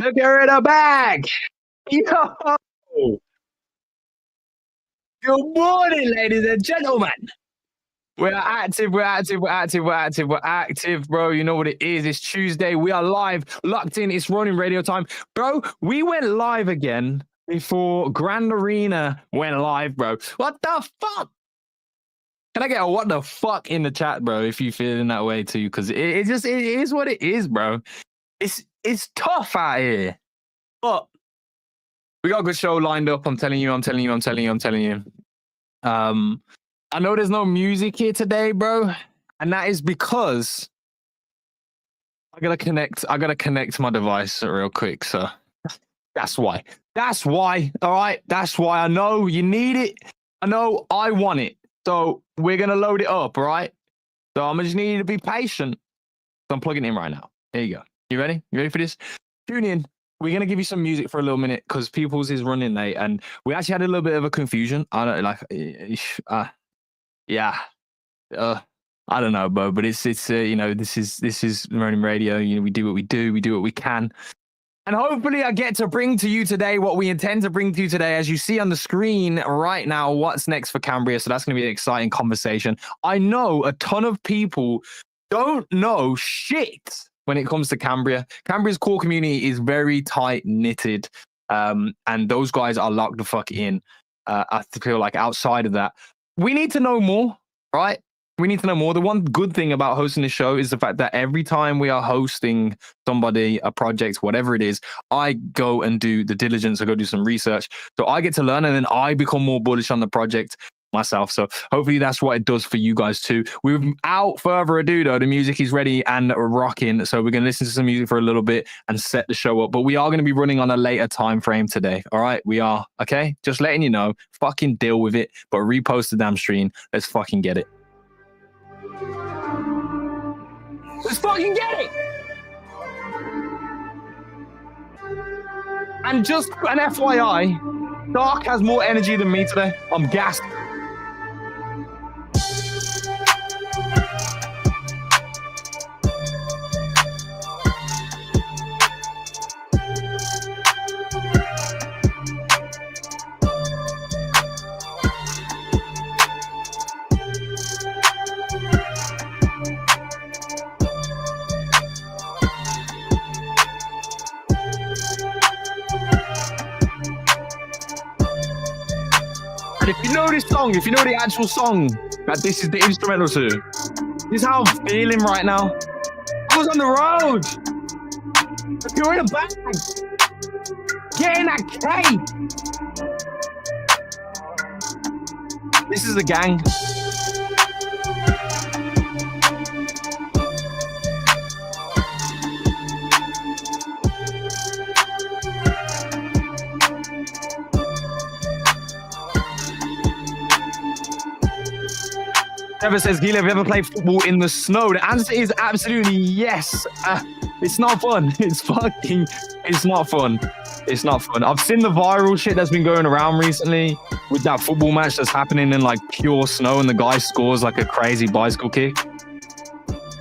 Look at the bag. Yo. Good morning, ladies and gentlemen. We're active, bro. You know what it is. It's Tuesday. We are live, locked in. It's Ronin Radio time. Bro, we went live again before Grand Arena went live, bro. What the fuck? Can I get a what the fuck in the chat, bro, if you feeling that way too? Because it is what it is, bro. It's tough out here. But we got a good show lined up. I'm telling you. I know there's no music here today, bro, and that is because I gotta connect my device real quick. So that's why. All right. That's why. I know you need it. I know I want it. So we're gonna load it up. All right. So I'm just need you to be patient. So I'm plugging it in right now. Here you go. You ready? You ready for this? Tune in. We're gonna give you some music for a little minute because people's is running late, and we actually had a little bit of a confusion. I don't like. Yeah. I don't know, bro, but it's you know, this is Ronin Radio. You know, we do what we do, we do what we can. And hopefully I get to bring to you today what we intend to bring to you today. As you see on the screen right now, what's next for Cambria. So that's going to be an exciting conversation. I know a ton of people don't know shit when it comes to Cambria. Cambria's core community is very tight knitted. And those guys are locked the fuck in. I feel like outside of that, we need to know more, right? We need to know more. The one good thing about hosting this show is the fact that every time we are hosting somebody, a project, whatever it is, I go and do the diligence. I go do some research. So I get to learn, and then I become more bullish on the project myself. So hopefully that's what it does for you guys too. Without further ado, though, the music is ready and rocking. So we're going to listen to some music for a little bit and set the show up. But we are going to be running on a later time frame today. All right, we are. Okay, just letting you know. Fucking deal with it. But repost the damn stream. Let's fucking get it. Let's fucking get it. And just an FYI, Dark has more energy than me today. I'm gassed. If you know this song, if you know the actual song that this is the instrumental to, this is how I'm feeling right now. I was on the road. If you're in a bag, get in that cave. This is the gang. Trevor says, Gila, have you ever played football in the snow? The answer is absolutely yes. It's not fun. It's not fun. It's not fun. I've seen the viral shit that's been going around recently with that football match that's happening in like pure snow and the guy scores like a crazy bicycle kick.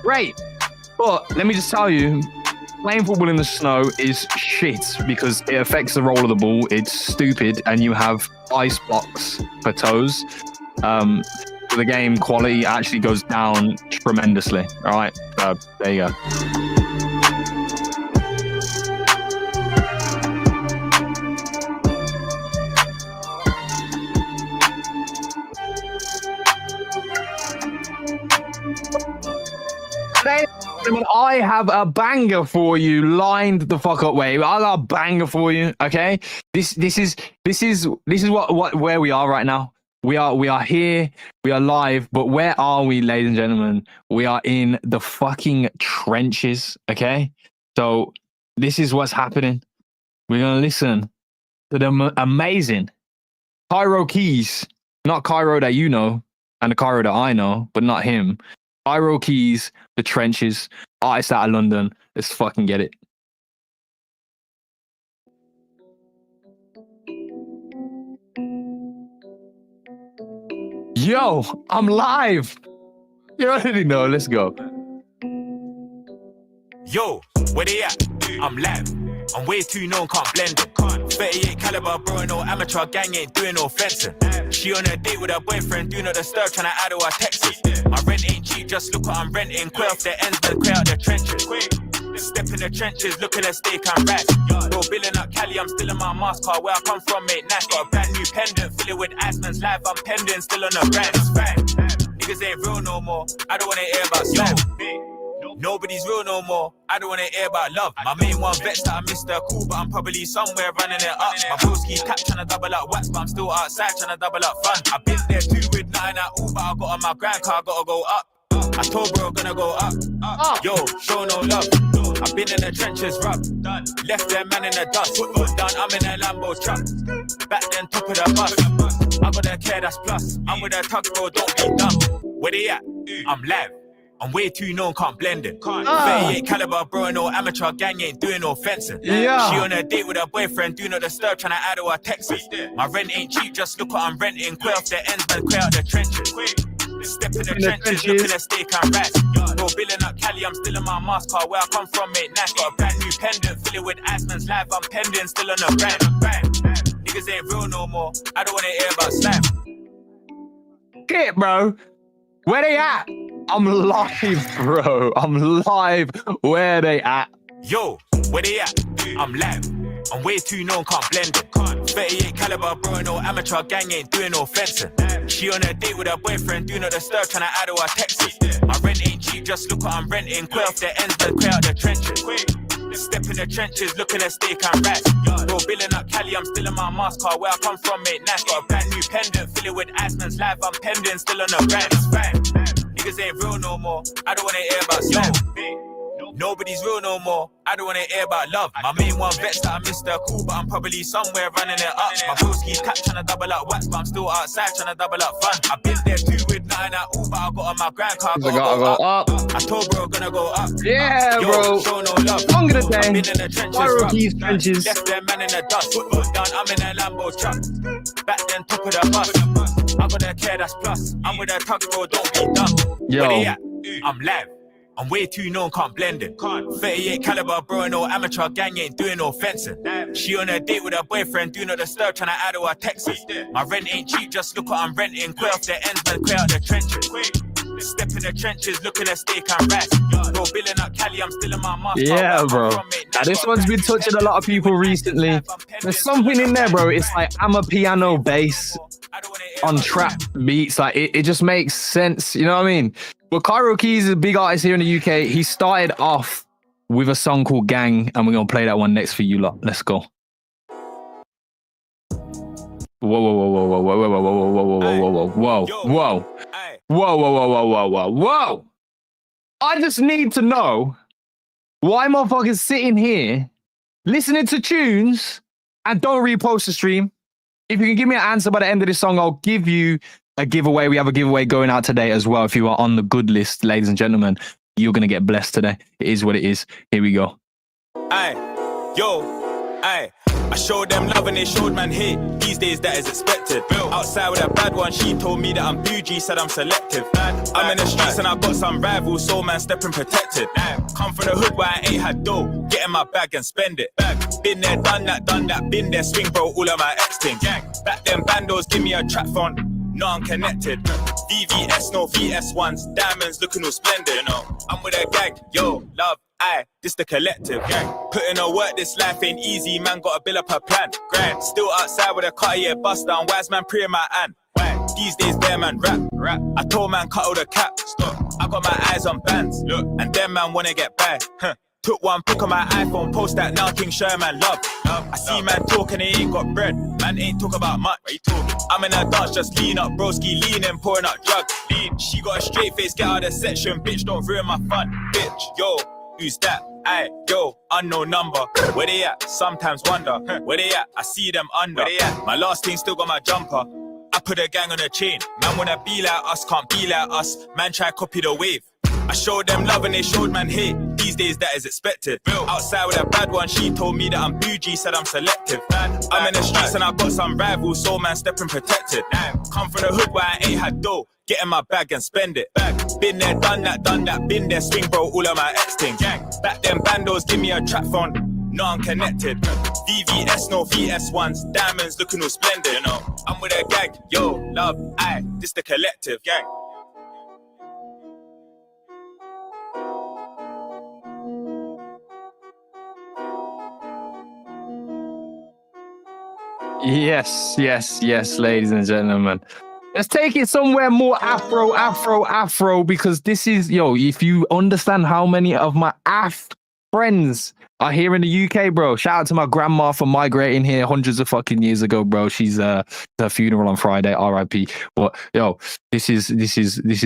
Great. But let me just tell you, playing football in the snow is shit because it affects the roll of the ball. It's stupid. And you have ice blocks for toes. The game quality actually goes down tremendously. All right, so there you go. Today, I have a banger for you lined the fuck up way. I got a banger for you. Okay, this is what where we are right now. We are here, we are live, but where are we, ladies and gentlemen? We are in the fucking trenches, okay? So this is what's happening. We're going to listen to the amazing Cairo Keys, not Cairo that you know, and the Cairo that I know, but not him. Cairo Keys, the trenches, artist out of London. Let's fucking get it. Yo, I'm live. You already know. Let's go. Yo, where they at? I'm live. I'm way too known, can't blend it. 38 caliber, bro, no amateur gang ain't doing no fencing. She on a date with her boyfriend, do not disturb, tryna add all her texts. My rent ain't cheap, just look what I'm renting. Quay off the ends, then quay out the trenches. Step in the trenches, look at the steak and rice. Bro, billing up Cali, I'm still in my mask car. Where I come from, mate, nice. Got a brand new pendant, fill it with Iceman's live. I'm pending, still on the brand. Niggas ain't real no more, I don't wanna hear about slang. Nobody's real no more, I don't wanna hear about love. My main one vexed that I missed her cool, but I'm probably somewhere running it up. My broski's cap tryna double up wax, but I'm still outside tryna double up fun. I've been there too with nothing at all, but I got on my grind car, gotta go up. I told bro gonna go up. Yo, show no love. I've been in the trenches, rub. Left them man in the dust. Foot down, I'm in a Lambo truck. Back then, top of the bus. I got that care, that's plus. I'm with a tug, bro, don't be dumb. Where they at? I'm live. I'm way too known, can't blend it. 38 caliber, bro, no amateur gang ain't doing no fencing. She on a date with her boyfriend, do not disturb, tryna add all her texts. My rent ain't cheap, just look what I'm renting. Quay off the ends, man, quay out the trenches. Step in the trenches, look at the steak and rice. Bro, billing up Cali, I'm still in my mask car. Where I come from, mate, nice. Got a brand new pendant, fill it with Iceman's live. I'm pending, still on the brand. Niggas ain't real no more, I don't wanna hear about slang. Shit, bro. Where they at? I'm live, bro. I'm live. Where they at? Yo, where they at? I'm live. I'm way too known, can't blend it. 38 caliber, bro, no amateur gang ain't doing no fencing. She on a date with her boyfriend, do not disturb, tryna add all her texts. My rent ain't cheap, just look what I'm renting. Quay off the ends, then quay out the trenches. Step in the trenches, look at the steak and rice. Bro, billing up Cali, I'm still in my mask car. Where I come from, mate, nice. Got a brand new pendant, fill it with Iceman's live. I'm pending, still on the brand. Niggas ain't real no more, I don't wanna hear about slang. Nobody's real no more, I don't wanna hear about love. My main one vexed that I missed her cool, but I'm probably somewhere running it up. My broski's cap tryna double up wax, but I'm still outside tryna double up fun. I've been there too with nothing at all, but I got on my grind car, gotta go up. I told bro gonna go up. Yeah, yo, bro. Show no love. Longer the I've day. been in the trenches, left them man in the dust. Foot down, I'm in a Lambo truck. Back then, top of the bus. I got that care, that's plus. I'm with a tug, bro, don't be dumb. Yo. Where they at? I'm live. I'm way too known, can't blend it. 38 caliber, bro, no amateur gang ain't doing no fencing. She on a date with her boyfriend, do not disturb, tryna add all her texts. My rent ain't cheap, just look what I'm renting. Quay off the ends, man, quay out the trenches. Step in the trenches, look at the steak and rice. Bro, billing up Cali, I'm still in my mask. Yeah, bro. Now, this one's been touching a lot of people recently. There's something in there, bro. It's like I'm a piano bass on trap beats. Like it just makes sense. You know what I mean? But Cairo Keys is a big artist here in the UK. He started off with a song called Gang, and we're gonna play that one next for you lot. Let's go. Whoa, whoa, whoa, whoa, whoa, whoa, whoa, whoa, whoa, whoa, whoa, whoa, whoa, whoa, whoa, whoa, whoa, whoa, whoa, whoa. I just need to know why motherfuckers sitting here listening to tunes and don't repost the stream. If you can give me an answer by the end of this song, I'll give you a giveaway. We have a giveaway going out today as well. If you are on the good list, ladies and gentlemen, you're going to get blessed today. It is what it is. Here we go. Aye, yo, aye. I showed them love and they showed man hate. These days that is expected. Outside with a bad one, she told me that I'm bougie, said I'm selective. I'm in the streets and I got some rivals, so man stepping protected. Come from the hood where I ain't had dough, get in my bag and spend it. Been there, done that, been there, swing bro, all of my ex things. Back then bandos, give me a trap phone. No, I'm connected. VVS, no VS1s. Diamonds looking all splendid, you know. I'm with a gang, yo, love, this the collective. Putting a work, this life ain't easy, man, gotta build up a plan. Grind, still outside with a Cartier bust down. Wise man praying my hand. These days, bear man rap. I told man cut all the cap. Stop. I got my eyes on bands. Look, and them man wanna get back. Took one pic on my iPhone, post that now, King Sherman, love. I see man talking, they ain't got bread. Man ain't talk about much. I'm in a dance, just lean up, broski, leaning, pouring out drugs. Lean. She got a straight face, get out of the section, bitch, don't ruin my fun. Bitch, yo, who's that? Aye, yo, unknown number. Where they at? Sometimes wonder. Where they at? I see them under. Where they at? My last thing still got my jumper. I put a gang on a chain. Man wanna be like us, can't be like us. Man try copy the wave. I showed them love and they showed man hate. These days that is expected. Outside with a bad one, she told me that I'm bougie, said I'm selective. I'm in the streets and I got some rivals, so man stepping protected. Come from the hood where I ain't had dough, get in my bag and spend it. Been there, done that, been there, swing bro, all of my ex things. Back then bandos, give me a trap phone. no I'm connected. VVS, no VS1s, diamonds looking all splendid. You know, I'm with a gang, yo, love, aye, this the collective gang. Yes, yes, yes, ladies and gentlemen. Let's take it somewhere more Afro, because this is, yo, if you understand how many of my friends are here in the UK, bro. Shout out to my grandma for migrating here hundreds of fucking years ago, bro. She's her funeral on Friday, RIP. But yo, this is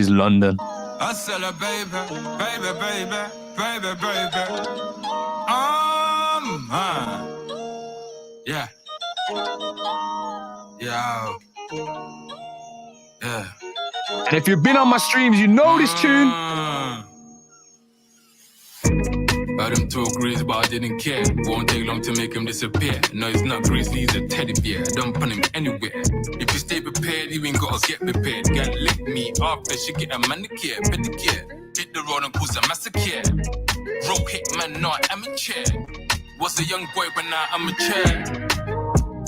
London. I celebrate, baby. Yeah. Yeah. Yeah. And if you've been on my streams, you know this tune. Heard him talk grease, but I didn't care. Won't take long to make him disappear. No, it's not greasy, he's a teddy bear. Don't put him anywhere. If you stay prepared, you ain't gotta get prepared. Get lick me up, and she get a manicure, pedicure. Hit the road and cause a massacre. Rope hit man, not amateur. Was a young boy, but now I'm mature.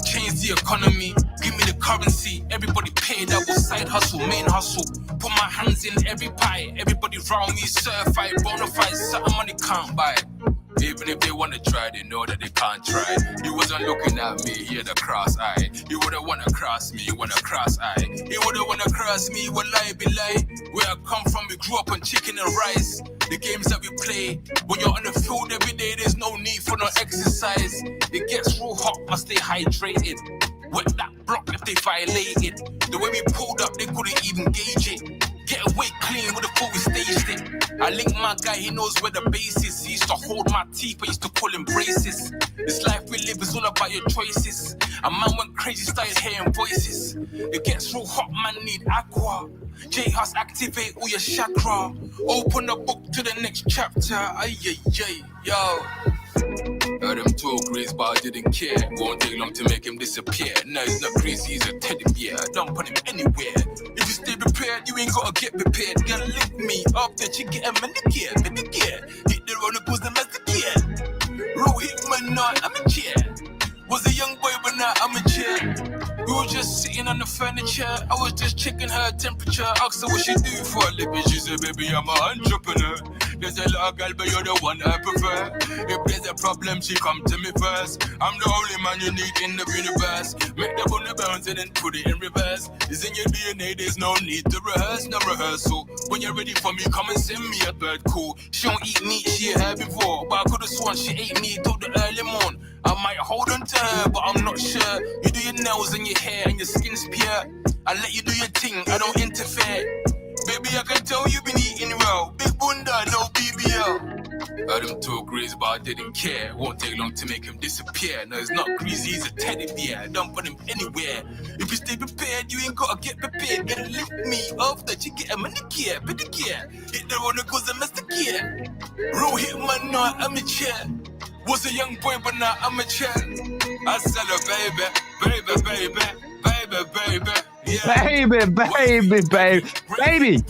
Change the economy, give me the currency. Everybody paid, I was side hustle, main hustle. Put my hands in every pie. Everybody round me certified, bonafide, something money can't buy. Even if they wanna try, they know that they can't try. You wasn't looking at me, he had a cross eye. You wouldn't wanna cross me, you wanna cross eye. You wouldn't wanna cross me, what lie be lie. Where I come from, we grew up on chicken and rice. The games that we play, when you're on the field every day, there's no need for no exercise. It gets real hot, must stay hydrated. Wet that block if they violated. The way we pulled up, they couldn't even gauge it. Get away clean with the full we staged it. I link my guy, he knows where the base is. He used to hold my teeth, I used to call him braces. This life we live is all about your choices. A man went crazy, started hearing voices. It gets real hot, man need aqua. J-House activate all your chakra. Open the book to the next chapter. Ay, ay, ay, yo. Heard him talk grease, but I didn't care. Won't take long to make him disappear. No, he's not crazy, he's a teddy bear. Don't put him anywhere. If you stay prepared, you ain't gotta get prepared. Gonna lick me up, that you get a manicure, pedicure. Hit the road and cause the massacre. Roll hit man, not I'm a chair. Was a young boy, but now I'm a chair. We were just sitting on the furniture. I was just checking her temperature. Asked her what she do for a living. She said, baby, I'm an entrepreneur. There's a lot of girl, but you're the one I prefer. If there's a problem, she come to me first. I'm the only man you need in the universe. Make the bunny bounce and then put it in reverse. It's in your DNA, there's no need to rehearse, no rehearsal. When you're ready for me, come and send me a bird call. She don't eat meat, she ain't had before. But I could've sworn she ate me till the early morn. I might hold on to her, but I'm not sure. You do your nails and your hair and your skin's pure. I let you do your thing, I don't interfere. Baby, I can tell you been eating well. Big bunda, no BBL. Heard him talk grease, but I didn't care. Won't take long to make him disappear. No, it's not greasy, he's a teddy bear. Don't put him anywhere. If you stay prepared, you ain't gotta get prepared. Gotta lift me up, that you get a manicure, pedicure. Hit the road and cause a massacre. Roll hit man, not amateur. Was a young boy, but now I'm a chair. I said a baby. Yeah. Baby.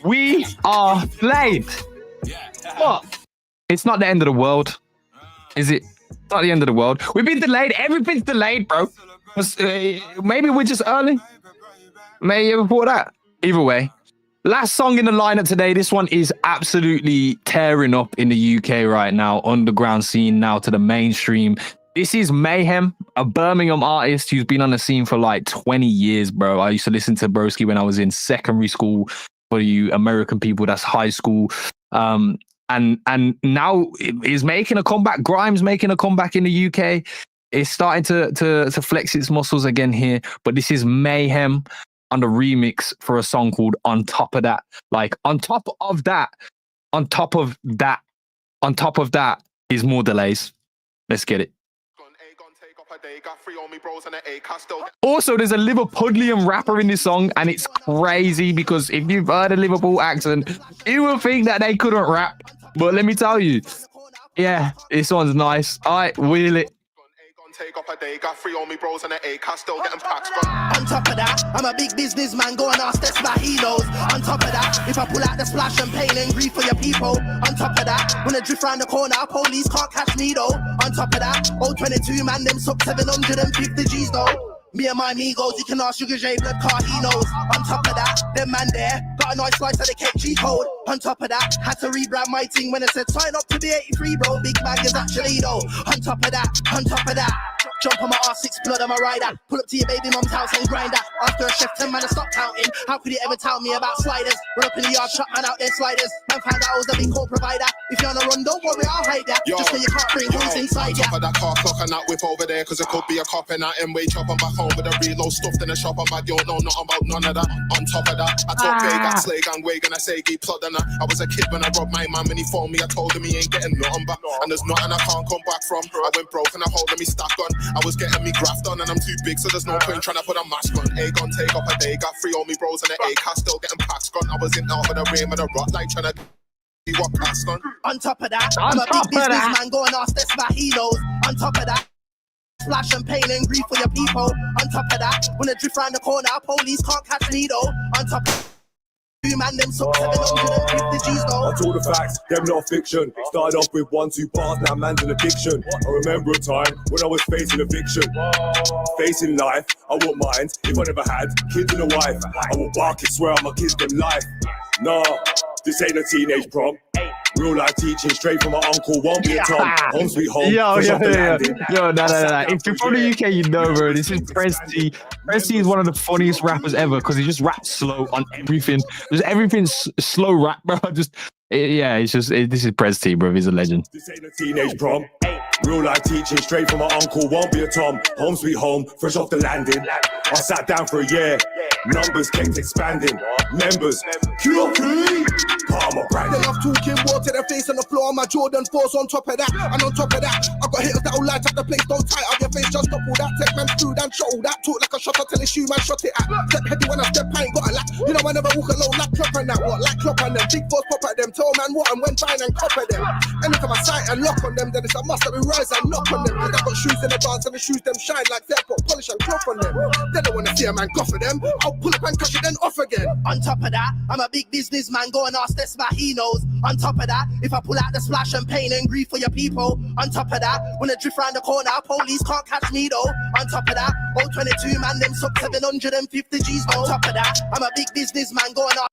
We are late. What? It's not the end of the world, is it? It's not the end of the world. We've been delayed. Everything's delayed, bro. Maybe we're just early. Maybe before that. Either way. Last song in the lineup today. This one is absolutely tearing up in the UK right now. Underground scene now to the mainstream. This is Mayhem, a Birmingham artist who's been on the scene for like 20 years, bro. I used to listen to Broski when I was in secondary school. For you American people, that's high school. And now is making a comeback. Grimes making a comeback in the UK. It's starting to flex its muscles again here. But this is Mayhem on the remix for a song called On Top of That. Like on top of that is more delays. Let's get it. Also, there's a Liverpudlian rapper in this song, and it's crazy because if you've heard a Liverpool accent, you will think that they couldn't rap. But let me tell you, yeah, this one's nice. All right, wheel it. Take up a day, got 3 on me bros and an A, still getting packs. On top of that, I'm a big businessman, go and ask that's my heroes. On top of that, if I pull out the splash and pain and grief for your people. On top of that, when I drift round the corner, police can't catch me though. On top of that, old 22 man, them suck 750 G's though. Me and my amigos, you can ask Sugar J, blood car, he knows. On top of that, them man there, got a nice slice of the cake G code. On top of that, had to rebrand my thing when I said sign up to the 83 bro. Big bag is actually though. On top of that, jump on my R6 blood on my rider. Pull up to your baby mum's house and grind that. After a chef 10 man I stop counting. How could you ever tell me about sliders? Run up in the yard, shot man out there sliders. Man found out I was a big call provider. If you're on a run, don't worry, I'll hide that. Just so you can't bring holes inside ya. On top of that car clock and that whip over there, cause it could be a cop and that M-way chop. I'm back home with a reload stuffed in the shop. I'm like, yo, no, nothing about none of that. On top of that, I told Vega, Slag and Wig and I say, keep plotting that. I was a kid when I robbed my man when he phoned me. I told him he ain't getting nothing back. And there's nothing I can't come back from. I went broke and I holding me stack on. I was getting me graft on and I'm too big, so there's no point trying to put a mask on. A gun, take up a day, got 3 on me bros and an A, still getting packs gone. I was in out of the rain with a rot like trying to see what passed on. On top of that, I'm a big businessman, go and ask that's my heroes. On top of that, splash and pain and grief for your people. On top of that, when I drift round the corner, police can't catch me though. On top of you man, them suck 750 G's though. I told the facts, them not fiction. Started off with 1-2 bars, now man's an addiction. I remember a time when I was facing eviction. Facing life, I won't mind if I never had kids and a wife. I will bark it, swear I'ma kiss them life. Nah, this ain't a teenage prom. Real life teaching straight from my uncle, won't be a Tom. Home sweet home. Yo, no. If you're from the UK, you know, bro. This is Presti. Presti is one of the funniest rappers ever because he just raps slow on everything. Just everything's slow rap, bro. This is Presti, bro. He's a legend. This ain't a teenage prom. Real life teaching straight from my uncle, won't be a Tom. Home sweet home, fresh off the landing. I sat down for a year. Numbers kept expanding. Members, Q3. Palmer They Brandon. love talking war to their face on the floor. My Jordan 4's on top of that. And on top of that, I got hitters that'll light up the place. Don't tight up your face, just stop all that. Take man through and shot all that. Talk like a shot until it's you, man, shot it at. Step heavy when I step, I ain't got a lap. You know I never walk alone like clock on that. What, like clock on them. Big force pop at them. Tell man what and when buying and cop at them. Anytime I sight and lock on them, then it's a must that we rise and knock on them. Cause I got shoes in the dance and the shoes them shine like fair put polish and cloth on them. They don't wanna see a man go for them. I'll pull up and crush it then off again. On top of that, I'm a big businessman, go and ask that's my he knows. On top of that, if I pull out the splash and pain and grief for your people. On top of that, when I drift round the corner, police can't catch me though. On top of that, old 22 man, them suck 750 G's. On top of that, I'm a big businessman, go and ask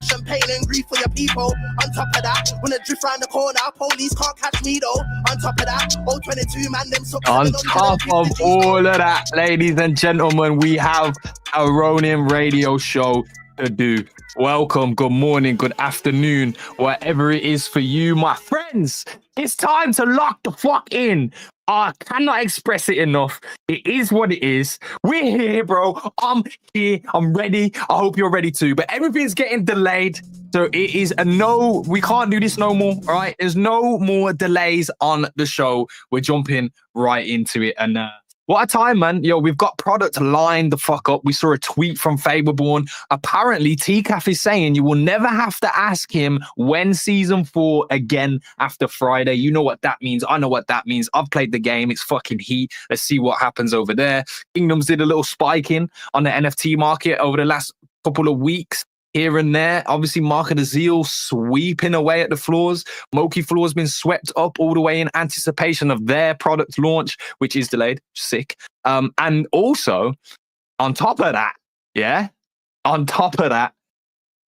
champagne and grief for your people. On top of that, when I drift round the corner, police can't catch me though. On top of that, old 22 man, them suck On top of all of that, ladies and gentlemen, we have a Ronin radio show to do. Welcome, good morning, good afternoon, whatever it is for you, my friends. It's time to lock the fuck in. I cannot express it enough. It is what it is. We're here, bro. I'm here. I'm ready. I hope you're ready too. But everything's getting delayed. So it is a no. We can't do this no more. All right. There's no more delays on the show. We're jumping right into it. And what a time, man. Yo, we've got product lined the fuck up. We saw a tweet from Faberborn. Apparently, TCAF is saying you will never have to ask him when season 4 again after Friday. You know what that means. I know what that means. I've played the game. It's fucking heat. Let's see what happens over there. Kingdoms did a little spiking on the NFT market over the last couple of weeks. Here and there, obviously, Market of Zeal sweeping away at the floors. Moki floor has been swept up all the way in anticipation of their product launch, which is delayed. Sick. And also, on top of that,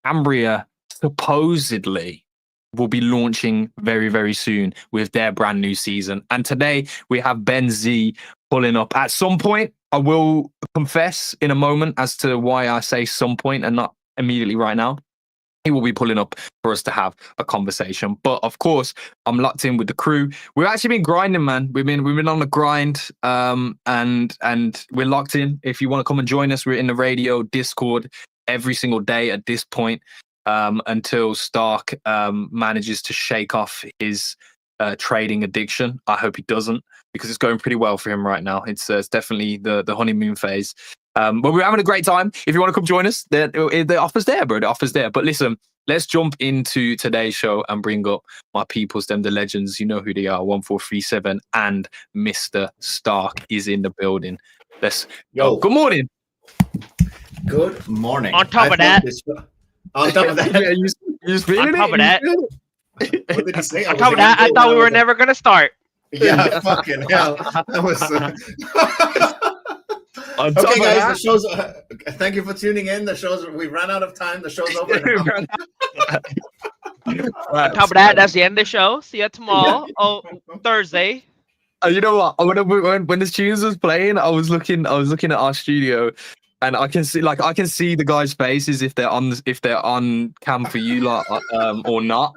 Ambria supposedly will be launching very, very soon with their brand new season. And today we have Ben Z pulling up at some point. I will confess in a moment as to why I say some point and not immediately right now. He will be pulling up for us to have a conversation. But of course, I'm locked in with the crew. We've actually been grinding, man. We've been on the grind, and we're locked in. If you want to come and join us, we're in the radio Discord every single day at this point, until Stark manages to shake off his trading addiction. I hope he doesn't, because it's going pretty well for him right now. It's definitely the honeymoon phase. But we're having a great time. If you want to come join us, the offer's there, bro. The offer's there. But listen, let's jump into today's show and bring up my peoples, them the legends. You know who they are. 1437 and Mr. Stark is in the building. Let's go. Good morning. Good morning. On top of that. On top of that. Yeah, you feeling On top of that. What did he say? On top of that, I thought we were never gonna start. Yeah, fucking hell. That was. Okay, guys, the show's. Thank you for tuning in. The show's. We ran out of time. The show's over now. On top of that, that's the end of the show. See you tomorrow. Oh, Thursday. You know what? When the tunes was playing, I was looking at our studio, and I can see the guys' faces if they're on cam for you, like or not.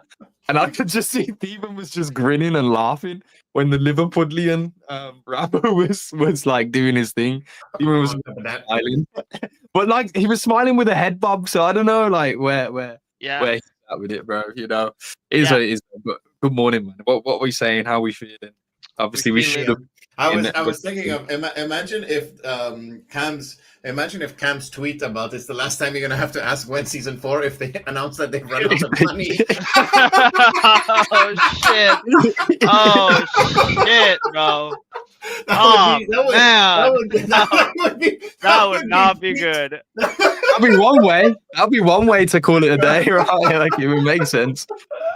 And I could just see Steven was just grinning and laughing when the Liverpudlian rapper was like doing his thing. Steven was smiling, but like he was smiling with a head bob. So I don't know, like where he's at with it, bro. You know, it is what it is. But good morning, man. What were we saying? How we feeling? Obviously, we should have. I was thinking of imagine if Cam's tweet about it's the last time you're gonna have to ask when season 4 if they announce that they've run out of money. Oh shit, bro. That would not be good. That'd be one way. That'd be one way to call it a day, right? Like it would make sense.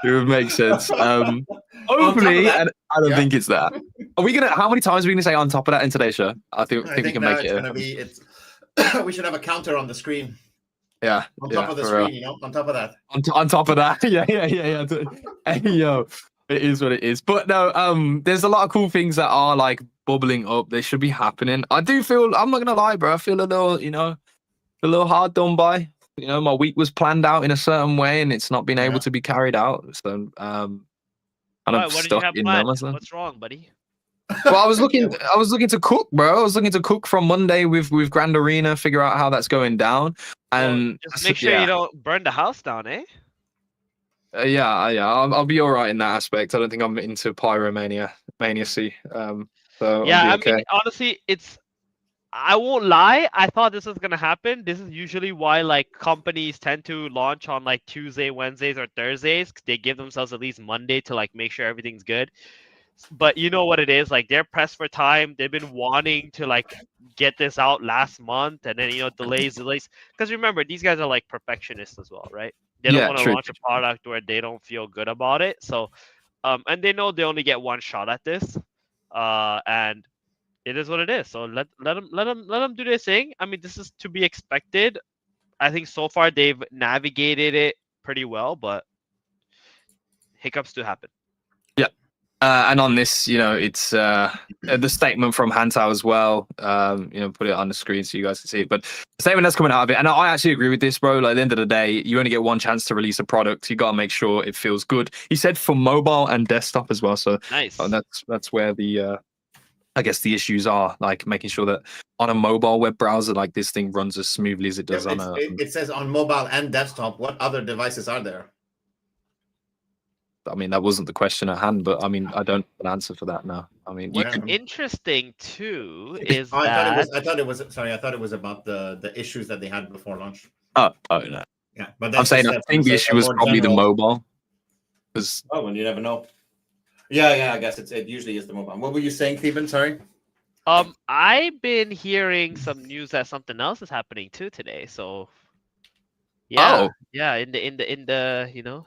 It would make sense. Hopefully, and I don't think it's that. Are we gonna? How many times are we gonna say on top of that in today's show? I think we can make it. We should have a counter on the screen. Yeah. On top of the screen, you know, on top of that. On top of that. Yeah. Hey, yo, it is what it is. But no, there's a lot of cool things that are like bubbling up. They should be happening. I do feel, I'm not gonna lie, bro. I feel a little hard done by. You know, my week was planned out in a certain way and it's not been able to be carried out. So I'm stuck in there. What's wrong, buddy? Well, I was looking to cook, bro. I was looking to cook from Monday with Grand Arena, figure out how that's going down, and just make sure you don't burn the house down, eh? Yeah. I'll be all right in that aspect. I don't think I'm into pyromania. So yeah, okay. I mean, honestly, I won't lie. I thought this was gonna happen. This is usually why like companies tend to launch on like Tuesday, Wednesdays, or Thursdays. They give themselves at least Monday to like make sure everything's good. But you know what it is, like they're pressed for time. They've been wanting to like get this out last month, and then delays. Because remember, these guys are like perfectionists as well, right? They don't want to launch a product where they don't feel good about it. So, and they know they only get one shot at this, and it is what it is. So let them do their thing. I mean, this is to be expected. I think so far they've navigated it pretty well, but hiccups do happen. Yeah. And on this, it's the statement from Hantao as well. Put it on the screen so you guys can see it. But the statement that's coming out of it, and I actually agree with this, bro. Like at the end of the day, you only get one chance to release a product. You got to make sure it feels good. He said for mobile and desktop as well. So nice. That's where the I guess the issues are, like making sure that on a mobile web browser, like this thing runs as smoothly as it does on a. It says on mobile and desktop. What other devices are there? I mean, that wasn't the question at hand, but I mean, I don't have an answer for that now. I mean, what's interesting too is I thought it was about the issues that they had before launch. Oh no. Yeah, but I'm saying I think the issue was probably the mobile. And you never know. Yeah, I guess it usually is the mobile. What were you saying, Steven? Sorry. I've been hearing some news that something else is happening too today. So yeah, in the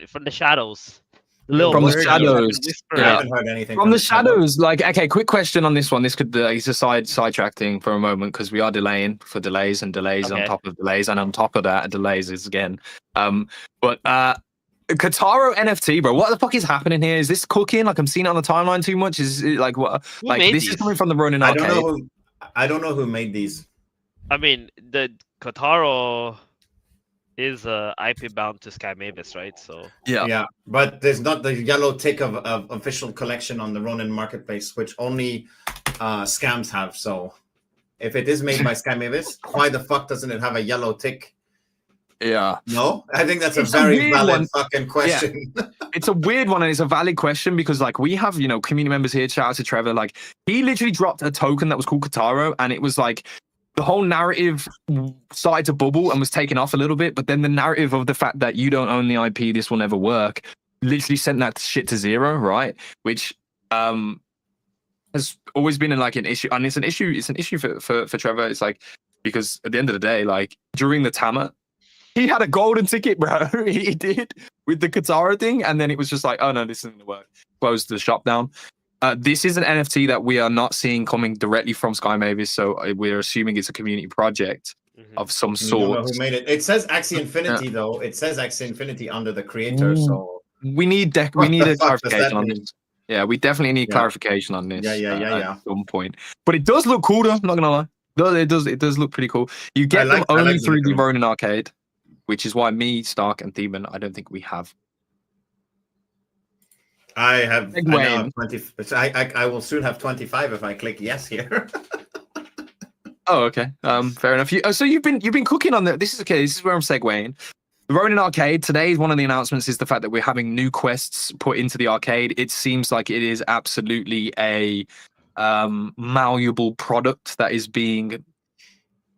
from the shadows. From the shadows. I haven't heard anything from the shadows. Like, okay, quick question on this one. This could it's a sidetrack thing for a moment because we are delaying for delays and delays on top of delays, and on top of that, delays is again. But Kataro NFT, bro. What the fuck is happening here? Is this cooking? Like I'm seeing it on the timeline too much. Is it like what? Like this is coming from the Ronin Arcade. I don't know who made these. I mean, the Kataro is IP bound to Sky Mavis, right? So yeah, but there's not the yellow tick of official collection on the Ronin marketplace, which only scams have. So if it is made by Sky Mavis, why the fuck doesn't it have a yellow tick? Yeah. No, I think that's a very valid fucking question. Yeah. It's a weird one, and it's a valid question because, like, we have, community members here. Shout out to Trevor. Like, he literally dropped a token that was called Kataro, and it was like the whole narrative started to bubble and was taken off a little bit, but then the narrative of the fact that you don't own the IP, this will never work, literally sent that shit to zero, right? Which has always been like an issue, and it's an issue for Trevor. It's like, because at the end of the day, like during the Tama, he had a golden ticket, bro. He did with the Katara thing, and then it was just like, oh no, this isn't gonna work. Closed the shop down. This is an NFT that we are not seeing coming directly from Sky Mavis, so we're assuming it's a community project of some You don't know sort. who made it. It says Axie Infinity though. It says Axie Infinity under the creator. So we need a clarification on this. Yeah, we definitely need clarification on this. Yeah. At some point, but it does look cool though. I'm not gonna lie. It does look pretty cool. You get them only through the Ronin Arcade, which is why me, Stark, and Theban, I don't think we have. I have 20. I will soon have 25 if I click yes here. Oh, okay. Fair enough. So you've been cooking on that. This is okay. This is where I'm segueing. The Ronin Arcade today, one of the announcements is the fact that we're having new quests put into the arcade. It seems like it is absolutely a malleable product that is being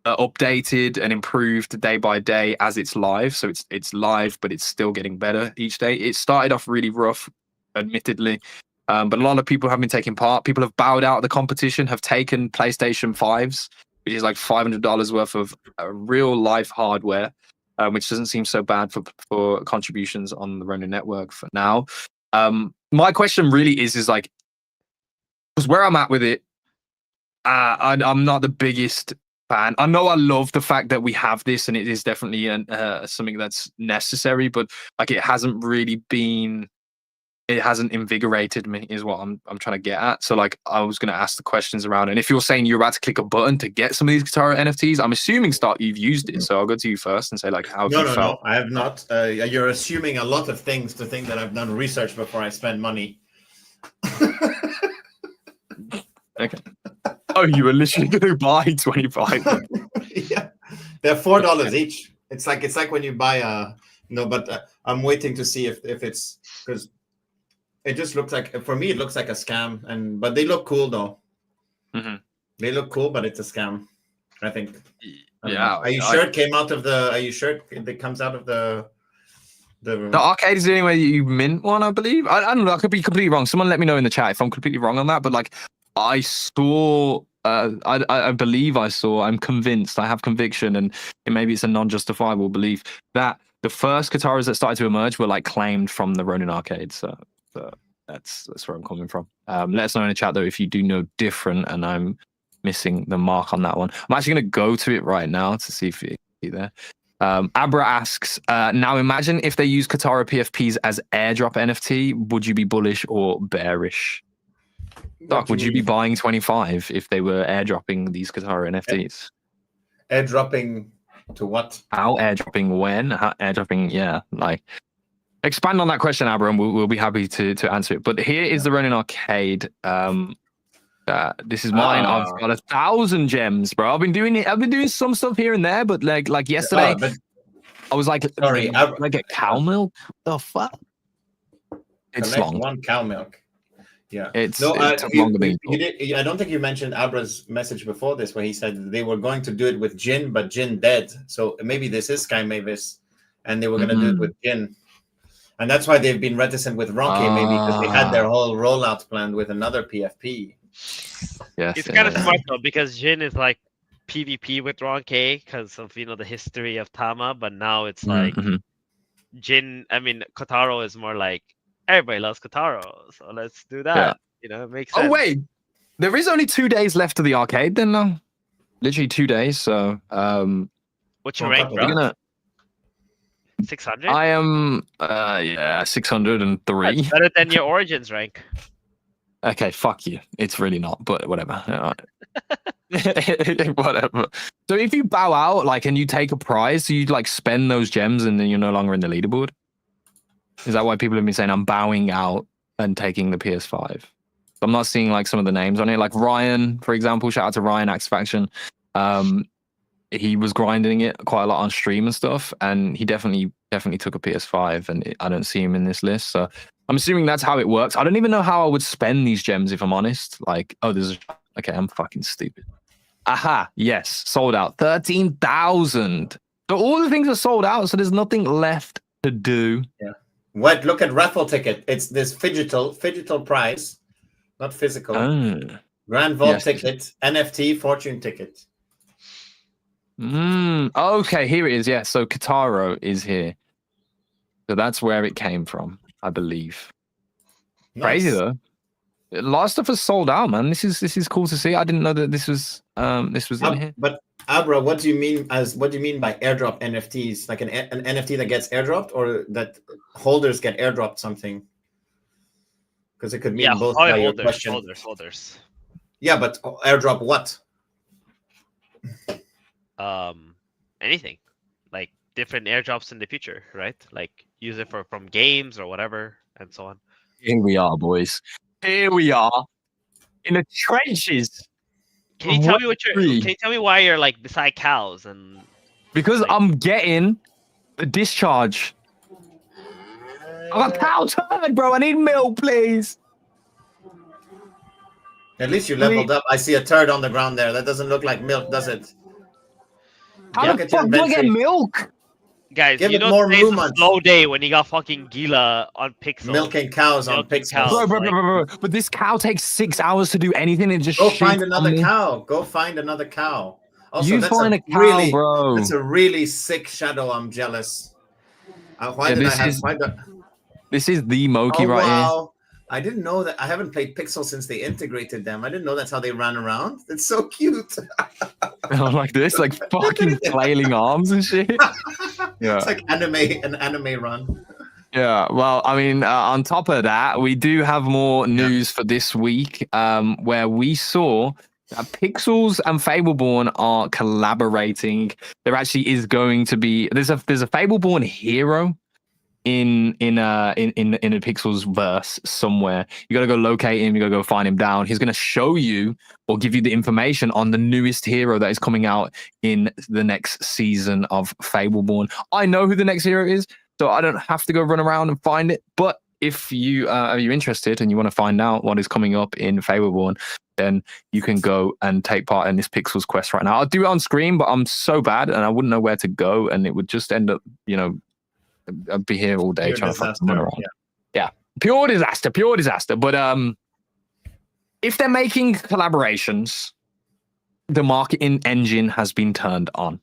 updated and improved day by day as it's live. So it's live, but it's still getting better each day. It started off really rough, admittedly, but a lot of people have been taking part. People have bowed out of the competition, have taken PlayStation 5s, which is like $500 worth of real life hardware, which doesn't seem so bad for contributions on the Ronin network for now. My question really is like, because where I'm at with it, I'm not the biggest fan. I know I love the fact that we have this, and it is definitely something that's necessary, but like it hasn't invigorated me, is what I'm trying to get at. So like I was going to ask the questions around, and if you're saying you're about to click a button to get some of these Katara NFTs, I'm assuming Stark, you've used it. So I'll go to you first and say like, how have you felt? No, I have not. You're assuming a lot of things to think that I've done research before I spend money. Okay. Oh, you were literally going to buy 25. Yeah, they're $4 each. It's like when you buy but I'm waiting to see if it's, because it just looks like, for me it looks like a scam, but they look cool though. Mm-hmm. They look cool, but it's a scam, I think. Yeah. Are you sure it came out of the? Are you sure it comes out of the arcade is the only way you mint one, I believe. I don't know. I could be completely wrong. Someone let me know in the chat if I'm completely wrong on that. But like, I saw. I believe I saw. I'm convinced. I have conviction, and maybe it's a non-justifiable belief that the first Kataras that started to emerge were like claimed from the Ronin arcade. So that's where I'm coming from. Let us know in the chat though if you do know different, and I'm missing the mark on that one. I'm actually going to go to it right now to see if you're there. Abra asks, now imagine if they use Katara PFPs as airdrop NFT, would you be bullish or bearish? Doc, would you be buying 25 if they were airdropping these Katara NFTs? Airdropping to what? How airdropping when? How airdropping, yeah. Like, expand on that question, Abra, and we'll be happy to answer it. But here is the Ronin Arcade. This is mine. I've got 1,000 gems, bro. I've been doing some stuff here and there, but like yesterday, I was like, sorry, like a cow milk. The fuck? It's long. One cow milk. Yeah. It's longer than I don't think you mentioned Abra's message before this, where he said they were going to do it with Jin, but Jin dead. So maybe this is Sky Mavis, and they were going to do it with Jin. And that's why they've been reticent with Ronke, maybe because they had their whole rollout planned with another PFP. Yes, it's kind of smart though, because Jin is like PvP with Ronke because of the history of Tama, but now it's like Jin. I mean, Kotaro is more like everybody loves Kotaro, so let's do that. Yeah. It makes sense. Oh wait, there is only 2 days left of the arcade then now. Literally 2 days. So what's your rank, bro? 600? I am 603. That's better than your Origins rank. Okay, fuck you. It's really not, but whatever. Whatever. So if you bow out, like, and you take a prize, so you like spend those gems, and then you're no longer in the leaderboard. Is that why people have been saying I'm bowing out and taking the PS5? I'm not seeing like some of the names on it, like Ryan, for example. Shout out to Ryan Axe Faction. He was grinding it quite a lot on stream and stuff, and he definitely took a PS5, and I don't see him in this list. So I'm assuming that's how it works. I don't even know how I would spend these gems, if I'm honest. Like, okay, I'm fucking stupid. Aha, yes, sold out. 13,000. So all the things are sold out, so there's nothing left to do. Yeah. What? Look at raffle ticket. It's this phygital prize, not physical. Oh. Grand Vault Yes. ticket, NFT, fortune ticket. Okay, here it is. Yeah, so Kataro is here. So that's where it came from, I believe. Crazy Nice. though. A lot of stuff is sold out, man. This is cool to see. I didn't know that this was in here. But Abra, what do you mean by airdrop NFTs? Like an NFT that gets airdropped, or that holders get airdropped something? Because it could mean both. By your question. Holders. Yeah, but airdrop what? Anything, like different airdrops in the future, right? Like use it from games or whatever, and so on. Here we are, boys. Here we are in the trenches. Can you tell me Can you tell me why you're like beside cows and? Because like, I'm getting the discharge. I'm a cow turd, bro. I need milk, please. At least you leveled up. I see a turd on the ground there. That doesn't look like milk, does it? How the fuck do I get milk? Guys, Give you it know more today's a movement. slow day when you got fucking Gila on Pixel. Milking cows on Milking Pixel. cows. Bro. But this cow takes 6 hours to do anything and just Go shits find on another me. cow. Go find another cow. Also, You that's find a cow, really, bro. That's a really sick shadow. I'm jealous. Why Yeah, did I this have? is- Why the, This is the Moki oh right wow! I didn't know that. I haven't played Pixel since they integrated them. I didn't know that's how they ran around. It's so cute. here. Like this, like fucking flailing arms and shit. Yeah. It's like an anime run. Yeah, well, I mean, on top of that, we do have more news for this week, where we saw that Pixels and Fableborn are collaborating. There actually is going to be there's a Fableborn hero in the Pixels verse somewhere. You gotta go locate him. You gotta go find him down. He's gonna show you or give you the information on the newest hero that is coming out in the next season of Fableborn. I know who the next hero is, so I don't have to go run around and find it. But if you are you interested and you want to find out what is coming up in Fableborn, then you can go and take part in this Pixels quest right now. I'll do it on screen, but I'm so bad and I wouldn't know where to go, and it would just end up, I'd be here all day Pure trying to disaster, run around. Yeah, pure disaster. But if they're making collaborations, the marketing engine has been turned on.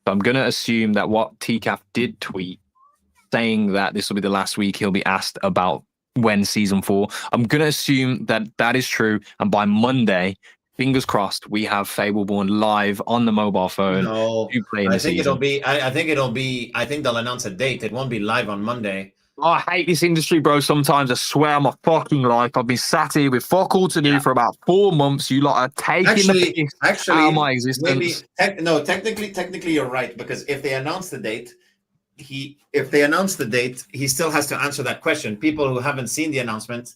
So I'm gonna assume that what TCAF did tweet, saying that this will be the last week he'll be asked about when season 4. I'm gonna assume that that is true, and by Monday, fingers crossed, we have Fableborn live on the mobile phone. No, to play in I the think season. I think they'll announce a date. It won't be live on Monday. Oh, I hate this industry, bro. Sometimes I swear on my fucking life, I've been sat here with fuck all to do for about 4 months. You lot are taking the piss out of my existence. Technically, you're right, because if they announce the date, he still has to answer that question. People who haven't seen the announcement,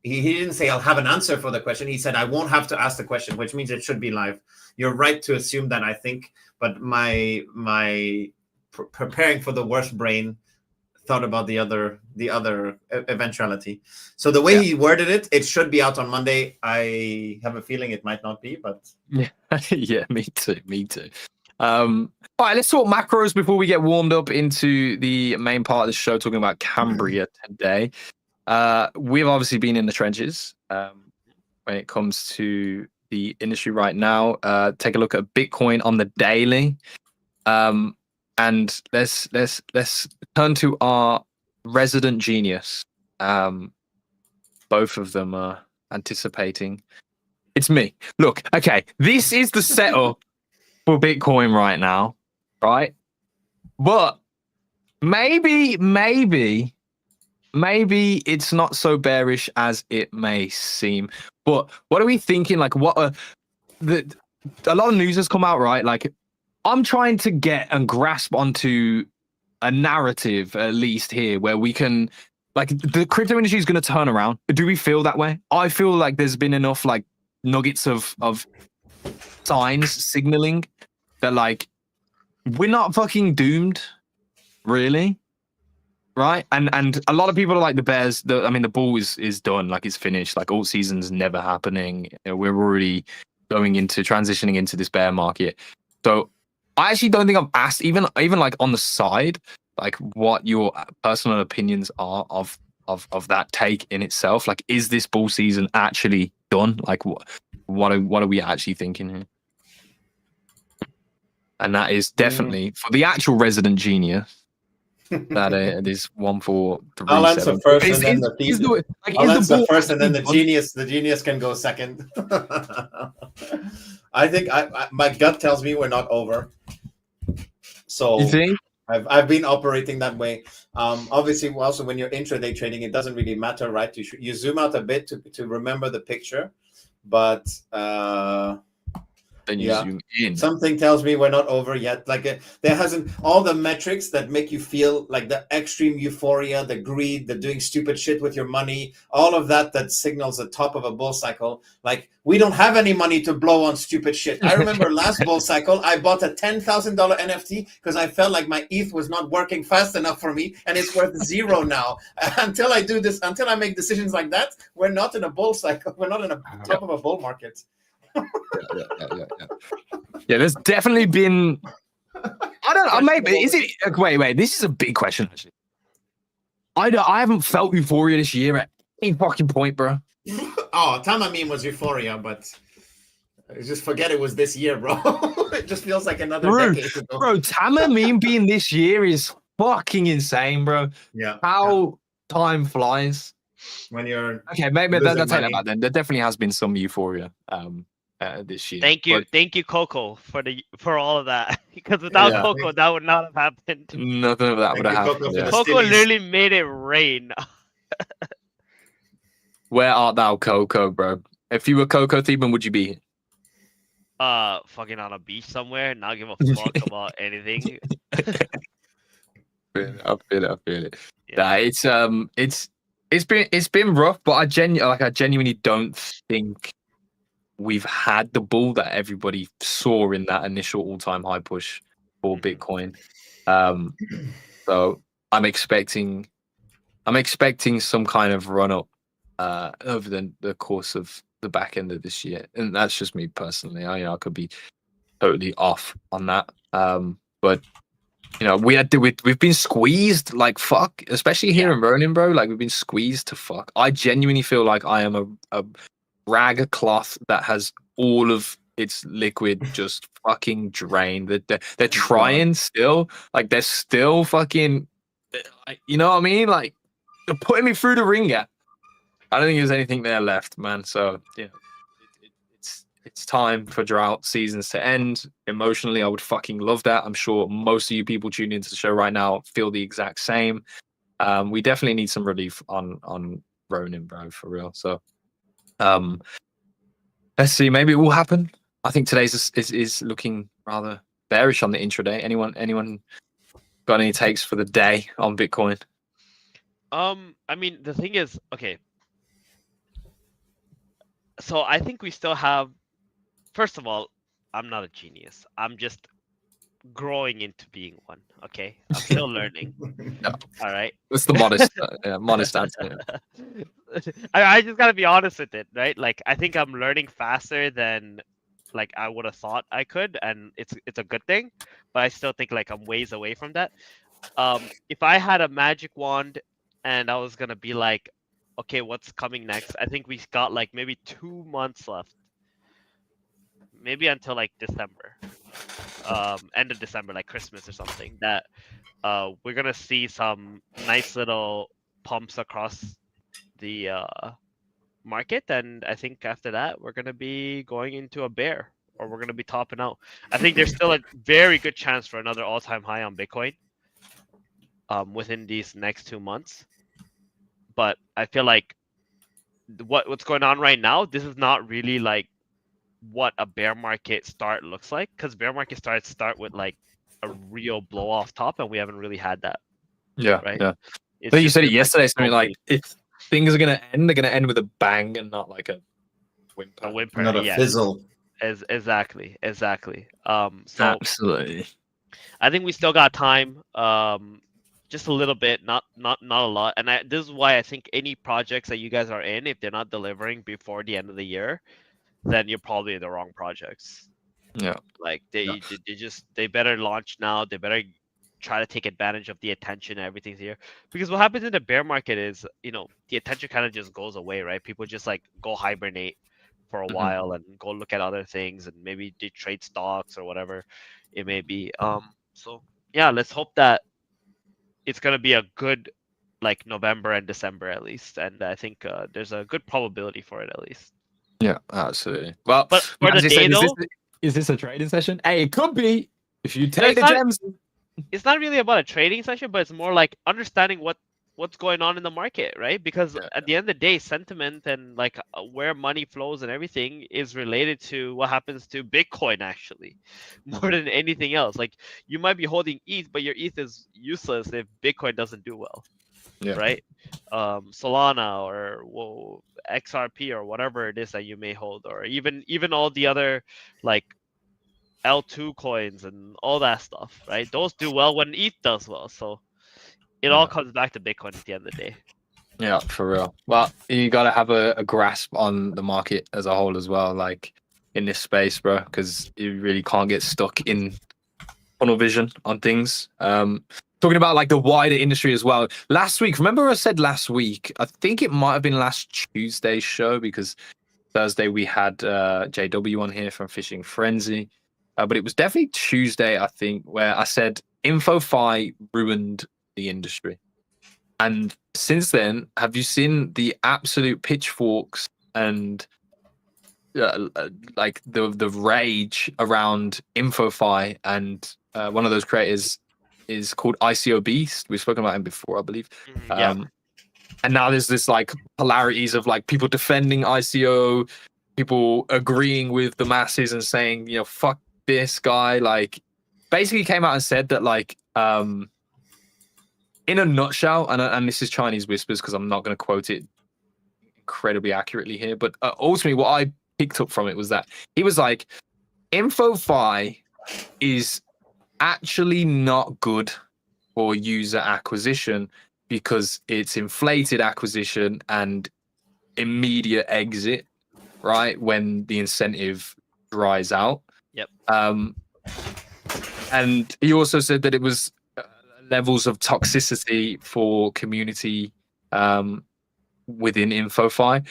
he didn't say I'll have an answer for the question. He said I won't have to ask the question, which means it should be live. You're right to assume that, I think, but my preparing for the worst brain thought about the other eventuality. So the way he worded it, it should be out on Monday. I have a feeling it might not be, but yeah, me too. All right, let's talk macros before we get warmed up into the main part of the show, talking about Cambria today. We've obviously been in the trenches when it comes to the industry right now. Take a look at Bitcoin on the daily, and let's turn to our resident genius. Both of them are anticipating. It's me. Look, okay, this is the setup for Bitcoin right now, right? But maybe it's not so bearish as it may seem. But what are we thinking? Like, a lot of news has come out, right? Like, I'm trying to get and grasp onto a narrative, at least here, where we can, like, the crypto industry is going to turn around. Do we feel that way? I feel like there's been enough, like, nuggets of signs signaling that, like, we're not fucking doomed, really. Right, and a lot of people are like the Bears. The bull is done, like it's finished. Like all season's never happening. We're already transitioning into this bear market. So I actually don't think I've asked even like on the side, like what your personal opinions are of that take in itself. Like, is this bull season actually done? Like, what are we actually thinking here? And that is definitely for the actual resident genius. That it is 1-4-3-7. I'll answer first, and then I'll the answer ball first, and then actually the genius can go second. I think my gut tells me we're not over. So You think? I've been operating that way. Obviously, also when you're intraday trading, it doesn't really matter, right? You zoom out a bit to remember the picture, but then you zoom in. Something tells me we're not over yet. Like there hasn't all the metrics that make you feel like the extreme euphoria, the greed, the doing stupid shit with your money, all of that signals the top of a bull cycle. Like we don't have any money to blow on stupid shit. I remember last bull cycle, I bought a $10,000 NFT because I felt like my ETH was not working fast enough for me, and it's worth zero now. Until I make decisions like that, we're not in a bull cycle. We're not in a top of a bull market. Yeah, there's definitely been. I don't know. Maybe is it? Wait. This is a big question. Actually, I haven't felt euphoria this year at any fucking point, bro. Oh, Tama meme was euphoria, but just forget it was this year, bro. It just feels like another decade ago. Bro, Tama meme being this year is fucking insane, bro. Yeah. How time flies. When you're okay, maybe that's take that back then. There definitely has been some euphoria. This year. Thank you, Coco, for all of that. Because without Coco, that would not have happened. Nothing of that would have happened. Coco literally made it rain. Where art thou, Coco, bro? If you were Coco Thieban, would you be? Fucking on a beach somewhere, not give a fuck about anything. I feel it. Yeah, it's been rough, but I genuinely don't think we've had the bull that everybody saw in that initial all-time high push for Bitcoin. So I'm expecting some kind of run up over the course of the back end of this year, and that's just me personally. I could be totally off on that, but we've been squeezed like fuck, especially here in Ronin, bro. Like we've been squeezed to fuck. I genuinely feel like I am a rag of cloth that has all of its liquid just fucking drained. They're trying still, like they're still fucking, you know what I mean? Like they're putting me through the ringer. I don't think there's anything there left, man. So it's time for drought seasons to end. Emotionally, I would fucking love that. I'm sure most of you people tuning into the show right now feel the exact same. We definitely need some relief on Ronin, bro, for real. So let's see, maybe it will happen. I think today's is looking rather bearish on the intraday. Anyone got any takes for the day on Bitcoin? I mean, the thing is, okay. So I think we still have. First of all, I'm not a genius. I'm just growing into being one. Okay, I'm still learning. No. All right. That's the modest answer. I just gotta be honest with it, right? Like I think I'm learning faster than like I would have thought I could, and it's a good thing. But I still think like I'm ways away from that. If I had a magic wand and I was gonna be like, okay, what's coming next? I think we got like maybe 2 months left. Maybe until like December, end of December, like Christmas or something. That we're gonna see some nice little pumps across the market, and I think after that we're gonna be going into a bear, or we're gonna be topping out. I think there's still a very good chance for another all-time high on Bitcoin within these next 2 months. But I feel like what's going on right now, this is not really like what a bear market start looks like, because bear market start with like a real blow off top, and we haven't really had that. Yeah, right. Yeah. I think you said it yesterday. Something like if things are gonna end, they're gonna end with a bang and not like a whimper. Not a fizzle. Exactly. So absolutely. I think we still got time. Just a little bit, not a lot. And this is why I think any projects that you guys are in, if they're not delivering before the end of the year, then you're probably in the wrong projects. Yeah. Like Yeah. they better launch now. They better try to take advantage of the attention and everything's here. Because what happens in the bear market is, the attention kind of just goes away, right? People just like go hibernate for a while and go look at other things and maybe they trade stocks or whatever it may be. So yeah, let's hope that it's gonna be a good like November and December at least, and I think there's a good probability for it at least. Yeah, absolutely. Well, But for the Manzi day said, though, is this a trading session? Hey, it could be if you no, take the gems. it's not really about a trading session, but it's more like understanding what's going on in the market, right? Because at the end of the day, sentiment and like where money flows and everything is related to what happens to Bitcoin actually, more than anything else. Like you might be holding ETH, but your ETH is useless if Bitcoin doesn't do well, right? Solana or XRP or whatever it is that you may hold, or even all the other like L2 coins and all that stuff, right? Those do well when ETH does well. So it all comes back to Bitcoin at the end of the day. Yeah, for real. Well, you got to have a grasp on the market as a whole as well, like in this space, bro, because you really can't get stuck in tunnel vision on things. Talking about like the wider industry as well. Last week, remember I said last week, I think it might have been last Tuesday's show because Thursday we had JW on here from Fishing Frenzy. But it was definitely Tuesday, I think, where I said InfoFi ruined the industry. And since then, have you seen the absolute pitchforks and like the rage around InfoFi? And one of those creators is called ICO Beast. We've spoken about him before, I believe. And now there's this like polarities of like people defending ICO, people agreeing with the masses and saying, fuck this guy. Like basically came out and said that like in a nutshell, and this is Chinese whispers because I'm not going to quote it incredibly accurately here, but ultimately what I picked up from it was that he was like, InfoFi is actually not good for user acquisition because it's inflated acquisition and immediate exit, right, when the incentive dries out. And he also said that it was levels of toxicity for community within InfoFi.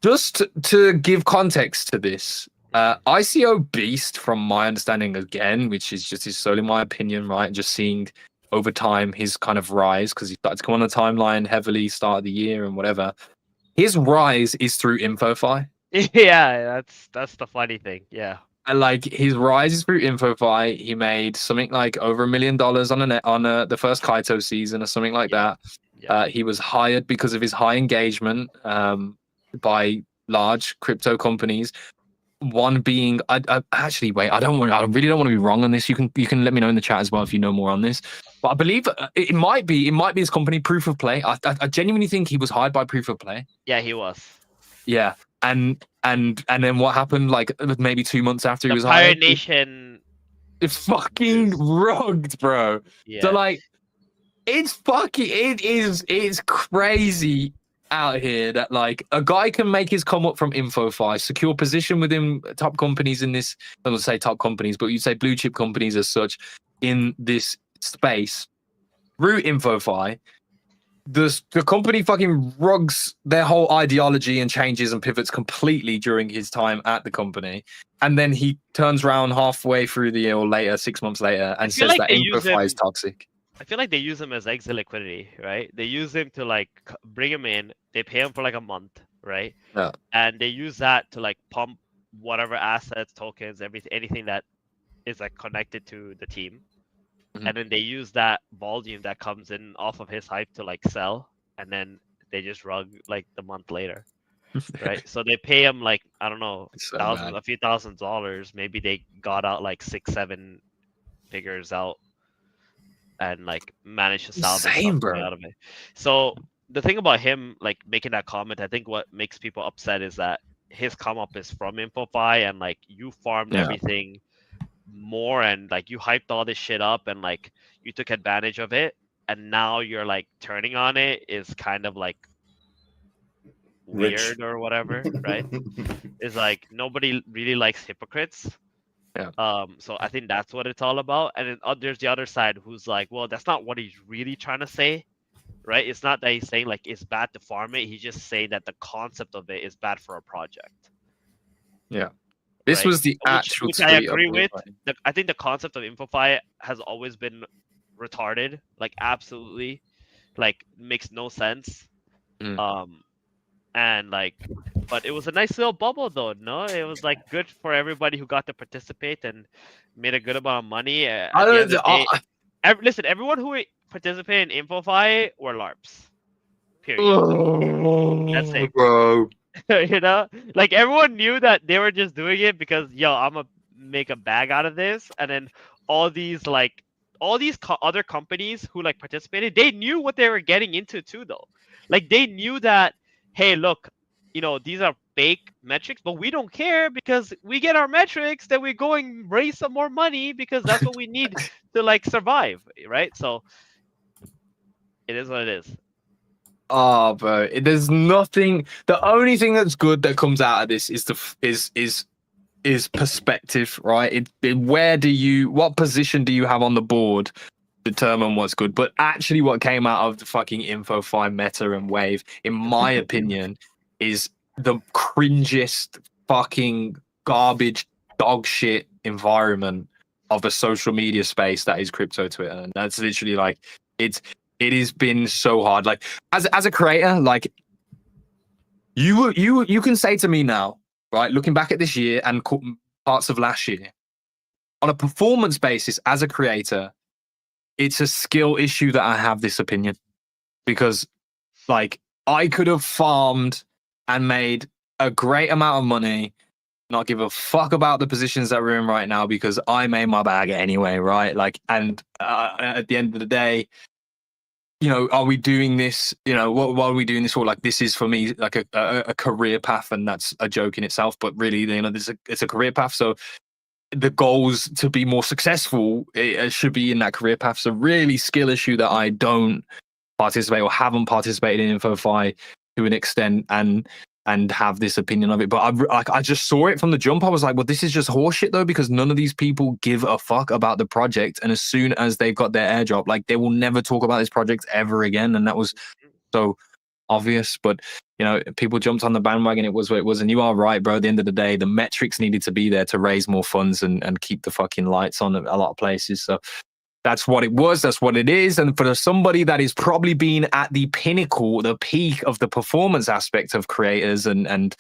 Just to give context to this, ICO Beast, from my understanding again, which is just solely my opinion, right? Just seeing over time his kind of rise, because he started to come on the timeline heavily start of the year and whatever. His rise is through InfoFi. Yeah, that's the funny thing. Yeah. And like his rise is through InfoFi. He made something like over $1 million on the first Kaito season or something like that. He was hired because of his high engagement by large crypto companies. One being, I actually wait. I really don't want to be wrong on this. You can let me know in the chat as well if you know more on this. But I believe it might be his company, Proof of Play. I genuinely think he was hired by Proof of Play. Yeah, he was. Yeah, and then what happened? Like maybe 2 months after he was Pirate hired, Nation. it's fucking rugged, bro. Yeah. So like, it's crazy out here that like a guy can make his come up from InfoFi, secure position within top companies in this. I don't say top companies, but you say blue chip companies as such in this space through InfoFi. The company fucking rugs their whole ideology and changes and pivots completely during his time at the company, and then he turns around halfway through the year or later, 6 months later, and says that InfoFi is toxic. I feel like they use him as exit liquidity, right? They use him to like bring him in. They pay him for like a month, right? Yeah. And they use that to like pump whatever assets, tokens, anything that is like connected to the team. And then they use that volume that comes in off of his hype to like sell, and then they just rug like the month later, right? So they pay him like, I don't know, a few $1,000s. Maybe they got out like 6-7 figures out and like managed to salvage something out of it. So the thing about him like making that comment, I think what makes people upset is that his come up is from InfoFi, and like you farmed everything more, and like you hyped all this shit up and like you took advantage of it, and now you're like turning on it is kind of like Rich. weird or whatever, right? Is like nobody really likes hypocrites. Yeah. So I think that's what it's all about. And then there's the other side who's like, well, that's not what he's really trying to say, right? It's not that he's saying like it's bad to farm it. He's just saying that the concept of it is bad for a project. Yeah. This right? was the actual which I tweet of agree it, with. like- I think the concept of Infofy has always been retarded, like absolutely, like makes no sense. Mm. And like, but it was a nice little bubble though. No, it was like good for everybody who got to participate and made a good amount of money. At I the don't end of the day, listen, everyone who participated in Infofy were LARPs. Period. That's it. Bro. You know, like everyone knew that they were just doing it because I'm gonna make a bag out of this, and then all these other companies who like participated, they knew what they were getting into too, though. Like they knew that, hey, look, these are fake metrics, but we don't care because we get our metrics, then we go and raise some more money because that's what we need to like survive, right? So it is what it is. Oh, bro, there's nothing. The only thing that's good that comes out of this is is perspective, right? What position do you have on the board determine what's good? But actually, what came out of the fucking InfoFi meta and wave, in my opinion, is the cringiest fucking garbage dog shit environment of a social media space that is crypto Twitter, and that's literally like it has been so hard. Like as a creator, like you can say to me now, right, looking back at this year and parts of last year, on a performance basis as a creator, it's a skill issue that I have this opinion, because like I could have farmed and made a great amount of money, not give a fuck about the positions that we're in right now because I made my bag anyway, right? Like, and at the end of the day, are we doing this? What are we doing this for? Like, this is for me like a career path, and that's a joke in itself. But really, it's a career path. So the goals to be more successful, it should be in that career path. So really, skill issue that I don't participate or haven't participated in InfoFi to an extent, and have this opinion of it. But I just saw it from the jump. I was like, well, this is just horseshit though, because none of these people give a fuck about the project. And as soon as they've got their airdrop, like they will never talk about this project ever again. And that was so obvious. But people jumped on the bandwagon. It was what it was. And you are right, bro. At the end of the day, the metrics needed to be there to raise more funds and keep the fucking lights on a lot of places. So that's what it was. That's what it is. And for somebody that is probably been at the pinnacle, the peak of the performance aspect of creators and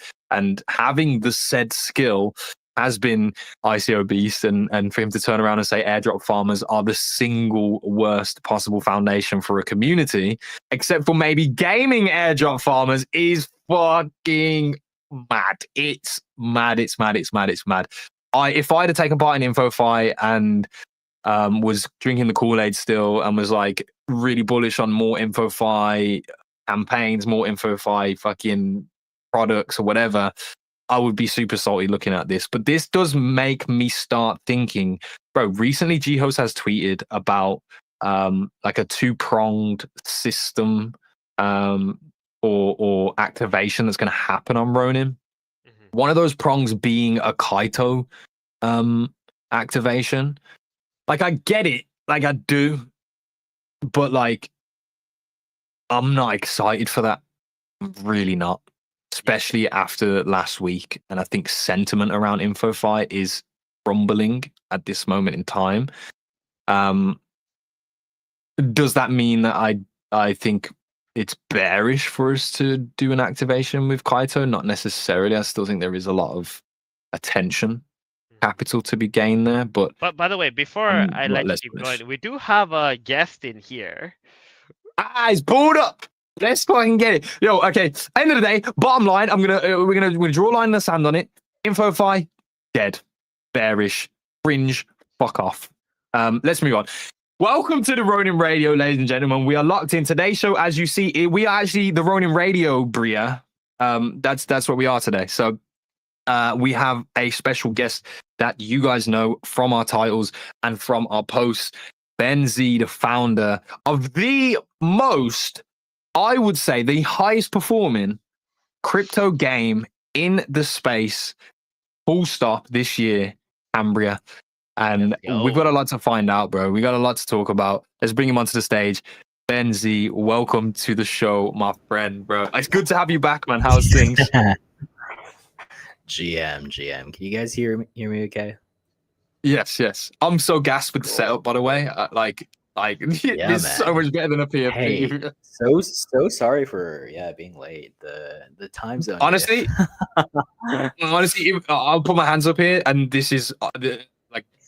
having the said skill has been ICO Beast. And for him to turn around and say airdrop farmers are the single worst possible foundation for a community, except for maybe gaming airdrop farmers, is fucking mad. It's mad. It's mad. It's mad. It's mad. If I'd have taken part in InfoFi and was drinking the Kool-Aid still and was like really bullish on more InfoFi campaigns, more InfoFi fucking products or whatever, I would be super salty looking at this. But this does make me start thinking, bro, recently G-Host has tweeted about like a two-pronged system or activation that's going to happen on Ronin. Mm-hmm. One of those prongs being a Kaito activation. Like, I get it. Like, I do. But, like, I'm not excited for that. I'm really not. Especially after last week. And I think sentiment around InfoFi is crumbling at this moment in time. Does that mean that I think it's bearish for us to do an activation with Kaito? Not necessarily. I still think there is a lot of attention capital to be gained there, but by the way, before I let you keep going, we do have a guest in here. He's pulled up. Let's fucking get it. Okay. End of the day, bottom line, we're gonna draw a line in the sand on it. InfoFi, dead, bearish, fringe, fuck off. Let's move on. Welcome to the Ronin Radio, ladies and gentlemen. We are locked in today's show. As you see, we are actually the Ronin Radiobria. That's what we are today. So. We have a special guest that you guys know from our titles and from our posts. Ben Z, the founder of the most, I would say, the highest performing crypto game in the space, full stop, this year, Cambria. And Let's go. we've got a lot to find out, bro. We got a lot to talk about. Let's bring him onto the stage. Ben Z, welcome to the show, my friend, bro. It's good to have you back, man. How's things? GM. Can you guys hear me okay? Yes. I'm so gassed with the setup, by the way. Like Yeah, it's so much better than a PFP. Hey, so sorry for being late. The time zone. Honestly, I'll put my hands up here, and this is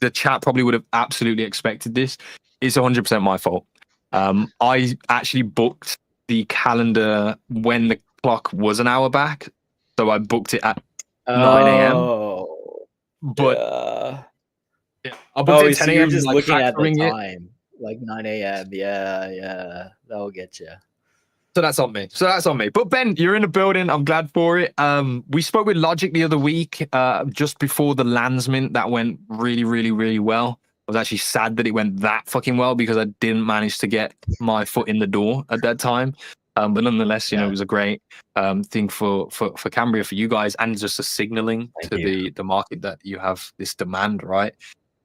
the chat probably would have absolutely expected this. It's 100% my fault. I actually booked the calendar when the clock was an hour back, so I booked it at 9 a.m. Oh, But I booked it at 10 so you're a.m. just like, looking at the factoring it. time, like 9 a.m. Yeah, that'll get you. So that's on me. But Ben, you're in the building. I'm glad for it. We spoke with Logic the other week, just before the Landsmint. That went really, really, really well. I was actually sad that it went that fucking well because I didn't manage to get my foot in the door at that time. But nonetheless, you know, it was a great thing for Cambria, for you guys, and just a signaling to the market that you have this demand, right?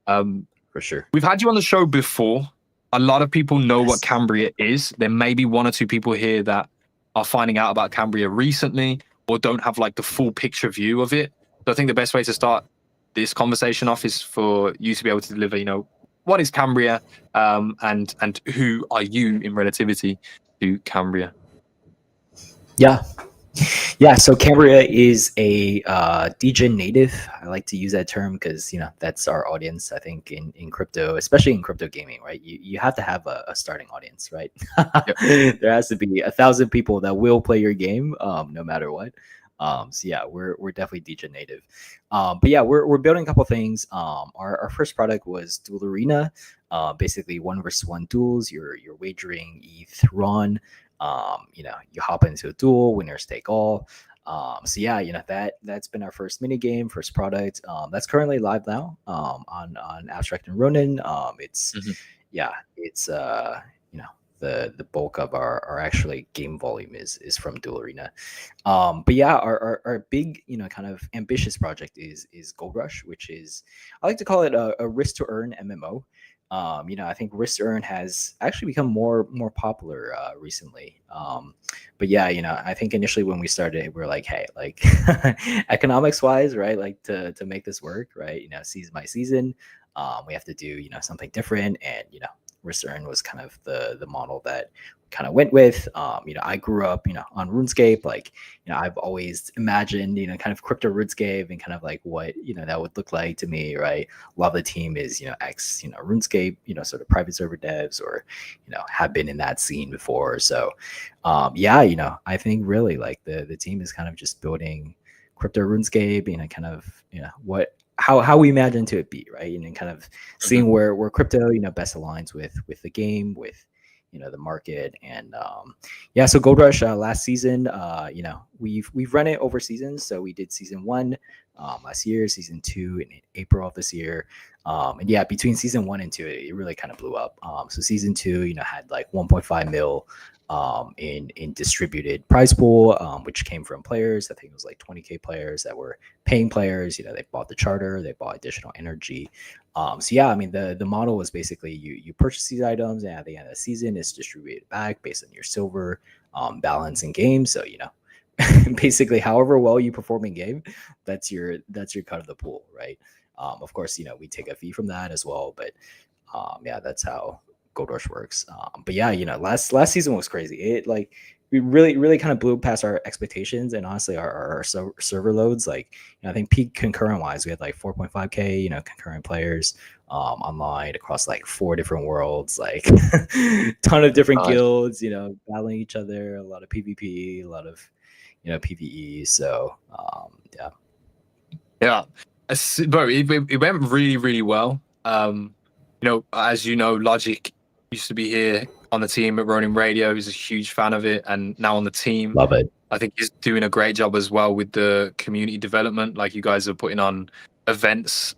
For sure. We've had you on the show before. A lot of people know what Cambria is. There may be one or two people here that are finding out about Cambria recently or don't have like the full picture view of it. So I think the best way to start this conversation off is for you to be able to deliver, you know, what is Cambria, and who are you in relativity to Cambria? Yeah, so Cambria is a DJ native. I like to use that term because, you know, that's our audience, I think, in crypto, especially in crypto gaming, right? You have to have a starting audience, right? There has to be 1,000 people that will play your game, no matter what. So yeah, we're definitely DJ native. But yeah, we're building a couple things. Our first product was Duel Arena, basically 1v1 duels. You're wagering ETH RON. You know, you hop into a duel, winners take all. So yeah, you know, that's been our first mini game, first product. That's currently live now on Abstract and Ronin. It's you know, the bulk of our actually game volume is from Duel Arena. But yeah, our big, you know, kind of ambitious project is Gold Rush, which is, I like to call it a risk to earn MMO. You know, I think risk to earn has actually become more popular recently. But yeah, you know, I think initially when we started, we were like, hey, like economics wise, right? Like to make this work, right? You know, season by season, we have to do, you know, something different, and you know, risk to earn was kind of the model that kind of went with. You know, I grew up, you know, on RuneScape. Like, you know, I've always imagined, you know, kind of crypto RuneScape and kind of like what, you know, that would look like to me, right? A lot of the team is, you know, ex, you know, RuneScape, you know, sort of private server devs, or, you know, have been in that scene before. So, yeah, you know, I think really like the team is kind of just building crypto RuneScape, you know, kind of, you know, how we imagine to it be, right? And then kind of seeing where crypto, you know, best aligns with the game, with, you know, the market. And yeah, so Gold Rush last season, you know, we've run it over seasons. So we did season 1 last year, season 2 in April of this year. And yeah, between season 1 and 2, it really kind of blew up. So season 2, you know, had like 1.5 mil in distributed prize pool, which came from players. I think it was like 20K players that were paying players. You know, they bought the charter, they bought additional energy. So yeah, I mean, the model was basically you purchase these items, and at the end of the season, it's distributed back based on your silver balance in game. So, you know, basically, however well you perform in game, that's your cut of the pool, right? Of course, you know, we take a fee from that as well, but yeah, that's how Gold Rush works. But yeah, you know, last season was crazy. It like we really kind of blew past our expectations, and honestly our server loads, like, you know, I think peak concurrent wise, we had like 4.5K, you know, concurrent players online across like 4 different worlds, like ton of different guilds, you know, battling each other, a lot of PvP, a lot of, you know, PvE. So yeah, Bro, it went really, really well. You know, as you know, Logic used to be here on the team at Ronin Radio. He's a huge fan of it, and now on the team. love it. I think he's doing a great job as well with the community development. Like, you guys are putting on events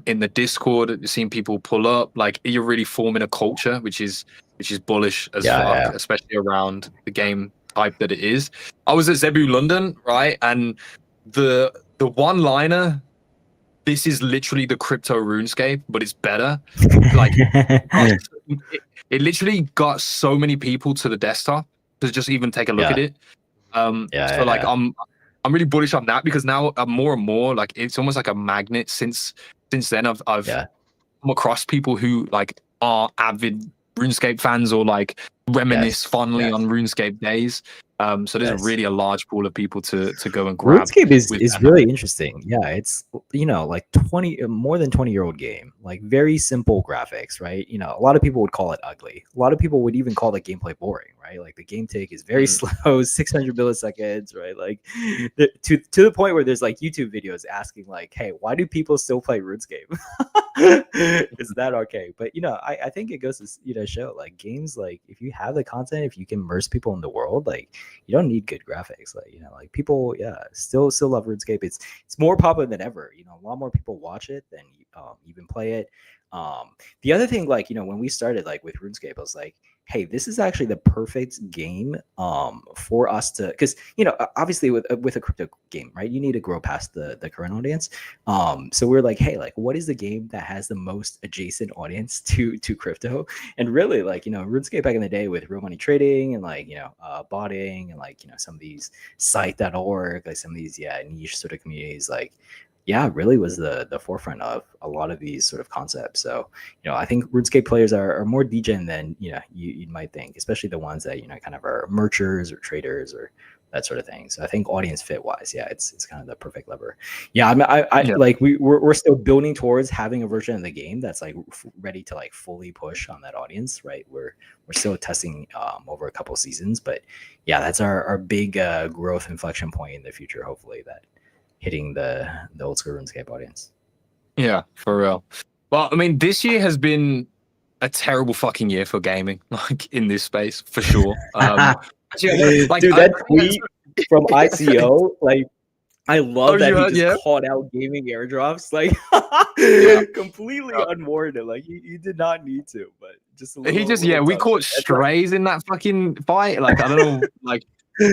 in the Discord. You've seen people pull up. Like, you're really forming a culture, which is bullish as fuck, especially around the game type that it is. I was at Zebu London, right? And the one-liner, this is literally the crypto RuneScape, but it's better. Like it literally got so many people to the desktop to just even take a look Yeah. at it. Yeah, Like yeah. I'm really bullish on that because now more and more like it's almost like a magnet. Since then, I've Yeah. come across people who like are avid RuneScape fans or like reminisce Yes. fondly Yes. on RuneScape days. So there's Yes. really a large pool of people to go and grab. RuneScape is with is that. really interesting. Yeah, it's like 20 more than 20-year-old game, like very simple graphics, right? A lot of people would call it ugly. A lot of people would even call the gameplay boring, right? Like the game take is very slow, 600 milliseconds, right? Like to the point where there's like YouTube videos asking like, hey, why do people still play RuneScape? Is that okay? But I think it goes to show like games, like if you have the content, if you can immerse people in the world, like you don't need good graphics. Like like people, still love RuneScape. It's more popular than ever. A lot more people watch it than even play it. The other thing, like when we started like with RuneScape, I was like, hey, this is actually the perfect game for us to, because obviously with a crypto game, right, you need to grow past the current audience. So we're like, hey, like what is the game that has the most adjacent audience to crypto? And really, like RuneScape back in the day with real money trading and like botting and like some of these site.org, like some of these niche sort of communities, like really was the forefront of a lot of these sort of concepts. So I think RuneScape players are more degen than you might think, especially the ones that kind of are merchers or traders or that sort of thing. So I think audience fit wise, it's kind of the perfect lever. I mean, I like we're still building towards having a version of the game that's like ready to like fully push on that audience, right? We're still testing over a couple seasons, but that's our big growth inflection point in the future, hopefully, that hitting the old school RuneScape audience. Yeah, for real. Well, I mean, this year has been a terrible fucking year for gaming, like in this space for sure. Dude, that tweet from ICO, like I love that he just called out gaming airdrops, like completely unwarranted. Like you did not need to, but just a little we caught strays in that fucking fight. Like I don't know, like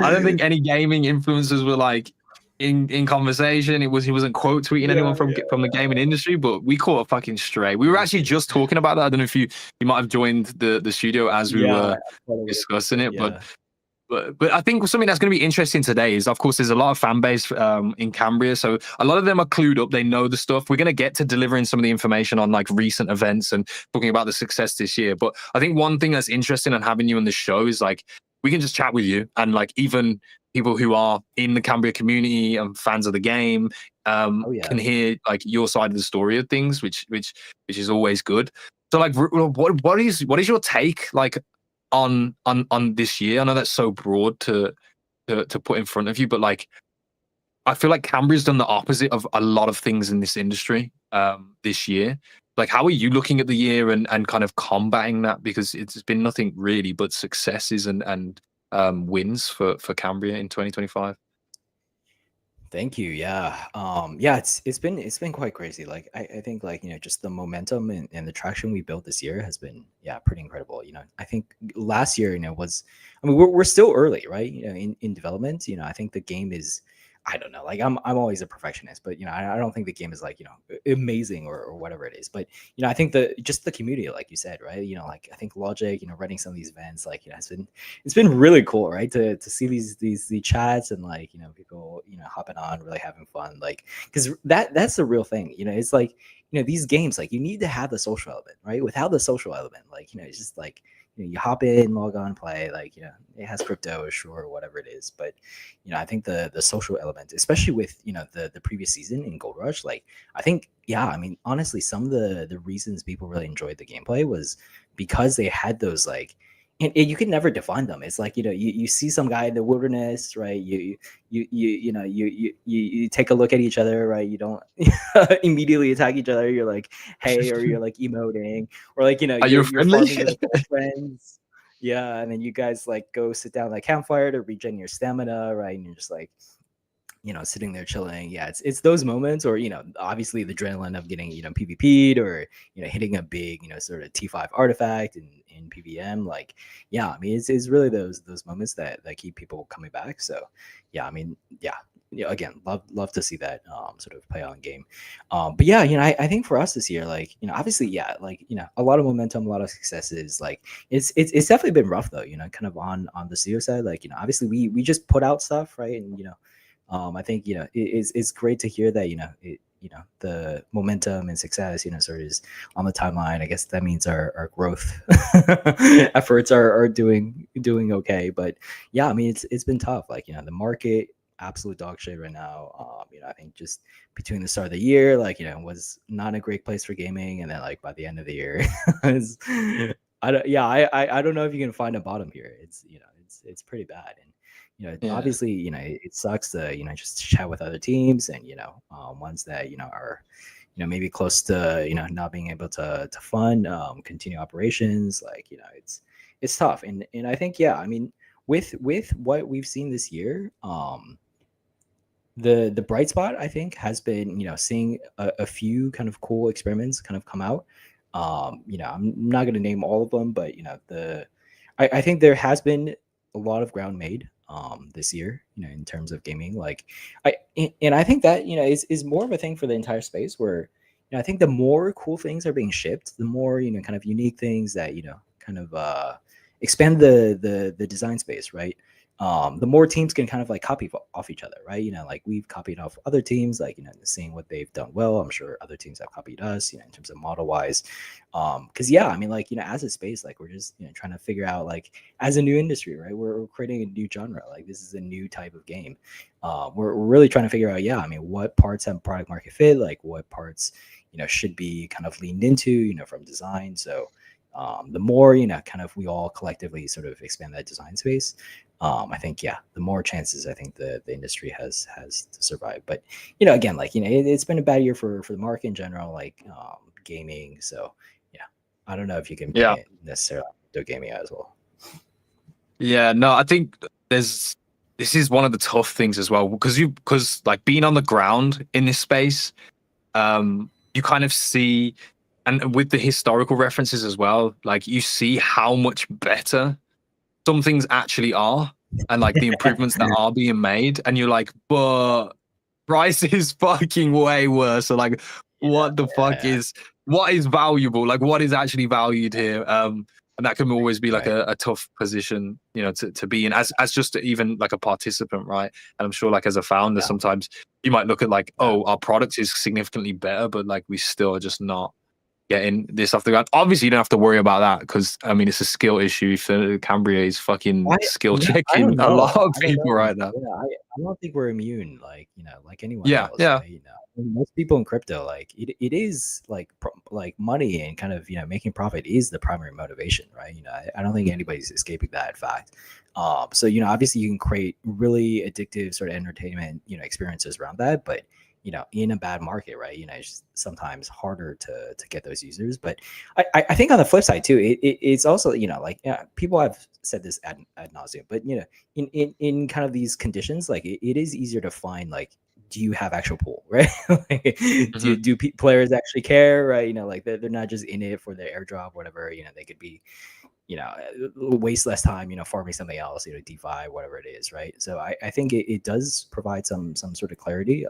I don't think any gaming influencers were like in conversation. He wasn't quote tweeting anyone from the gaming industry, but we caught a fucking stray. We were actually just talking about that. I don't know if you might have joined the studio as we were discussing it, but I think something that's going to be interesting today is, of course, there's a lot of fan base in Cambria, so a lot of them are clued up. They know the stuff. We're going to get to delivering some of the information on like recent events and talking about the success this year. But I think one thing that's interesting on having you on the show is like we can just chat with you, and like even people who are in the Cambria community and fans of the game can hear like your side of the story of things, which is always good. So like, what is your take like on this year? I know that's so broad to put in front of you, but like I feel like Cambria's done the opposite of a lot of things in this industry this year. Like, how are you looking at the year and kind of combating that? Because it's been nothing really but successes and wins for Cambria in 2025. Thank you. It's been quite crazy. Like I think like just the momentum and the traction we built this year has been pretty incredible. I think last year was, I mean, we're still early, right? In development. I think the game is, I don't know, like I'm always a perfectionist, but I don't think the game is like amazing or whatever it is. But I think just the community, like you said, right? Like I think Logic, running some of these events, like it's been really cool, right? To see these chats and like people hopping on, really having fun, like because that's the real thing. It's like these games, like you need to have the social element, right? Without the social element, like it's just like you hop in, log on, play, like it has crypto, sure, whatever it is, but I think the social element, especially with the previous season in Gold Rush, like I think I mean honestly, some of the reasons people really enjoyed the gameplay was because they had those like, and you can never define them. It's like you see some guy in the wilderness, right? You take a look at each other, right? You don't immediately attack each other. You're like, hey, or you're like emoting, or like you're friendly? farming with friends. And then you guys like go sit down at a campfire to regen your stamina, right? And you're just like sitting there chilling. Yeah, it's those moments, or obviously the adrenaline of getting PvP'd, or hitting a big sort of T5 artifact in PVM. Like, yeah, I mean it's really those moments that keep people coming back. So yeah, I mean, yeah. Again, love to see that sort of play out in game. But yeah, I think for us this year, like, obviously, yeah, like, a lot of momentum, a lot of successes. Like, it's definitely been rough though, kind of on the studio side. Like, obviously we just put out stuff, right? And I think it's great to hear that the momentum and success sort of is on the timeline. I guess that means our growth efforts are doing okay. But yeah, I mean it's been tough. Like, the market, absolute dog shit right now. I think just between the start of the year, like, was not a great place for gaming, and then like by the end of the year, I don't know if you can find a bottom here. It's pretty bad. And obviously, it sucks to just chat with other teams, and ones that are maybe close to not being able to fund continue operations. Like, it's tough. And I think, yeah, I mean, with what we've seen this year, the bright spot, I think, has been seeing a few kind of cool experiments kind of come out. I'm not going to name all of them, but I think there has been a lot of ground made this year, in terms of gaming. Like, I think that is more of a thing for the entire space, where I think the more cool things are being shipped, the more kind of unique things that kind of expand the design space, right? The more teams can kind of like copy off each other, right? Like, we've copied off other teams, like, seeing what they've done well. I'm sure other teams have copied us, in terms of model wise. Because yeah, I mean, like, as a space, like, we're just trying to figure out, like, as a new industry, right? We're creating a new genre. Like, this is a new type of game. We're really trying to figure out, yeah, I mean, what parts have product market fit, like what parts should be kind of leaned into, from design. So the more kind of we all collectively sort of expand that design space, I think, yeah, the more chances I think the industry has to survive. But again, like, it's been a bad year for the market in general, like gaming. So yeah, I don't know if you can put it necessarily to gaming as well. Yeah, no, I think this is one of the tough things as well, because like being on the ground in this space, you kind of see, and with the historical references as well, like, you see how much better some things actually are, and like the improvements that are being made, and you're like, but price is fucking way worse. So like, what the fuck is valuable? Like, what is actually valued here? And that can always be like a tough position, to be in as just even like a participant, right? And I'm sure, like, as a founder, sometimes you might look at like, oh, our product is significantly better, but like, we still are just not getting this off the ground. Obviously, you don't have to worry about that, because I mean, it's a skill issue. If Cambria is fucking skill checking a lot of people right now. Yeah, I don't think we're immune, like like anyone Yeah, else. yeah. Right? Most people in crypto, like it is like money and kind of making profit is the primary motivation, right? I don't think anybody's escaping that fact. So obviously you can create really addictive sort of entertainment experiences around that, but in a bad market, right? It's just sometimes harder to get those users. But I think on the flip side too, it's also like, people have said this ad nauseum, but in kind of these conditions, like it is easier to find, like, do you have actual pool, right? Do players actually care, right? Like they're not just in it for the airdrop, whatever. They could be waste less time farming something else, DeFi, whatever it is, right? So I think it does provide some sort of clarity,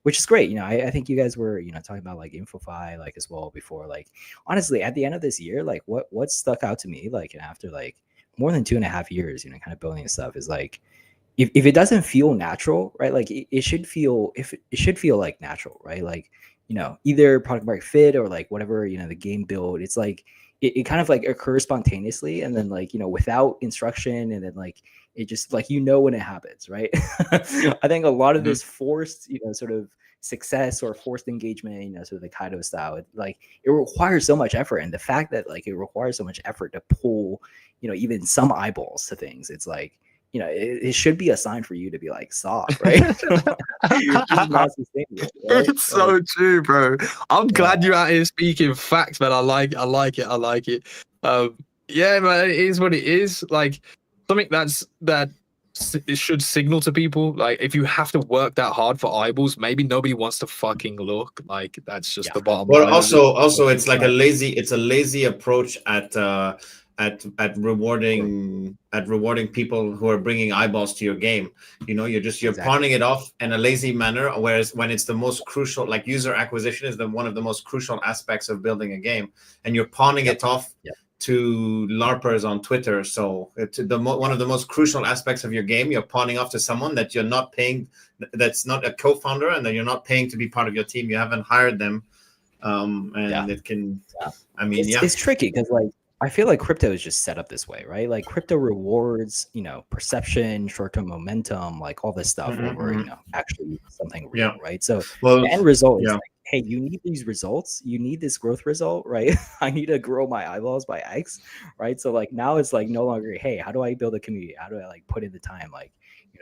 which is great. I think you guys were talking about like InfoFi like as well before. Like, honestly, at the end of this year, like what stuck out to me, like after like more than 2.5 years kind of building this stuff, is like, if it doesn't feel natural, right? Like it should feel like natural, right? Like either product market fit or like whatever the game build, it's like it kind of like occurs spontaneously, and then like without instruction, and then like it just like when it happens, right? I think a lot of this forced sort of success or forced engagement, sort of the Kaido style, it requires so much effort, and the fact that like it requires so much effort to pull even some eyeballs to things, it's like it should be a sign for you to be like, stop, right? It's not sustainable, right? It's so true, bro. I'm glad you're out here speaking facts, man. I like it. Yeah, man, it is what it is. Like, something that it should signal to people, like, if you have to work that hard for eyeballs, maybe nobody wants to fucking look. Like, that's just the bottom Well, line. also, it's like a lazy approach at rewarding people who are bringing eyeballs to your game. You know, you're pawning it off in a lazy manner. Whereas when it's the most crucial, like user acquisition is one of the most crucial aspects of building a game, and you're pawning it off to LARPers on Twitter. So one of the most crucial aspects of your game, you're pawning off to someone that you're not paying, that's not a co-founder, and that you're not paying to be part of your team. You haven't hired them, and it can. I mean, it's tricky because like I feel like crypto is just set up this way, right? Like crypto rewards, perception, short-term momentum, like all this stuff over, actually something real, right? So the end result is like, hey, you need these results, you need this growth result, right? I need to grow my eyeballs by X, right? So like now it's like no longer, hey, how do I build a community? How do I like put in the time, like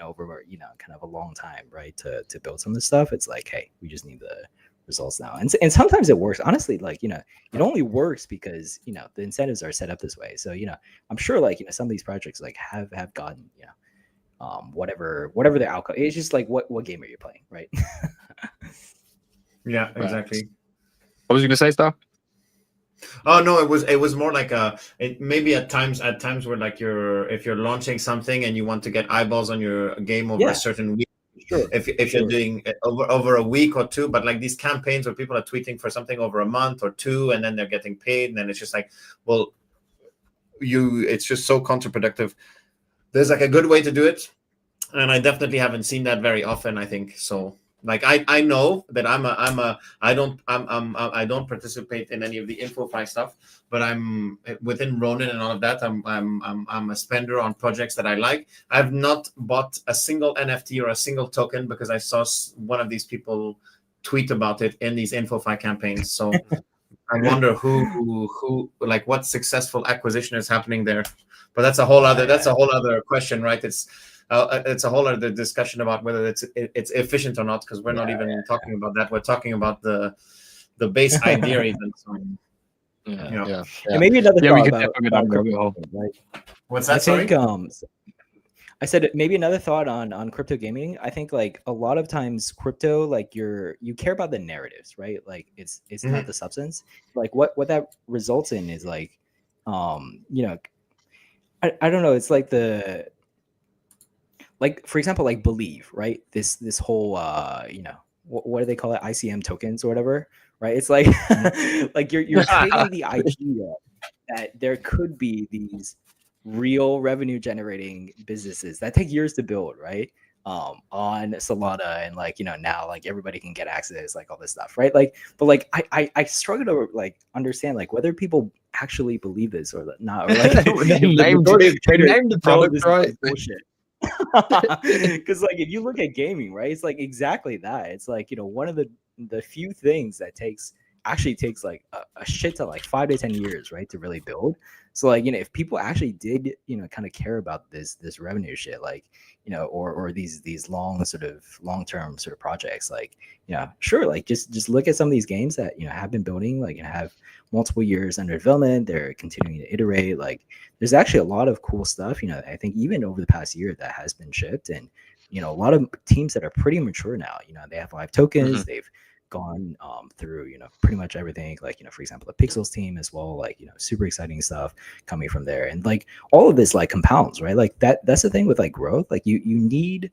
over kind of a long time, right, to build some of this stuff? It's like, hey, we just need the results now, and sometimes it works. Honestly, like it only works because the incentives are set up this way. So I'm sure like some of these projects like have gotten whatever the outcome. It's just like what game are you playing, right? Yeah, exactly. What was you gonna say, Star? Oh no, it was more like maybe at times where like if you're launching something and you want to get eyeballs on your game over a certain week. Sure. If you're doing it over a week or two, but like these campaigns where people are tweeting for something over a month or two, and then they're getting paid, and then it's just like, well, it's just so counterproductive. There's like a good way to do it, and I definitely haven't seen that very often, I think. So like I know that I don't participate in any of the InfoFi stuff, but I'm within Ronin and all of that. I'm a spender on projects that I like. I've not bought a single NFT or a single token because I saw one of these people tweet about it in these InfoFi campaigns. So I wonder who like what successful acquisition is happening there. But that's a whole other question, right? It's a whole other discussion about whether it's efficient or not, because we're not even talking about that. We're talking about the base idea even. So, And maybe another thought about crypto, right? What's that? I think I said maybe another thought on crypto gaming. I think like a lot of times crypto, like you care about the narratives, right? Like it's not the substance. Like what that results in is like I don't know, it's like like for example, like Believe, right? This whole what do they call it, ICM tokens or whatever, right? It's like like you're creating the idea that there could be these real revenue generating businesses that take years to build, right? On Solana, and like now like everybody can get access, like all this stuff, right? Like but like I struggle to like understand like whether people actually believe this or not, or like named the product, right? Bullshit. Because like if you look at gaming, right, it's like exactly that. It's like one of the few things that takes like a shit to like 5 to 10 years, right, to really build. So like if people actually did kind of care about this revenue shit, like or these long term sort of projects, like sure, like just look at some of these games that have been building, like have multiple years under development. They're continuing to iterate. Like there's actually a lot of cool stuff I think even over the past year that has been shipped, and a lot of teams that are pretty mature now. They have live tokens. They've gone through pretty much everything, like for example the Pixels team as well, like super exciting stuff coming from there. And like all of this like compounds, right? Like that's the thing with like growth. Like you need,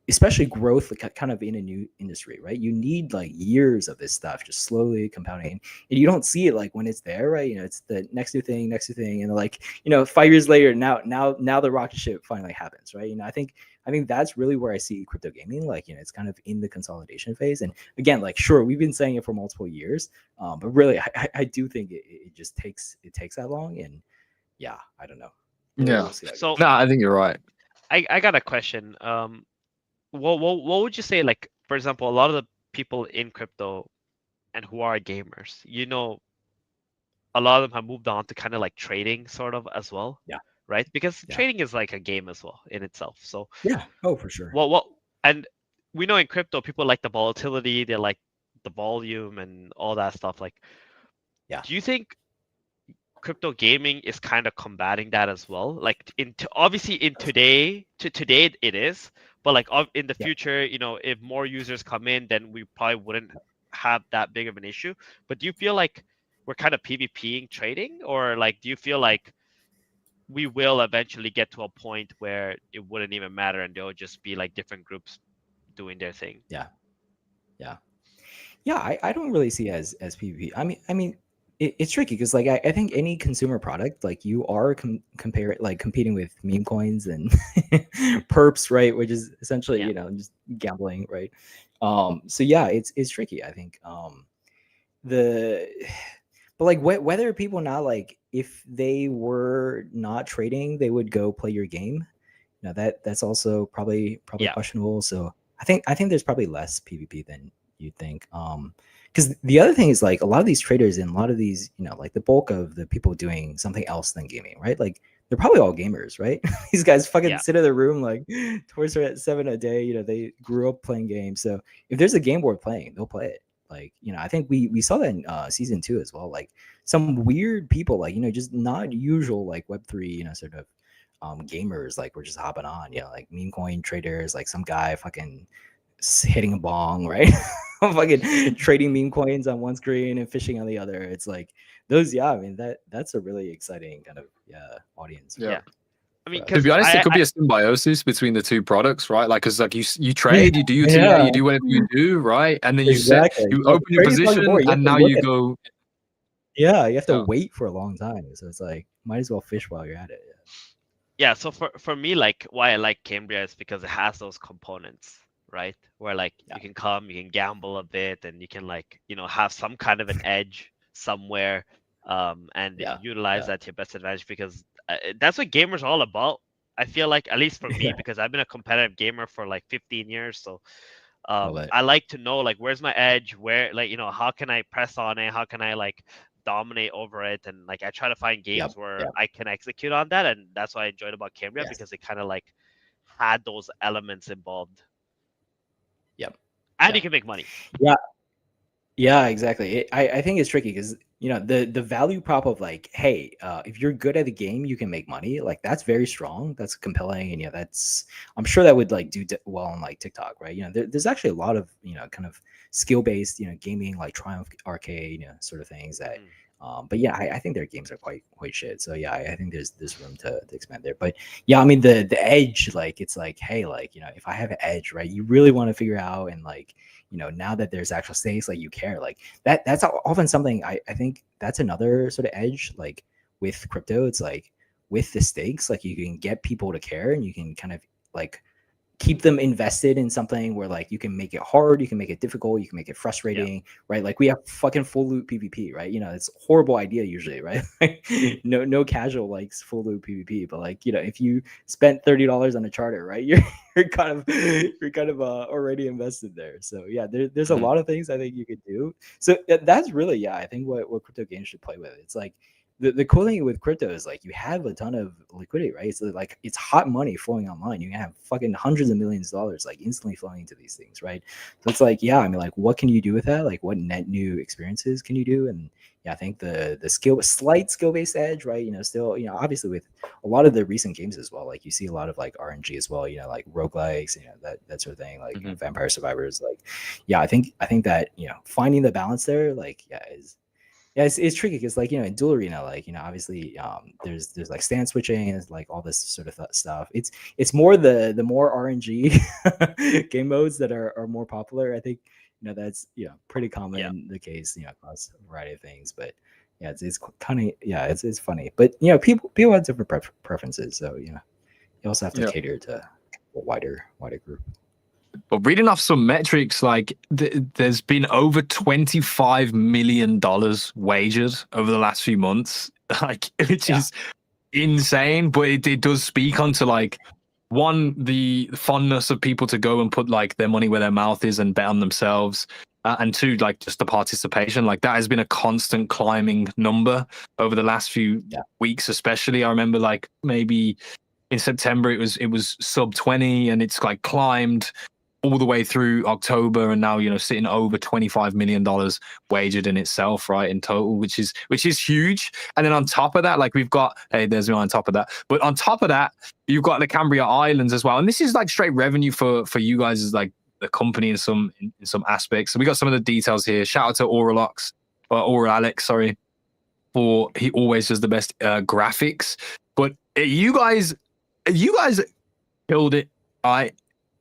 especially growth kind of in a new industry, right? You need like years of this stuff just slowly compounding, and you don't see it like when it's there, right? It's the next new thing, and like 5 years later, now the rocket ship finally happens, right? I think that's really where I see crypto gaming. Like it's kind of in the consolidation phase, and again, like sure, we've been saying it for multiple years, but really I do think it just takes that long, and yeah, I don't know. Yeah. So no, I think you're right. I got a question. What would you say, like for example, a lot of the people in crypto and who are gamers, a lot of them have moved on to kind of like trading sort of as well. Yeah. Right? Because trading is like a game as well in itself. So yeah, for sure. And we know in crypto people like the volatility, they like the volume and all that stuff. Like, do you think crypto gaming is kind of combating that as well. Like obviously in today it is, but like in the Yeah. future, you know, if more users come in, then we probably wouldn't have that big of an issue. But do you feel like we're kind of PvPing trading, or like do you feel like we will eventually get to a point where it wouldn't even matter and they'll just be like different groups doing their thing? Yeah. I don't really see it as PvP. I mean, it's tricky because like I think any consumer product, like you are competing with meme coins and perps, right? Which is essentially Yeah. you know just gambling, right? So yeah, it's tricky. I think the but like whether people now like if they were not trading, they would go play your game. You know that's also probably Yeah. questionable. So I think there's probably less PvP than you'd think. Because the other thing is like a lot of these traders and a lot of these, you know, like the bulk of the people doing something else than gaming, right? Like they're probably all gamers, right? These guys fucking Yeah. sit in their room like towards at 7 a day. You know, they grew up playing games. So if there's a game board playing, they'll play it. Like, you know, I think we saw that in season 2 as well. Like some weird people, like, you know, just not usual like Web3, you know, sort of gamers like we're just hopping on, you know, like meme coin traders, like some guy fucking hitting a bong, right? Fucking trading meme coins on one screen and fishing on the other. It's like those, yeah. I mean that's a really exciting kind of audience. Yeah. I mean, To be honest, it could be a symbiosis between the two products, right? Like, because like you trade, you do your TA, you do whatever you do, right? And then you Exactly. you Yeah, open your trading's like position, before, you have and to now look you at- go. Yeah, you have to Yeah. wait for a long time. So it's like might as well fish while you're at it. Yeah, so for me, like why I like Cambria is because it has those components, right? Where like you can come, you can gamble a bit, and you can like, you know, have some kind of an edge somewhere, and Yeah, utilize that to your best advantage, because that's what gamers are all about. I feel like, at least for me, Yeah. because I've been a competitive gamer for like 15 years, so Love it. I like to know like where's my edge, where like, you know, how can I press on it, how can I like dominate over it, and like I try to find games Yep, where yep. I can execute on that, and that's what I enjoyed about Cambria, Yes. because it kind of like had those elements involved. Yep. And Yeah. you can make money. Yeah, exactly. I think it's tricky because you know the value prop of like, hey, if you're good at the game, you can make money. Like that's very strong. That's compelling, and yeah, that's I'm sure that would like do well on like TikTok, right? You know, there's actually a lot of you know kind of skill based you know gaming like Triumph Arcade, you know, sort of things that. But yeah, I think their games are quite shit. So yeah, I think there's room to expand there. But yeah, I mean the edge, like it's like, hey, like you know, if I have an edge, right, you really want to figure out and like. You know, now that there's actual stakes, like you care, like that's often something I think that's another sort of edge, like with crypto, it's like with the stakes, like you can get people to care and you can kind of like keep them invested in something where like you can make it hard, you can make it difficult, you can make it frustrating, right? Like we have fucking full loop PvP, right? You know, it's a horrible idea usually, right? no casual likes full loop PvP, but like you know, if you spent $30 on a charter, right, you're kind of already invested there. So yeah, there's a lot of things I think you could do. So that's really I think what crypto games should play with. It's like the cool thing with crypto is like you have a ton of liquidity, right? It's like it's hot money flowing online. You can have fucking hundreds of millions of dollars like instantly flowing into these things, right? So it's like, I mean, like what can you do with that? Like what net new experiences can you do? And yeah, I think the slight skill based edge, right? You know, still, you know, obviously with a lot of the recent games as well, like you see a lot of like RNG as well, you know, like roguelikes, you know, that sort of thing, like you know, Vampire Survivors, like I think that, you know, finding the balance there, like is it's tricky because like you know in dual arena, like you know obviously there's like stand switching and like all this sort of stuff. It's more the more RNG game modes that are more popular. I think you know that's pretty common the case across a variety of things. But yeah, it's kind of it's funny. But you know people have different preferences, so you know you also have to cater to a wider group. But reading off some metrics, like there's been over $25 million wagered over the last few months, like which is insane. But it does speak onto like one, the fondness of people to go and put like their money where their mouth is and bet on themselves, and two, like just the participation. Like that has been a constant climbing number over the last few weeks, especially. I remember like maybe in September it was sub 20, and it's like climbed all the way through October, and now sitting over $25 million wagered in itself, right, in total, which is huge. And then on top of that, like we've got, hey, there's me on top of that. But on top of that, you've got the Cambria Islands as well, and this is like straight revenue for you guys as like the company in some aspects. So we got some of the details here. Shout out to Alex, sorry, for he always does the best graphics. But you guys killed it, right?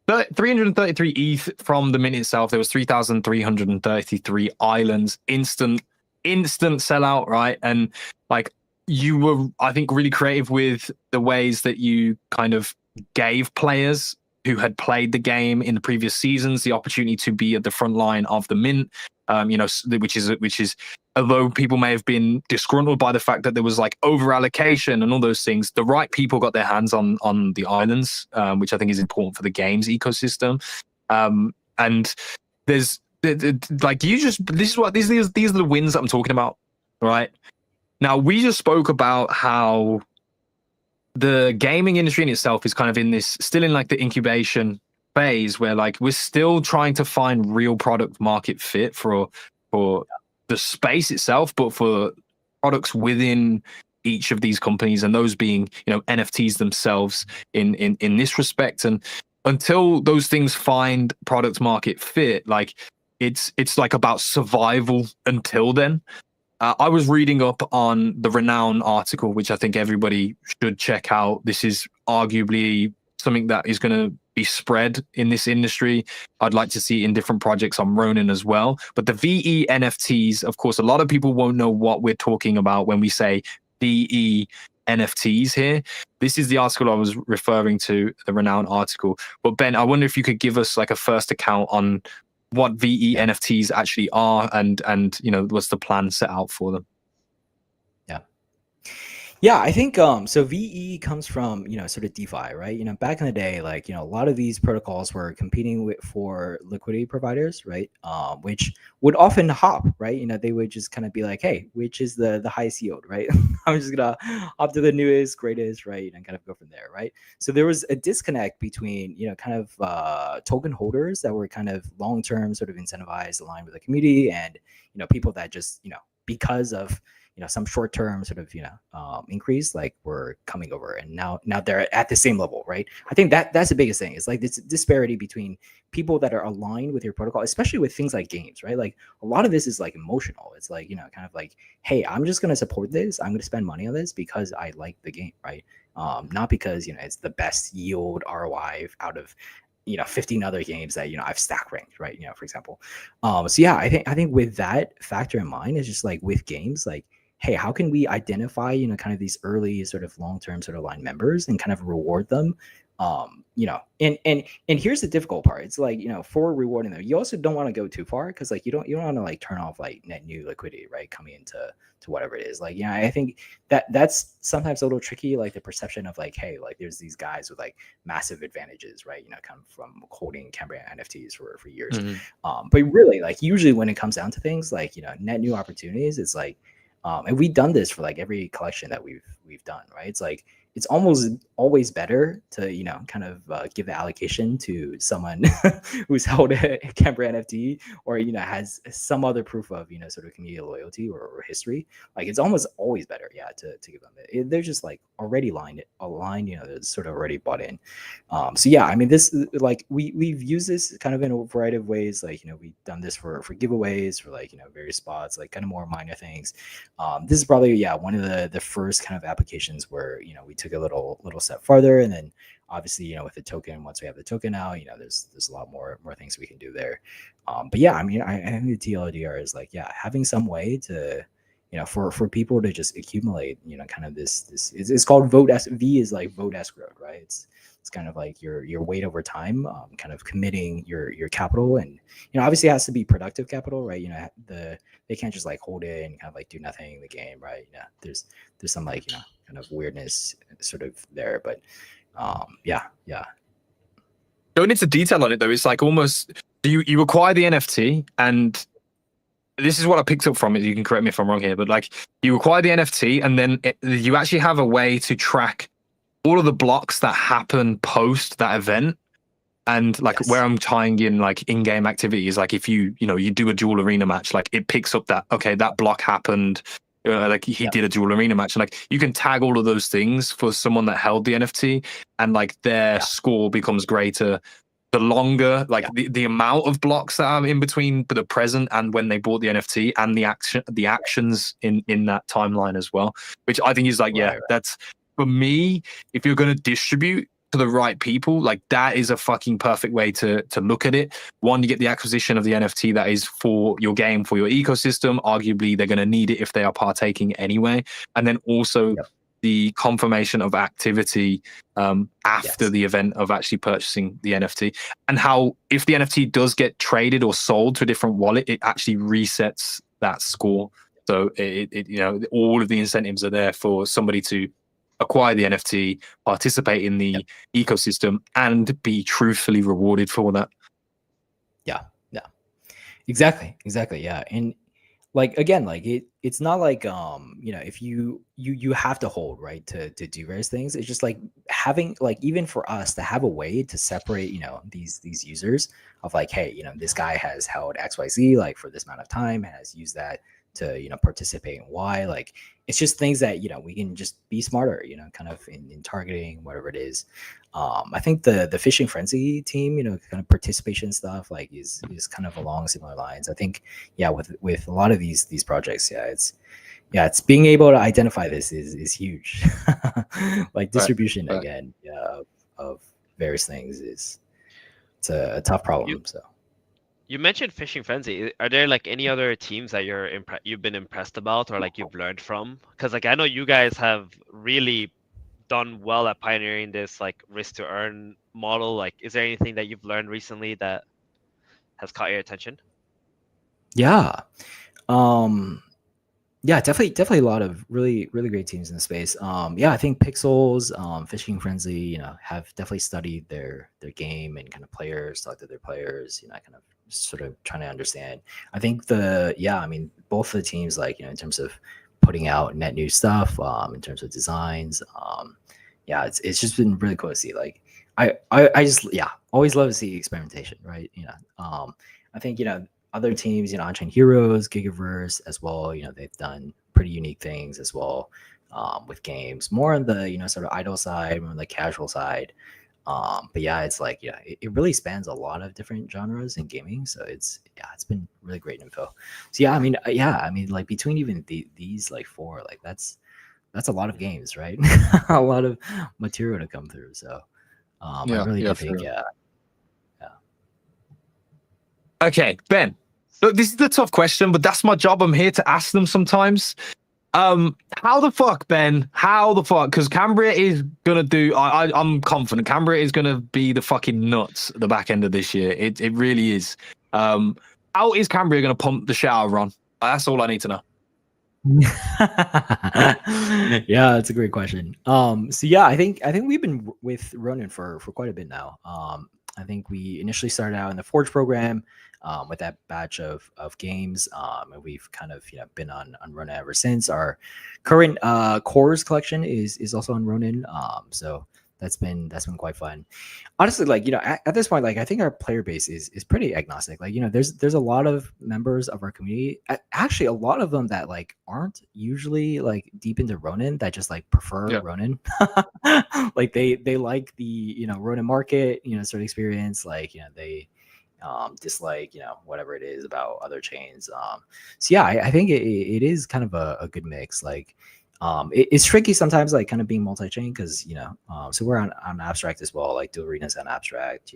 333 ETH from the mint itself. There was 3,333 islands. Instant sellout, right? And like you were, I think, really creative with the ways that you kind of gave players who had played the game in the previous seasons the opportunity to be at the front line of the mint. Which is although people may have been disgruntled by the fact that there was like over allocation and all those things, the right people got their hands on the islands, which I think is important for the games ecosystem. And there's like these are the wins that I'm talking about, right? Now we just spoke about how the gaming industry in itself is kind of still in like the incubation phase where like we're still trying to find real product market fit for the space itself, but for products within each of these companies, and those being NFTs themselves in this respect. And until those things find product market fit, like it's like about survival until then. I was reading up on the Renown article, which I think everybody should check out. This is arguably something that is going to be spread in this industry. I'd like to see in different projects on Ronin as well. But the VE NFTs, of course, a lot of people won't know what we're talking about when we say VE NFTs here. This is the article I was referring to, the Renown article. But Ben, I wonder if you could give us like a first account on what VE NFTs actually are and what's the plan set out for them. Yeah, I think so VE comes from, sort of DeFi, right? Back in the day, like, a lot of these protocols were competing for liquidity providers, right? Which would often hop, right? They would just kind of be like, hey, which is the highest yield, right? I'm just gonna hop to the newest, greatest, right? And kind of go from there, right? So there was a disconnect between, kind of token holders that were kind of long-term sort of incentivized, aligned with the community, and, people that just, because of some short-term sort of increase, like we're coming over, and now they're at the same level, right? I think that's the biggest thing. It's like this disparity between people that are aligned with your protocol, especially with things like games, right? Like a lot of this is like emotional. It's like kind of like, hey, I'm just gonna support this. I'm gonna spend money on this because I like the game, right? Not because it's the best yield ROI out of 15 other games that I've stack ranked, right? For example. So yeah, I think with that factor in mind, it's just like with games, like, hey, how can we identify, kind of these early sort of long-term sort of line members and kind of reward them? And here's the difficult part. It's like, for rewarding them, you also don't want to go too far, because like you don't want to like turn off like net new liquidity, right? Coming into whatever it is. Like, I think that's sometimes a little tricky, like the perception of like, hey, like there's these guys with like massive advantages, right? Kind of from holding Cambria NFTs for years. Mm-hmm. But really, like usually when it comes down to things like, net new opportunities, it's like, and we've done this for like every collection that we've done, right? It's like it's almost always better to kind of give the allocation to someone who's held a Cambria NFT or has some other proof of sort of community loyalty or history. Like it's almost always better, to give them it. They're just like already aligned, that's sort of already bought in. So yeah, I mean, this like we've used this kind of in a variety of ways. Like we've done this for giveaways, for like various spots, like kind of more minor things. This is probably one of the first kind of applications where we took a little step farther, and then obviously with the token, once we have the token now, there's a lot more things we can do there. But yeah, I mean, I think the TLDR is like having some way to for people to just accumulate kind of this it's called V is like vote escrow, right? It's kind of like your weight over time, kind of committing your capital, and obviously it has to be productive capital, right? They can't just like hold it and kind of like do nothing in the game, right? There's some like kind of weirdness sort of there, but yeah. Going into detail on it though, it's like almost you acquire the NFT, and this is what I picked up from it. You can correct me if I'm wrong here, but like you acquire the NFT, and then you actually have a way to track all of the blocks that happen post that event. And like Yes. where I'm tying in like in-game activity is like if you do a dual arena match, like it picks up that okay, that block happened, like he Yep. did a dual arena match, and like you can tag all of those things for someone that held the NFT, and like their score becomes greater the longer, like the amount of blocks that are in between the present and when they bought the NFT, and the actions in that timeline as well, which I think is like Right. that's for me. If you're going to distribute to the right people, like that is a fucking perfect way to look at it. One, you get the acquisition of the NFT that is for your game, for your ecosystem. Arguably, they're going to need it if they are partaking anyway, and then also the confirmation of activity after the event of actually purchasing the NFT, and how if the NFT does get traded or sold to a different wallet, it actually resets that score. So it all of the incentives are there for somebody to acquire the NFT, participate in the ecosystem, and be truthfully rewarded for that. Yeah. Exactly. Yeah. And like again, like it's not like if you have to hold, right, to do various things. It's just like having, like, even for us to have a way to separate these users of like, hey, this guy has held XYZ like for this amount of time, has used that to participate in Y. Like it's just things that we can just be smarter, kind of in targeting whatever it is. I think the Fishing Frenzy team, kind of participation stuff like is kind of along similar lines. I think with a lot of these projects, it's being able to identify this is huge. Like distribution again, of various things it's a tough problem. So you mentioned Fishing Frenzy. Are there like any other teams that you've been impressed about or like you've learned from? Because like I know you guys have really done well at pioneering this like risk to earn model. Like, is there anything that you've learned recently that has caught your attention? Definitely a lot of really great teams in the space. I think Pixels, Fishing Frenzy, have definitely studied their game and kind of players, talked to their players, kind of sort of trying to understand. I think both the teams, like, in terms of putting out net new stuff, in terms of designs, it's just been really cool to see. Like I just always love to see experimentation, right? I think other teams, On-Chain Heroes, Gigaverse as well, they've done pretty unique things as well, with games, more on the sort of idle side, more on the casual side. It's like it really spans a lot of different genres in gaming. So it's been really great info. So I mean like between even these like four, like that's a lot of games, right? A lot of material to come through. So I really do think Okay, Ben. Look, this is a tough question, but that's my job. I'm here to ask them sometimes. How the fuck, Ben? How the fuck? Because Cambria is gonna do. I'm confident Cambria is gonna be the fucking nuts at the back end of this year. It really is. How is Cambria gonna pump the shit out of Ron? That's all I need to know. That's a great question. I think we've been with Ronin for quite a bit now. I think we initially started out in the Forge program, with that batch of games, and we've kind of been on Ronin ever since. Our current cores collection is also on Ronin, so that's been quite fun. Honestly, like at this point, like I think our player base is pretty agnostic. Like there's a lot of members of our community, actually a lot of them that like aren't usually like deep into Ronin, that just like prefer Ronin. Like they like the Ronin market sort of experience, like they dislike whatever it is about other chains. I think it is kind of a good mix. Like it's tricky sometimes, like kind of being multi-chain, because so we're on abstract as well, like Dual Arena's on abstract.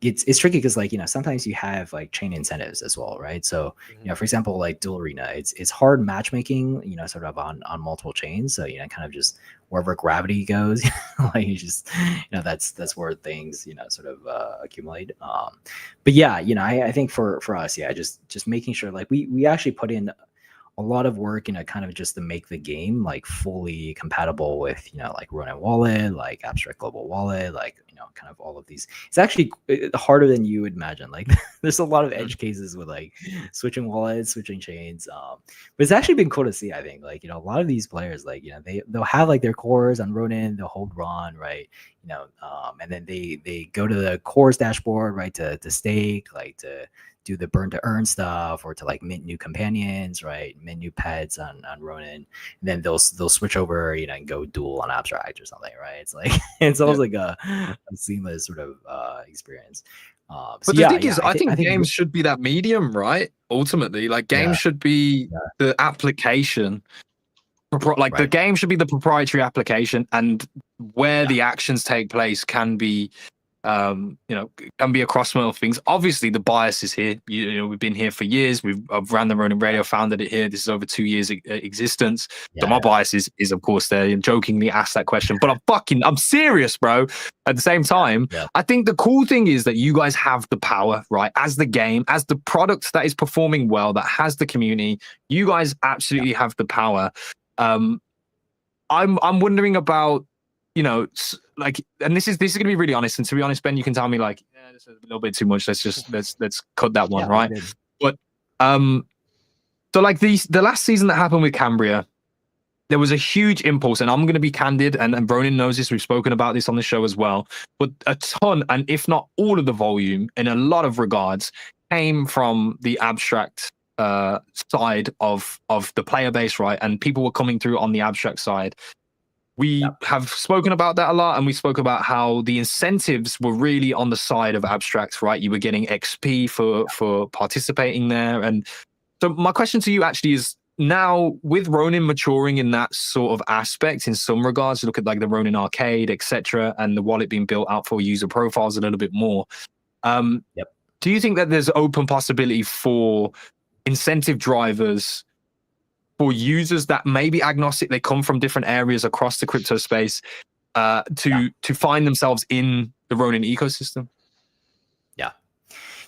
It's tricky because like sometimes you have like chain incentives as well, right? So for example, like Dual Arena, it's hard matchmaking sort of on multiple chains. So kind of just wherever gravity goes, like you just that's where things sort of accumulate. But I think for us, just making sure like we actually put in a lot of work, kind of just to make the game like fully compatible with, like Ronin Wallet, like Abstract Global Wallet, like, kind of all of these. It's actually harder than you would imagine. Like there's a lot of edge cases with like switching wallets, switching chains. But it's actually been cool to see, I think, like, a lot of these players, like, they'll have like their cores on Ronin, they'll hold Ron, right? And then they go to the cores dashboard, right, to stake, like to do the burn to earn stuff, or to like mint new companions, right, mint new pets on Ronin, and then they'll switch over, and go duel on Abstract or something, right? It's like it's almost like a seamless sort of experience. But the thing is, I think games should be that medium, right? Ultimately, like games should be the application. Like the game should be the proprietary application, and where the actions take place can be, can be across multiple things. Obviously, the bias is here. We've been here for years. I've ran the Ronin Radio, founded it here. This is over 2 years existence. So my bias is of course there. And jokingly asked that question, but I'm serious, bro. At the same time, I think the cool thing is that you guys have the power, right? As the game, as the product that is performing well, that has the community, you guys absolutely have the power. I'm wondering about, like, and this is gonna be really honest. And to be honest, Ben, you can tell me like, yeah, this is a little bit too much. Let's cut that one, right? But so like the last season that happened with Cambria, there was a huge impulse, and I'm gonna be candid, and Ronin knows this. We've spoken about this on the show as well. But a ton, and if not all of the volume, in a lot of regards, came from the Abstract side of the player base, right? And people were coming through on the Abstract side. We have spoken about that a lot, and we spoke about how the incentives were really on the side of Abstract, right? You were getting XP for participating there. And so my question to you actually is, now with Ronin maturing in that sort of aspect in some regards, look at like the Ronin Arcade, etc., and the wallet being built out for user profiles a little bit more. Do you think that there's open possibility for incentive drivers for users that may be agnostic, they come from different areas across the crypto space, to find themselves in the Ronin ecosystem?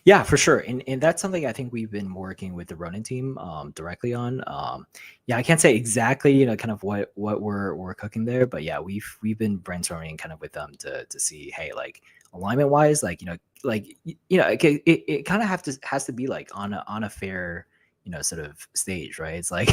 Yeah, for sure. And that's something I think we've been working with the Ronin team directly on. I can't say exactly, kind of what we're cooking there, but yeah, we've been brainstorming kind of with them to see, hey, like alignment wise, like, it kind of has to be like on a fair, sort of stage, right? It's like,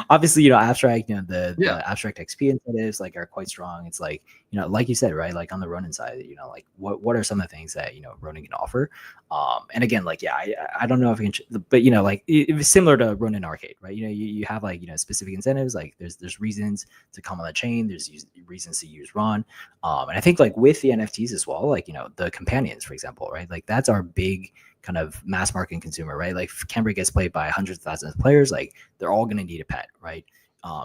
obviously, Abstract, the Abstract XP incentives like are quite strong. It's like, like you said, right? Like on the Ronin side, like what are some of the things that, Ronin can offer? And again, like, I don't know if we can, but like it was similar to Ronin Arcade, right? You have like, specific incentives, like there's reasons to come on the chain. There's reasons to use Ron. And I think like with the NFTs as well, like, the companions, for example, right? Like that's our big kind of mass market consumer, right? Like if Cambria gets played by hundreds of thousands of players, like they're all going to need a pet, right?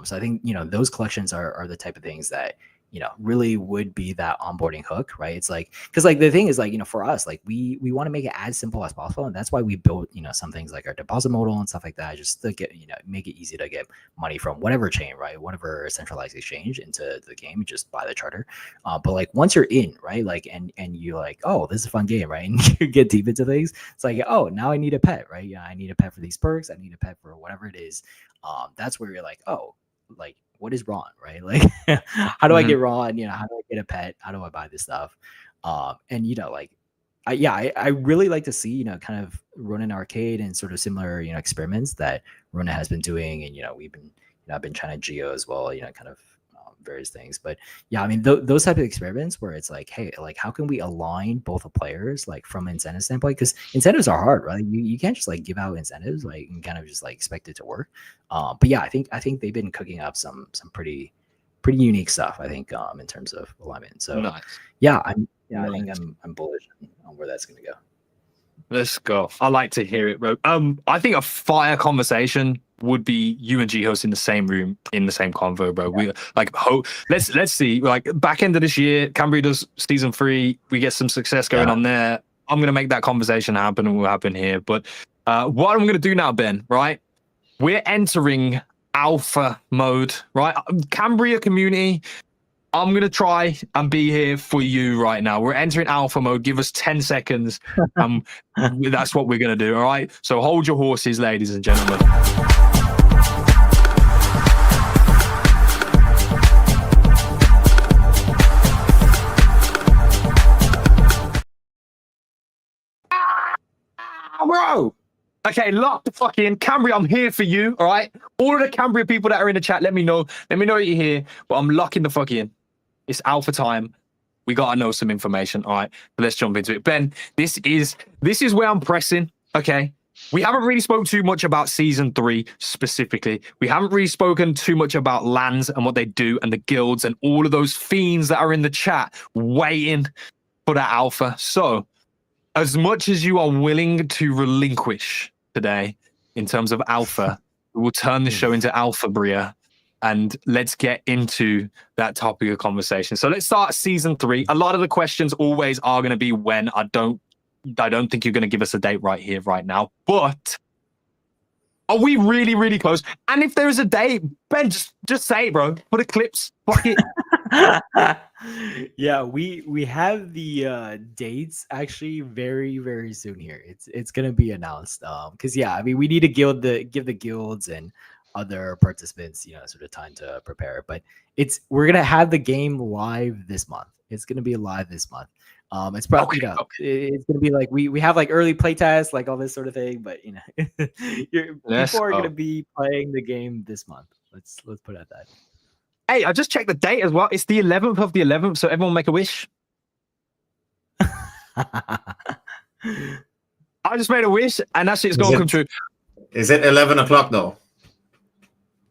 So I think, those collections are the type of things that, really would be that onboarding hook, right? It's like, because like the thing is like, for us, like we want to make it as simple as possible. And that's why we built, some things like our deposit modal and stuff like that, just to get, make it easy to get money from whatever chain, right? Whatever centralized exchange into the game, just buy the charter. But like once you're in, right? Like, and you're like, oh, this is a fun game, right? And you get deep into things. It's like, oh, now I need a pet, right? Yeah, I need a pet for these perks. I need a pet for whatever it is. That's where you're like, oh, like, what is Ron, right? Like, how do I get Ron? How do I get a pet? How do I buy this stuff? And like, I really like to see, kind of Ronin Arcade and sort of similar, experiments that Ronin has been doing, and we've been, I've been trying to geo as well, kind of various things. But yeah, I mean, those type of experiments where it's like, hey, like how can we align both the players, like from an incentive standpoint? Because incentives are hard, right? You can't just like give out incentives, like, and kind of just like expect it to work. But yeah, I think they've been cooking up some pretty unique stuff, I think, in terms of alignment. So nice. I think I'm bullish on where that's going to go. Let's go. I like to hear it, bro. I think a fire conversation would be you and G-Host in the same room, in the same convo, bro. We like let's see. Like back end of this year, Cambria does season 3. We get some success going on there. I'm gonna make that conversation happen, and will happen here. But what I'm gonna do now, Ben, right? We're entering alpha mode, right? Cambria community, I'm going to try and be here for you right now. We're entering alpha mode. Give us 10 seconds. That's what we're going to do, all right? So hold your horses, ladies and gentlemen. Okay, lock the fuck in. Cambria, I'm here for you. All right. All of the Cambria people that are in the chat, let me know. Let me know that you're here. But I'm locking the fuck in. It's alpha time. We gotta know some information. All right. Let's jump into it. Ben, this is where I'm pressing. Okay. We haven't really spoke too much about season 3 specifically. We haven't really spoken too much about lands and what they do and the guilds and all of those fiends that are in the chat waiting for that alpha. So, as much as you are willing to relinquish today in terms of alpha, we will turn the show into Alpha Bria, and let's get into that topic of conversation. So let's start season 3. A lot of the questions always are going to be when. I don't think you're going to give us a date right here, right now. But are we really, really close? And if there is a date, Ben, just say it, bro. Put the clips. Fuck it. Yeah, we have the dates actually very, very soon here. It's gonna be announced. Because yeah, I mean we need to give the guilds and other participants, sort of time to prepare. But we're gonna have the game live this month. It's gonna be live this month. It's probably it's gonna be like we have like early playtests, like all this sort of thing. But people are gonna be playing the game this month. Let's put it at that. Hey, I just checked the date as well. It's the 11th of the 11th, so everyone make a wish. I just made a wish, and that shit's going to come true. Is it 11 o'clock, though?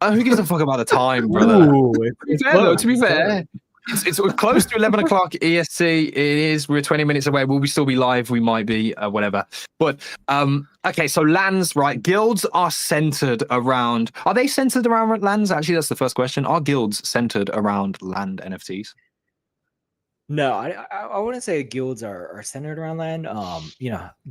Who gives a fuck about the time, brother? Ooh, to be fair, it's close to 11 o'clock EST. It is. We're 20 minutes away. Will we still be live? We might be, whatever. But, okay, so lands, right? Guilds are centered around... Are they centered around lands? Actually, that's the first question. Are guilds centered around land NFTs? No, I wouldn't say guilds are centered around land.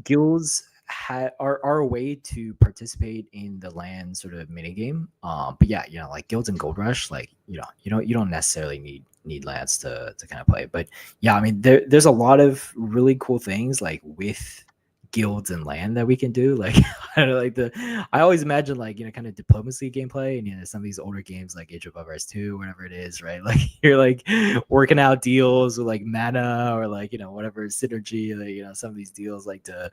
Guilds are a way to participate in the land sort of mini game. But yeah, like guilds and Gold Rush, like you don't necessarily need lands to kind of play. But yeah, I mean there's a lot of really cool things like with guilds and land that we can do. Like I don't know, I always imagine like kind of diplomacy gameplay and some of these older games like Age of Empires 2, whatever it is, right? Like you're like working out deals with like mana or like whatever synergy, like some of these deals like to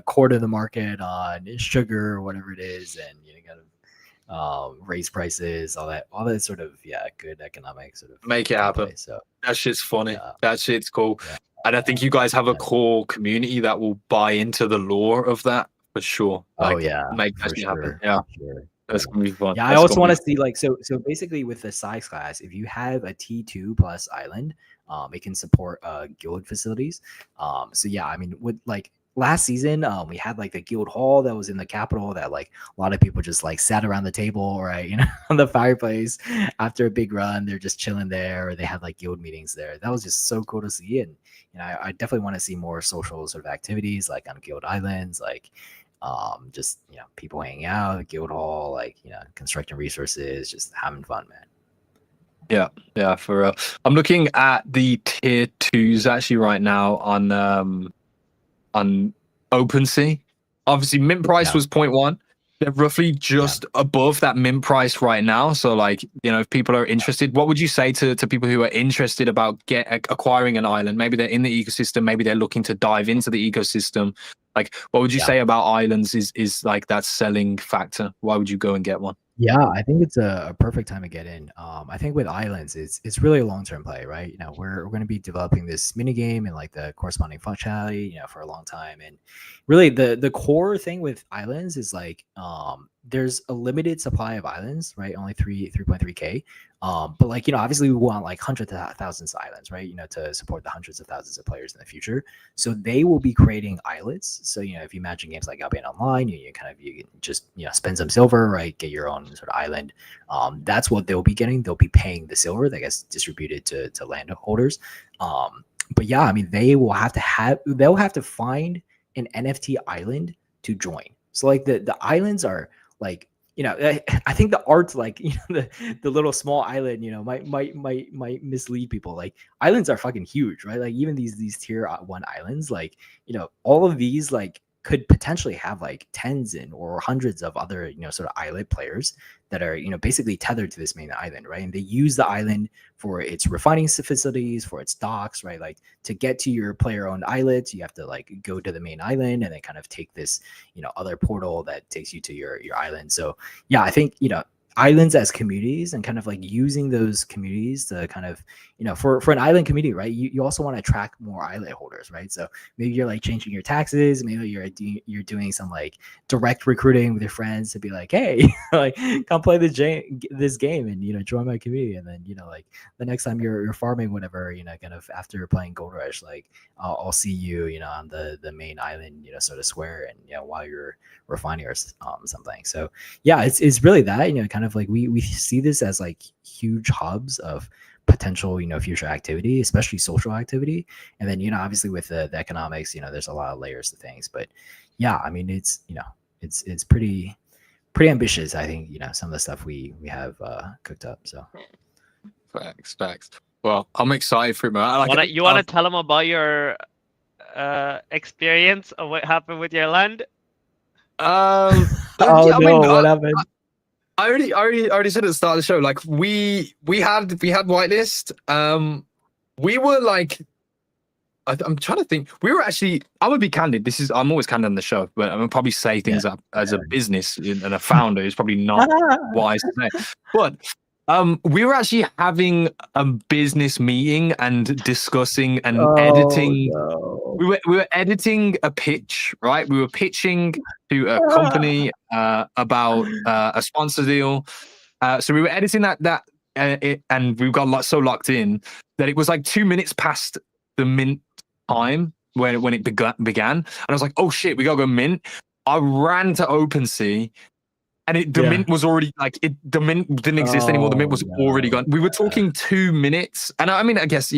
quarter the market on sugar or whatever it is, and kind of raise prices, all that sort of good economic sort of make it happen. Play. So that shit's funny. That shit's cool. Yeah. And I think you guys have a core community that will buy into the lore of that for sure. Make that shit happen. Yeah, sure. That's gonna be fun. Yeah, I also want to see like so basically with the size class, if you have a T2 plus island, it can support guild facilities. So yeah, I mean with like last season, we had like the guild hall that was in the capital that like a lot of people just like sat around the table, right? On the fireplace after a big run, they're just chilling there, or they had like guild meetings there. That was just so cool to see. And I definitely want to see more social sort of activities like on guild islands, like just people hanging out, guild hall, like constructing resources, just having fun, man. Yeah, for real. I'm looking at the tier 2s actually right now on OpenSea. Obviously, mint price was 0.1. They're roughly just above that mint price right now. So, like, if people are interested, what would you say to people who are interested about acquiring an island? Maybe they're in the ecosystem. Maybe they're looking to dive into the ecosystem. Like, what would you say about islands is like that selling factor? Why would you go and get one? Yeah, I think it's a perfect time to get in. I think with islands, it's really a long-term play, right? We're going to be developing this mini game and like the corresponding functionality, for a long time. And really, the core thing with islands is like there's a limited supply of islands, right? Only 3.3K. But like obviously we want like hundreds of thousands of islands, right? To support the hundreds of thousands of players in the future. So they will be creating islets. So if you imagine games like Albion Online, you can just spend some silver, right? Get your own sort of island. That's what they'll be getting. They'll be paying the silver that gets distributed to landholders. But yeah, I mean they'll have to find an NFT island to join. So like the islands are like I think the art, like the little small island, might mislead people. Like islands are fucking huge, right? Like even these tier 1 islands, like all of these like could potentially have like tens or hundreds of other sort of island players that are basically tethered to this main island, right? And they use the island for its refining facilities, for its docks, right? Like to get to your player-owned islets, you have to like go to the main island and then kind of take this other portal that takes you to your island. So yeah, I think islands as communities and kind of like using those communities to kind of for an island community, right? You also want to attract more island holders, right? So maybe you're like changing your taxes, maybe you're doing some like direct recruiting with your friends to be like, hey, like come play this game and join my community, and then like the next time you're farming whatever, kind of after playing Gold Rush, like I'll see you on the main island, so to swear, and while you're refining or something. So yeah, it's really that kind of like we see this as like huge hubs of potential future activity, especially social activity, and then obviously with the economics, there's a lot of layers to things. But yeah, I mean it's it's pretty ambitious, I think, some of the stuff we have cooked up. So Facts. Well, I'm excited for it, man. You want to tell them about your experience of what happened with your land? oh yeah, no, what happened? I already said at the start of the show, like we had whitelist. We were like, I'm trying to think. We were actually, I'm gonna be candid. I'm always candid on the show, but I'm gonna probably say things up as a business and a founder is probably not wise to say. But we were actually having a business meeting and discussing and editing. No. We were editing a pitch, right? We were pitching to a company about a sponsor deal. So we were editing that and we got so locked in that it was like 2 minutes past the mint time when it began. And I was like, oh shit, we gotta go mint. I ran to OpenSea. And the mint was already the mint didn't exist anymore. The mint was already gone. We were talking 2 minutes, and I mean, I guess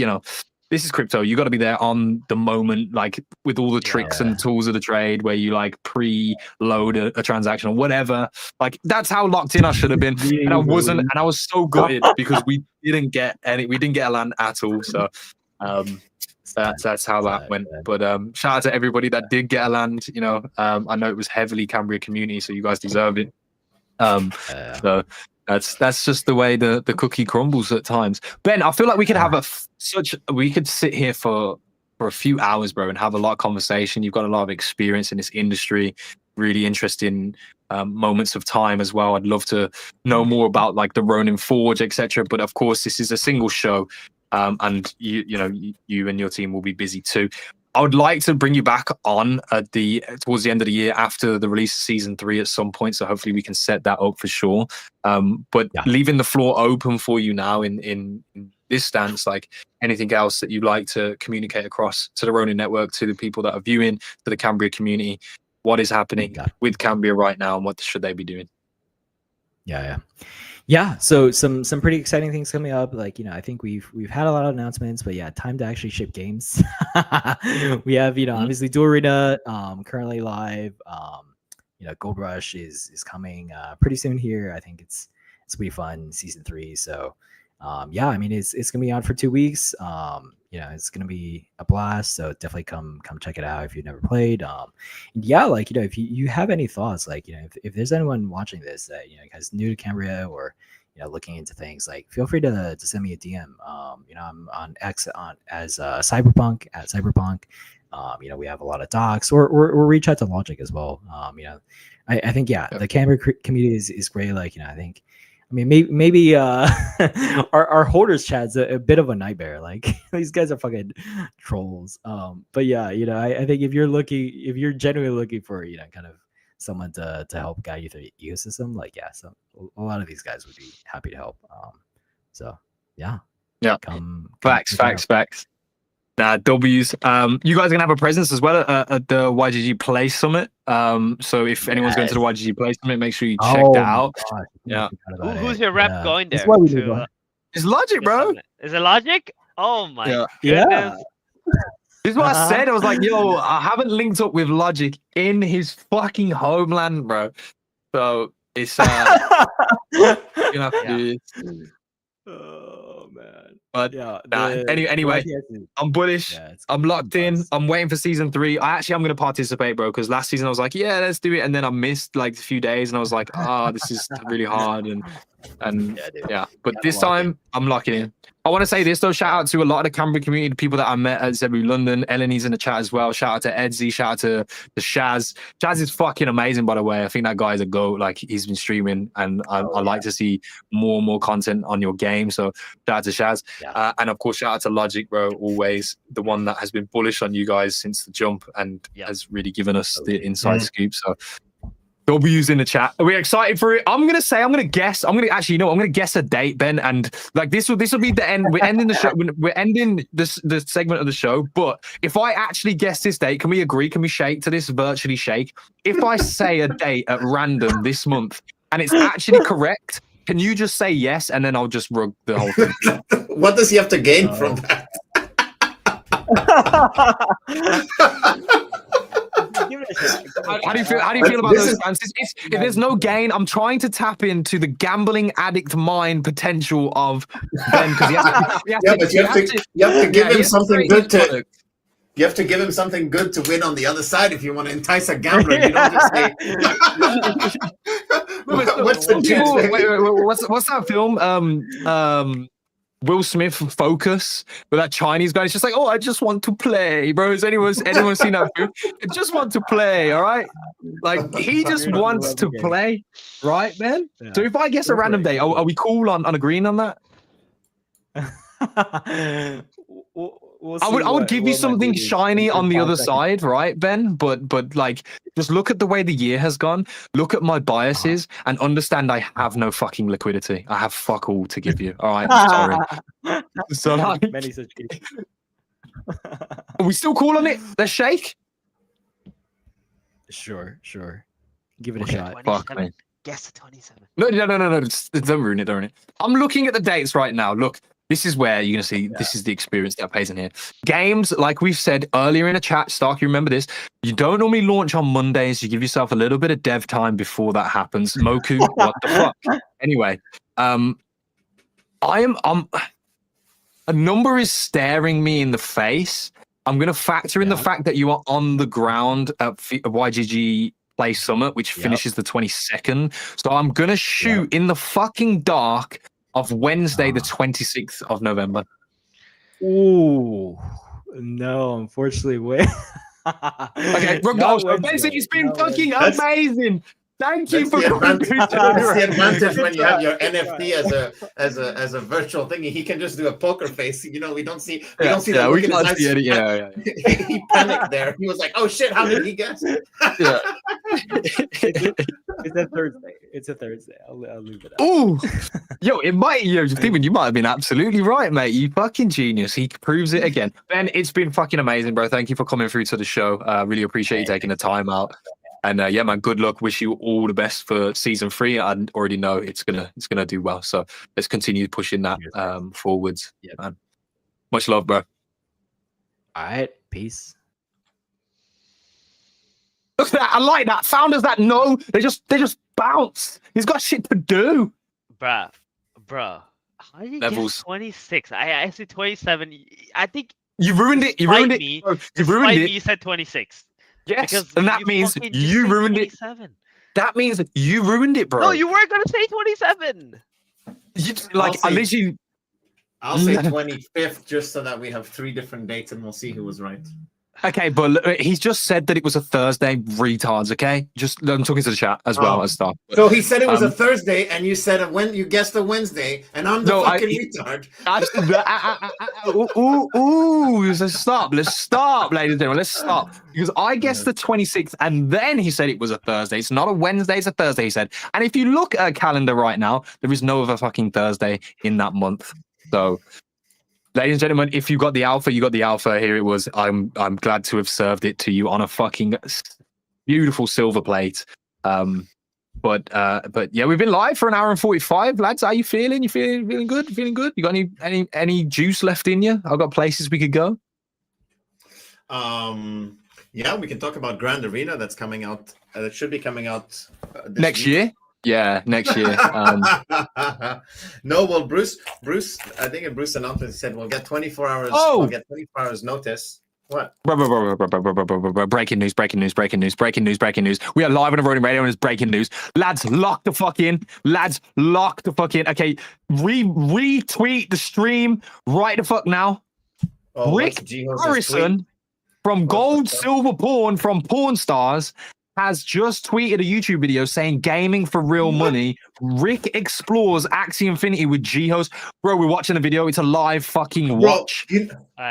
this is crypto. You got to be there on the moment, like with all the tricks and tools of the trade, where you like pre-load a transaction or whatever. Like that's how locked in I should have been, and I wasn't. And I was so gutted because we didn't get a land at all. So that's how that went. But shout out to everybody that did get a land. I know it was heavily Cambria community, so you guys deserved it. So that's just the way the cookie crumbles at times. Ben, I feel like we could have we could sit here for a few hours, bro, and have a lot of conversation. You've got a lot of experience in this industry, really interesting moments of time as well. I'd love to know more about like the Ronin Forge, etc. But of course, this is a single show, and you and your team will be busy too. I would like to bring you back on towards the end of the year after the release of season 3 at some point. So hopefully we can set that up for sure. But leaving the floor open for you now in this stance, like anything else that you'd like to communicate across to the Ronin Network, to the people that are viewing, to the Cambria community, what is happening with Cambria right now and what should they be doing? Yeah, so some pretty exciting things coming up. Like, I think we've had a lot of announcements, but time to actually ship games. We have, obviously Duel Arena currently live. Gold Rush is coming pretty soon here. I think it's pretty fun, season 3. So I mean it's gonna be on for 2 weeks. It's gonna be a blast. So definitely come check it out if you've never played. If you have any thoughts, like if there's anyone watching this that guys new to Cambria or looking into things, like feel free to send me a DM. I'm on X as Cyberpunk at Cyberpunk. We have a lot of docs, or reach out to Logic as well. I think the Cambria community is great. Like I think. I mean, maybe our holders chat's a bit of a nightmare. Like these guys are fucking trolls. But I think if you're genuinely looking for kind of someone to help guide you through the ecosystem, like a lot of these guys would be happy to help. Facts. W's. You guys are gonna have a presence as well at the YGG Play Summit. So if anyone's going to the YGG Play Summit, make sure you check that out. Who's your rep going there? It's Logic, bro. Is it Logic? Oh my goodness. Yeah. This is what I said. I was like, yo, I haven't linked up with Logic in his fucking homeland, bro. So it's you have to do this. Oh man. But Yeah. anyway, I'm bullish. Yeah, it's I'm locked in. buzz. I'm waiting for season 3. I'm going to participate, bro, because last season I was like, yeah, let's do it. And then I missed like a few days and I was like, this is really hard. And Yeah, dude. but Gotta this lock in. time I'm locking in. I want to say this though, shout out to a lot of the Canberra community, the people that I met at Zebu London. Eleni's in the chat as well. Shout out to Edsy, shout out to Shaz. Shaz is fucking amazing, by the way. I think that guy is a goat. Like, he's been streaming and I like to see more and more content on your game. So shout out to Shaz. Yeah. And of course, shout out to Logic, bro, always the one that has been bullish on you guys since the jump and has really given us the inside scoop. So W's in the chat. Are we excited for it? I'm gonna guess a date, Ben, and like this will be the end. We're ending the show. We're ending the segment of the show. But if I actually guess this date, can we agree? Can we shake to this? Virtually shake. If I say a date at random this month and it's actually correct, can you just say yes and then I'll just rug the whole thing? What does he have to gain from that? Give it a shot. How do you feel about those chances? If there's no gain, I'm trying to tap into the gambling addict mind potential of Ben because you have to give him something good to. You have to give him something good to win on the other side if you want to entice a gambler. You don't just say. What's that film? Will Smith Focus with that Chinese guy. It's just like, I just want to play, bro. Has anyone seen that film? I just want to play, all right? Like, he just wants to play, right, man? Yeah. So if I guess a random day, are we cool on agreeing on that? I would give you something shiny on the other side, right, Ben? But like, just look at the way the year has gone. Look at my biases and understand I have no fucking liquidity. I have fuck all to give you. All right, sorry. So like, are we still cool on it? Let's shake. Sure. Give it a shot. Fuck me. Guess the 27. No. Don't ruin it. I'm looking at the dates right now. Look. This is where you're going to see, this is the experience that pays in here. Games, like we've said earlier in the chat, Stark, you remember this, you don't normally launch on Mondays. You give yourself a little bit of dev time before that happens. Moku, what the fuck? Anyway, a number is staring me in the face. I'm going to factor in the fact that you are on the ground at YGG Play Summit, which finishes the 22nd. So I'm going to shoot in the fucking dark of Wednesday, the 26th of November. Ooh, no, unfortunately, wait. Okay, it's been fucking amazing. Thank you for coming through. That's the advantage when you have your NFT as a virtual thing. He can just do a poker face. You know, we don't see. We don't see. We can't see it. Yeah. He panicked there. He was like, "Oh shit! How did he guess?" Yeah. It's a Thursday. I'll leave it out. Oh, it might. Steven, you might have been absolutely right, mate. You fucking genius. He proves it again. Ben, it's been fucking amazing, bro. Thank you for coming through to the show. Really appreciate you taking the time out. And man, good luck. Wish you all the best for season 3. I already know it's gonna do well. So let's continue pushing that forwards. Yeah, man. Much love, bro. All right, peace. Look at that. I like that. Founders that know, they just bounce. He's got shit to do. Bruh. How did you get 26? I said 27. I think you ruined it. You ruined it. You said 26. Yes, because and that means you ruined it. That means you ruined it, bro. No, you weren't gonna say 27. I'll say 25th just so that we have 3 different dates and we'll see who was right. Okay, but he's just said that it was a Thursday, retards, okay? I'm talking to the chat as well as stuff. So he said it was a Thursday, and you said you guessed a Wednesday, and I'm the fucking retard. Let's stop, ladies and gentlemen, let's stop. Because I guessed the 26th, and then he said it was a Thursday. It's not a Wednesday, it's a Thursday, he said. And if you look at a calendar right now, there is no other fucking Thursday in that month. So... ladies and gentlemen, if you got the alpha, you got the alpha. Here it was. I'm glad to have served it to you on a fucking beautiful silver plate. But yeah, we've been live for an hour and 45. Lads, how you feeling? You feeling good? Feeling good? You got any juice left in you? I've got places we could go. Yeah, we can talk about Grand Arena that's coming out. That should be coming out next year. Yeah, next year. No, well, Bruce, I think Bruce announced it. He said we'll get 24 hours. Oh! We'll get 24 hours notice. What? Breaking news, breaking news, breaking news, breaking news, breaking news. We are live on the Ronin Radio and it's breaking news. Lads, lock the fuck in. Lads, lock the fuck in. Okay, retweet the stream right the fuck now. Oh, Rick what's Jiho's Harrison tweet? from Gold the fuck? Silver Porn from Porn Stars has just tweeted a YouTube video saying gaming for real money. Rick explores Axie Infinity with G-Host. Bro, we're watching the video. It's a live fucking watch. Bro,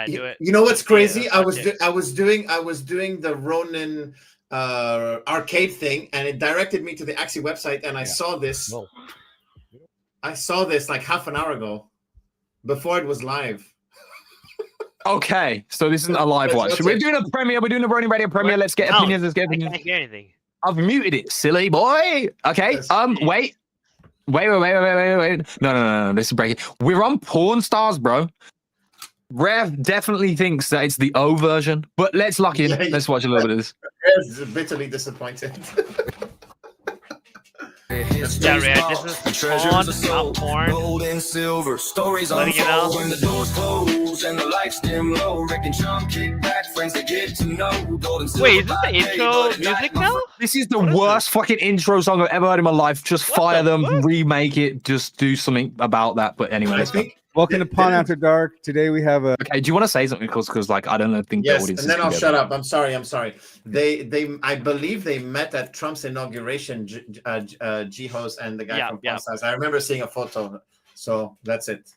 Do it. you know what's crazy? Yeah, I was doing the Ronin arcade thing, and it directed me to the Axie website, and I saw this. Whoa. I saw this like half an hour ago, before it was live. Okay, so this isn't a live watch. We're doing a premiere. We're doing a Ronin Radio premiere. Let's get opinions. Let's get I opinions. can't hear anything. I've muted it, silly boy. Okay. Wait. No. This is breaking. We're on Porn Stars, bro. Rev definitely thinks that it's the O version, but let's lock in. Yeah, Let's watch a little bit of this. It's bitterly disappointed. Yeah, Red, this is on, not porn. Gold and silver stories Letting it out. unfold when the doors close and the lights dim low. Rick and John kick back, friends they get to know. Gold and silver Wait, is this the by day, intro but at night, music my now? This is the worst fucking intro song I've ever heard in my life. Just What fire the them, fuck? remake it, just do something about that. But anyway, I let's go. think. Welcome to Pawn After Dark. Today we have a Okay, do you want to say something? Because like I don't think the Yes, audience and then is I'll together. shut up. I'm sorry. I believe they met at Trump's inauguration. G-Host and the guy from Pawn Stars. I remember seeing a photo. So that's it.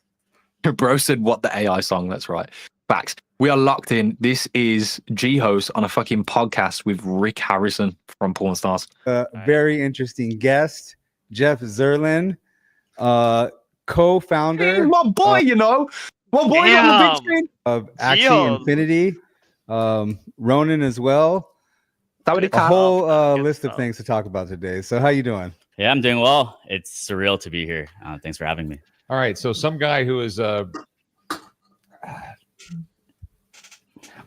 Bro said, "What the AI song?" That's right. Facts. We are locked in. This is G-Host on a fucking podcast with Rick Harrison from Porn Stars. very interesting guest, Jeff Zerlin, co-founder Hey, my boy, you know. My boy on the Damn. big screen. of Axie Geo. Infinity, Ronin as well. A whole list of things to talk about today. So how you doing? Yeah, I'm doing well. It's surreal to be here. Thanks for having me. All right, so some guy who is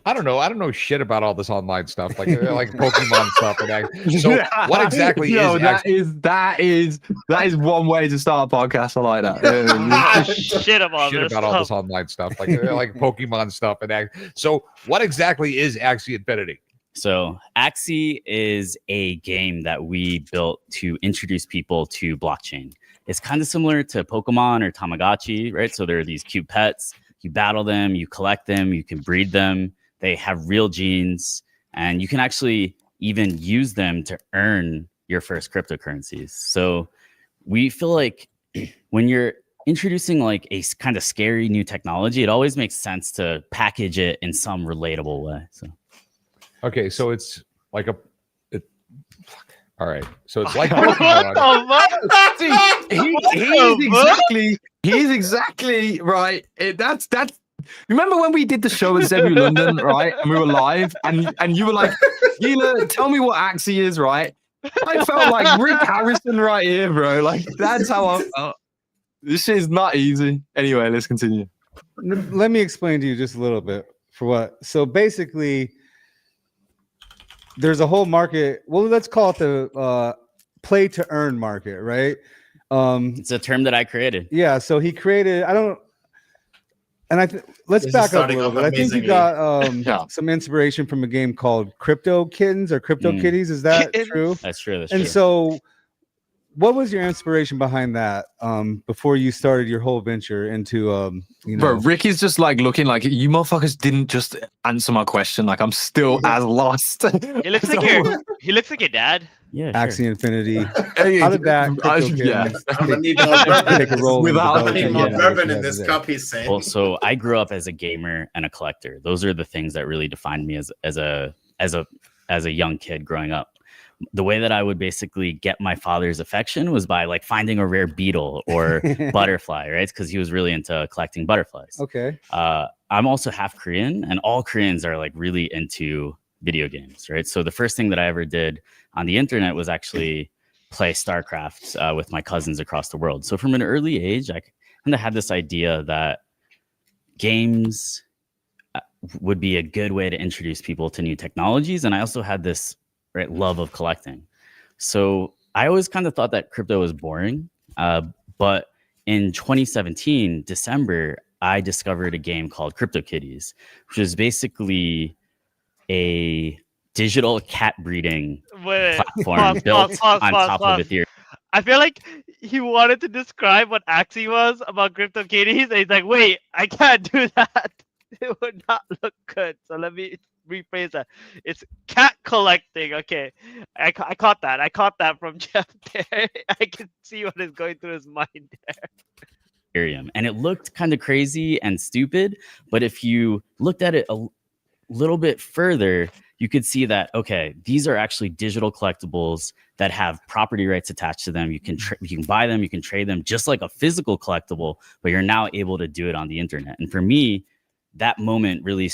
I don't know shit about all this online stuff, like Pokemon stuff. And so, what exactly that is one way to start a podcast. I like that. Shit about shit this about all this stuff. online stuff, like Pokemon stuff? So, what exactly is Axie Infinity? So, Axie is a game that we built to introduce people to blockchain. It's kind of similar to Pokemon or Tamagotchi, right? So, there are these cute pets. You battle them, you collect them, you can breed them. They have real genes, and you can actually even use them to earn your first cryptocurrencies. So we feel like when you're introducing like a kind of scary new technology, it always makes sense to package it in some relatable way. So, Okay, so it's like all right, so it's like What Pokemon. the fuck? He's exactly right. That's. Remember when we did the show at Zebu London, right? And we were live, and you were like, "Gila, tell me what Axie is," right? I felt like Rick Harrison right here, bro. Like that's how I felt. This shit is not easy. Anyway, let's continue. Let me explain to you just a little bit for what. So basically, there's a whole market. Well, let's call it the play to earn market, right? it's a term that I created. Yeah. So he created. Let's This is back up a starting little off bit. I think you amazingly. got some inspiration from a game called Crypto Kittens or Crypto Kitties. Is that true? That's true. That's And true. so, what was your inspiration behind that before you started your whole venture into Bro, Rick is just like looking like you motherfuckers didn't just answer my question. Like I'm still as lost. He looks like your dad. Yeah, Axie Infinity? Hey, How did that? yeah. I'm gonna need more bourbon. Take a roll Without- I'm gonna need more Yeah, bourbon in yeah, this yeah. cup. He's saying. Well, so I grew up as a gamer and a collector. Those are the things that really defined me as a young kid growing up. The way that I would basically get my father's affection was by like finding a rare beetle or butterfly, right? Because he was really into collecting butterflies. Okay. I'm also half Korean, and all Koreans are like really into video games, right? So the first thing that I ever did on the internet was actually play StarCraft with my cousins across the world. So from an early age, I kind of had this idea that games would be a good way to introduce people to new technologies. And I also had this love of collecting. So I always kind of thought that crypto was boring. But in 2017, December, I discovered a game called CryptoKitties, which is basically a digital cat breeding platform built on top of Ethereum. I feel like he wanted to describe what Axie was about CryptoKitties, and he's like, wait, I can't do that. It would not look good. So let me rephrase that. It's cat collecting. Okay. I caught that. I caught that from Jeff there. I can see what is going through his mind there. And it looked kind of crazy and stupid, but if you looked at it a little bit further, you could see that, okay, these are actually digital collectibles that have property rights attached to them. You can buy them, you can trade them just like a physical collectible, but you're now able to do it on the internet. And for me, that moment really,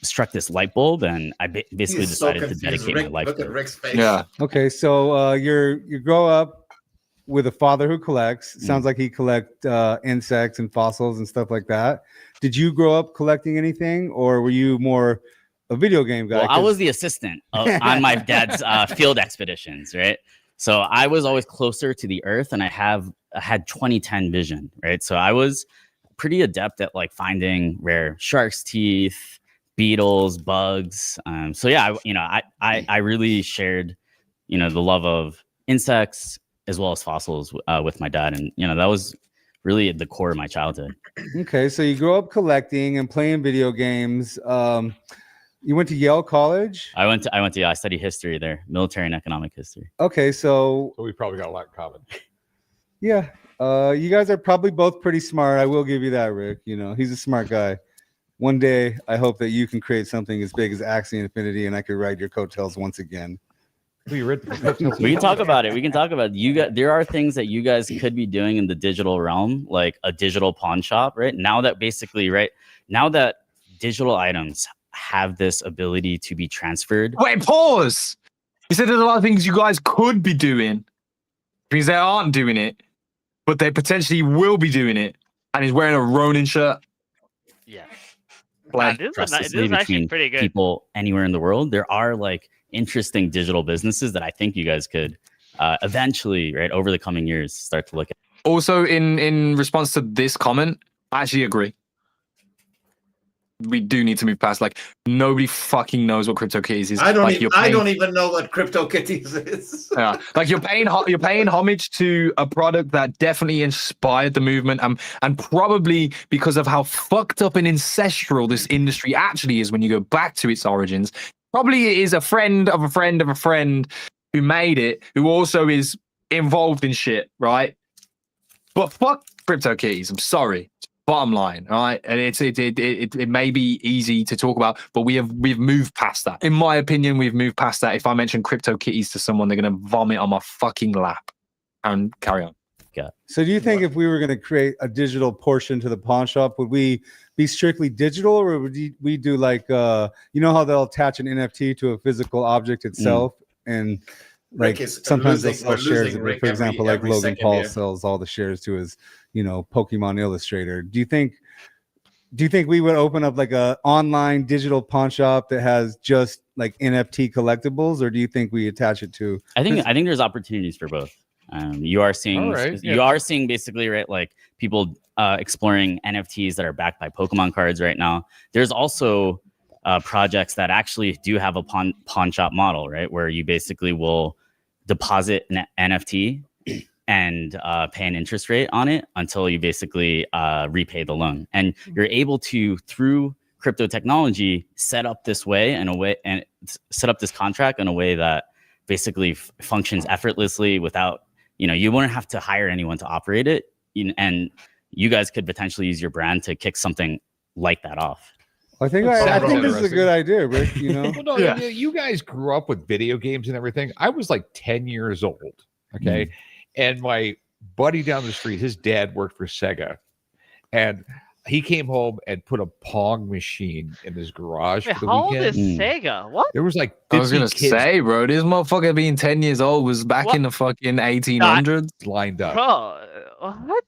struck this light bulb, and I basically decided to dedicate my life to it. Yeah. Okay, so you grow up with a father who collects. Sounds like he collect insects and fossils and stuff like that. Did you grow up collecting anything, or were you more a video game guy? Well, I was the assistant on my dad's field expeditions, right? So I was always closer to the earth, and I had 20/10 vision, right? So I was pretty adept at like finding rare shark's teeth, beetles, bugs. So yeah, I really shared, the love of insects as well as fossils with my dad, and that was really at the core of my childhood. Okay, so you grew up collecting and playing video games. You went to Yale College? I went to I studied history there, military and economic history. Okay, so we probably got a lot in common. Yeah, you guys are probably both pretty smart. I will give you that, Rick. He's a smart guy. One day, I hope that you can create something as big as Axie Infinity, and I could ride your coattails once again. We can talk about it. We can talk about it. There are things that you guys could be doing in the digital realm, like a digital pawn shop, right? Now that digital items have this ability to be transferred. Wait, pause. You said there's a lot of things you guys could be doing. Because they aren't doing it, but they potentially will be doing it. And he's wearing a Ronin shirt. Yeah. This is actually pretty good. People anywhere in the world, there are like interesting digital businesses that I think you guys could eventually, right, over the coming years, start to look at. Also, in response to this comment, I actually agree. We do need to move past, like, nobody fucking knows what CryptoKitties is. I don't Like, even know what CryptoKitties is. Yeah, like you're paying homage to a product that definitely inspired the movement, and probably because of how fucked up and ancestral this industry actually is when you go back to its origins. Probably it is a friend of a friend of a friend who made it, who also is involved in shit, right? But fuck CryptoKitties. I'm sorry. Bottom line, all right, and it may be easy to talk about, but we've moved past that. In my opinion, we've moved past that. If I mention CryptoKitties to someone, they're gonna vomit on my fucking lap. And carry on. Yeah. So, do you think if we were going to create a digital portion to the pawn shop, would we be strictly digital, or would we do like how they'll attach an NFT to a physical object itself, and like sometimes they'll sell shares of it. For example, like Logan Paul sells all the shares to his, Pokemon Illustrator. Do you think we would open up like a online digital pawn shop that has just like NFT collectibles, or do you think we attach it to? I think there's opportunities for both. You are seeing basically, right, like people exploring NFTs that are backed by Pokemon cards right now. There's also projects that actually do have a pawn shop model, right, where you basically will deposit an NFT and pay an interest rate on it until you basically repay the loan. And you're able to, through crypto technology, set up this contract in a way that basically functions effortlessly without, you wouldn't have to hire anyone to operate it. And you guys could potentially use your brand to kick something like that off. I think this is a good idea, Rick. Well, no, you guys grew up with video games and everything. I was like 10 years old, okay? And my buddy down the street, his dad worked for Sega, and he came home and put a Pong machine in his garage for the how weekend. old is Sega? What? There was like 50 I was gonna kids say, bro, this motherfucker being 10 years old was back in the fucking 1800s. Lined up. Bro, what?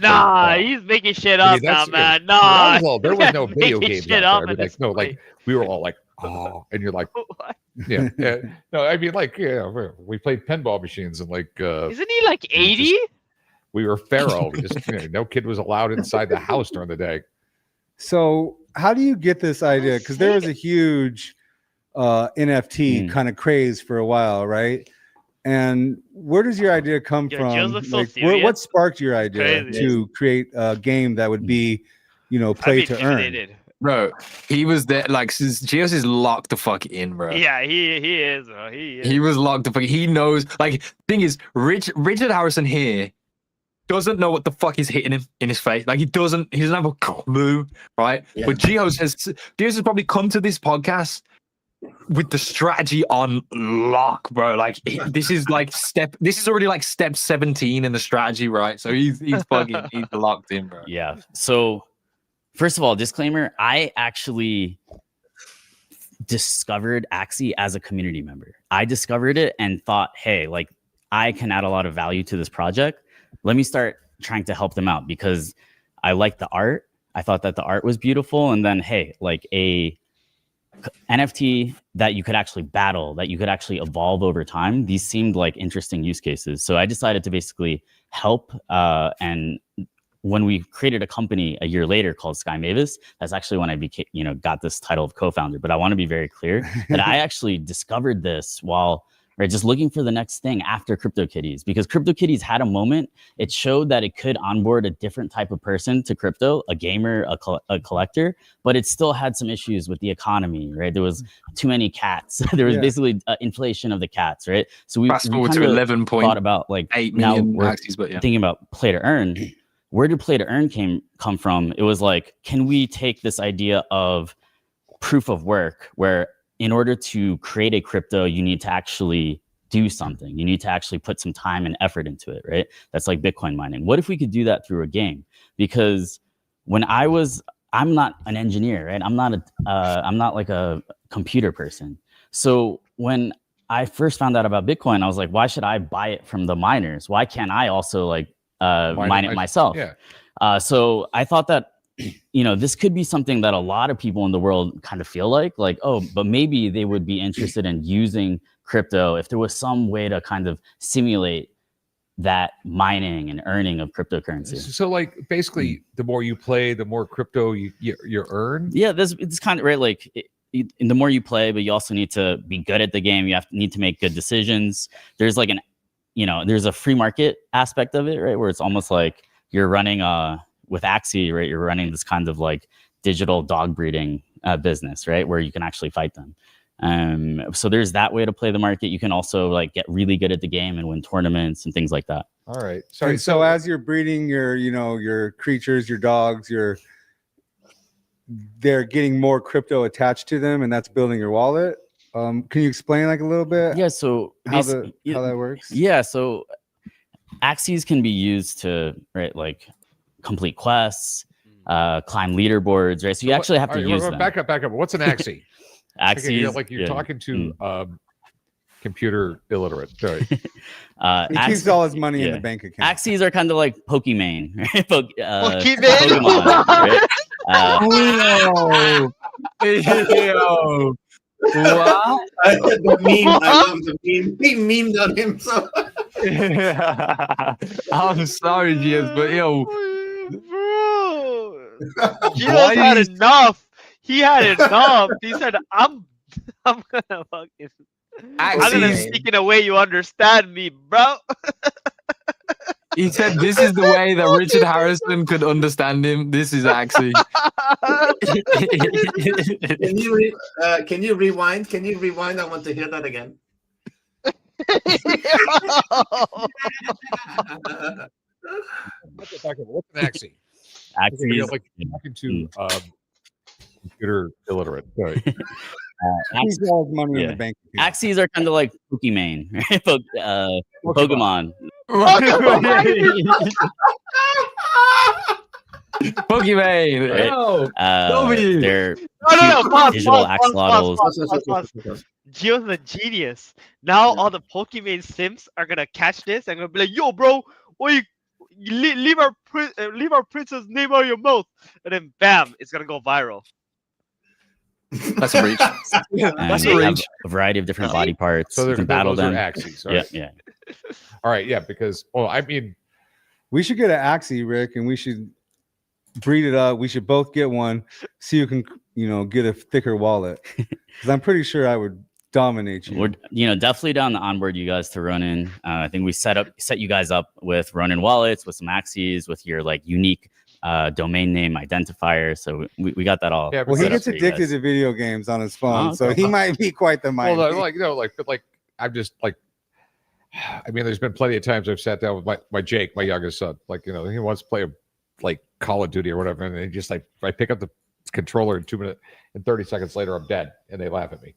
Nah, he's making shit up now, man. Nah, there was no video games. Shit Out up there. I mean, we were all like oh, and you're like, What? yeah. No, I mean, like, we played pinball machines and like, Isn't he like 80? we were feral. We just, no kid was allowed inside the house during the day. So how do you get this idea? Because there was a huge NFT kind of craze for a while, right? And where does your idea come from? Gio's look so Like, serious. what sparked your idea Crazy. to create a game that would be, play to earn? Intimidated. Bro, he was there. Like, Geos is locked the fuck in, bro. Yeah, he is, bro. He is. He was locked the fuck. He knows. Like, thing is, Richard Harrison here doesn't know what the fuck is hitting him in his face. Like, he doesn't have a clue, right? Yeah. But Geos has probably come to this podcast with the strategy on lock, bro. Like, this is already like step 17 in the strategy, right? So he's locked in, bro. Yeah. So first of all, disclaimer, I actually discovered Axie as a community member. I discovered it and thought, hey, like, I can add a lot of value to this project. Let me start trying to help them out because I liked the art. I thought that the art was beautiful. And then, hey, like a NFT that you could actually battle, that you could actually evolve over time. These seemed like interesting use cases. So I decided to basically help. And when we created a company a year later called Sky Mavis, that's actually when I became, got this title of co-founder. But I want to be very clear that I actually discovered this while just looking for the next thing after CryptoKitties, because CryptoKitties had a moment. It showed that it could onboard a different type of person to crypto, a gamer, a collector, but it still had some issues with the economy, right? There was too many cats. There was basically inflation of the cats, right? So we fast forward to 11.8 about like 8 now million we're Axies, but yeah. thinking about play to earn. Where did play to earn come from? It was like, can we take this idea of proof of work where in order to create a crypto, you need to actually do something. You need to actually put some time and effort into it, right? That's like Bitcoin mining. What if we could do that through a game? Because when I'm not an engineer, right? I'm not like a computer person. So when I first found out about Bitcoin, I was like, why should I buy it from the miners? Why can't I also like mine it myself? Yeah. So I thought that this could be something that a lot of people in the world kind of feel like, oh, but maybe they would be interested in using crypto if there was some way to kind of simulate that mining and earning of cryptocurrency. So like basically the more you play, the more crypto you earn. Yeah, it's kind of right. Like the more you play, but you also need to be good at the game. You need to make good decisions. There's like there's a free market aspect of it, right? Where it's almost like you're running with Axie, right? You're running this kind of like digital dog breeding business, right? Where you can actually fight them. So there's that way to play the market. You can also like get really good at the game and win tournaments and things like that. All right. Sorry. So as you're breeding your creatures, your dogs, they're getting more crypto attached to them, and that's building your wallet. Can you explain like a little bit? Yeah. So how that works? Yeah. So Axies can be used to like complete quests, climb leaderboards, right? So you actually have to use them. Back up. What's an Axie? Axes, you're talking to computer illiterate. Sorry. He keeps all his money in the bank account. Axies are kind of like Pokemon, right? Pokemon. Right? Yo. What? The meme. I love the meme. He memed on him. So I'm sorry, Gios, but yo, Bro, Gios had enough. He had enough. He said, I'm gonna fucking I'm gonna speak in a way you understand me, bro. He said this is the way that Richard Harrison could understand him. This is actually. Can you rewind? Can you rewind? I want to hear that again. Back up. What's an Axie? Axie You're like talking to computer illiterate. Sorry. Keeps all his money in the bank account. Axies are kind of like Pokemon, right? Pokemon. Pokemon. Right? They're No. digital axolotls. Gio's a genius. Now all the Pokemon Sims are gonna catch this and gonna be like, "Yo, bro, why you leave our princess name out of your mouth?" And then bam, it's gonna go viral. That's a reach. Yeah, And that's they a have reach. a variety of different body parts. So you they're, can battle those are them. axes. All Yeah, right. yeah. All right. Yeah. Because, well, I mean, We should get an Axie, Rick, and we should breed it up. We should both get one. See who can, get a thicker wallet. Because I'm pretty sure I would dominate you. We're definitely down to onboard you guys to Ronin. I think we set you guys up with Ronin wallets, with some Axies, with your like unique domain name identifier. So we got that all. Yeah, Well, he set up gets for you addicted guys. to video games on his phone, Oh, so okay. he might be quite the mighty. well, but I'm just like, I mean, there's been plenty of times I've sat down with my Jake, my youngest son. Like, he wants to play like Call of Duty or whatever, and they just like I pick up the controller in 2 minutes, and 30 seconds later I'm dead, and they laugh at me.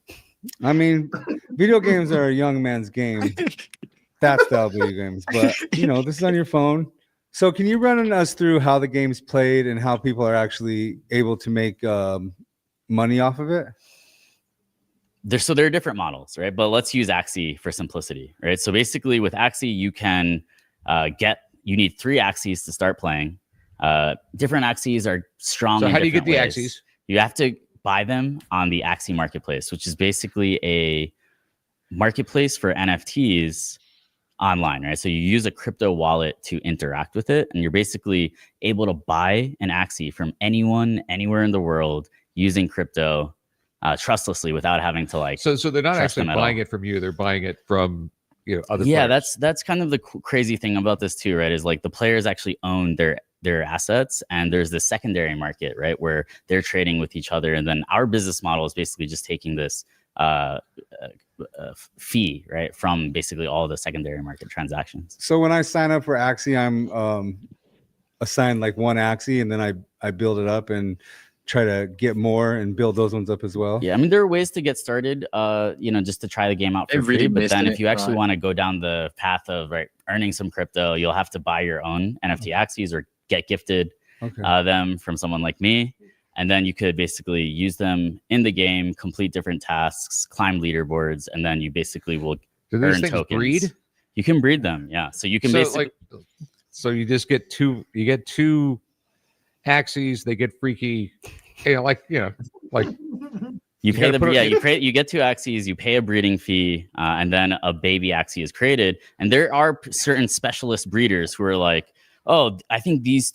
I mean, video games are a young man's game. That's style video games, but this is on your phone. So, can you run us through how the game's played and how people are actually able to make money off of it? There are different models, right? But let's use Axie for simplicity, right? So basically, with Axie, you can you need 3 Axies to start playing. Different Axies are strong. So in how do you get different the ways. Axies? You have to buy them on the Axie marketplace, which is basically a marketplace for NFTs online, right? So you use a crypto wallet to interact with it, and you're basically able to buy an Axie from anyone, anywhere in the world using crypto trustlessly without having to like. So they're not trust actually them at buying all. it from you; they're buying it from other. Yeah, players. that's kind of the crazy thing about this too, right? Is like the players actually own their assets, and there's the secondary market, right, where they're trading with each other, and then our business model is basically just taking this fee, right, from basically all the secondary market transactions. So when I sign up for Axie, I'm assigned like one Axie, and then I build it up and try to get more and build those ones up as well. Yeah, I mean, there are ways to get started, just to try the game out for They've really free. But missed then it, if you actually right. want to go down the path of earning some crypto, you'll have to buy your own NFT Axies or get gifted them from someone like me. And then you could basically use them in the game, complete different tasks, climb leaderboards, and then you basically will Do these earn things tokens. breed? You can breed them, yeah. So you can basically so you just get two. You get 2 Axies. They get freaky. You you pay gotta put you get 2 Axies, you pay a breeding fee, and then a baby Axie is created. And there are certain specialist breeders who are like, oh, I think this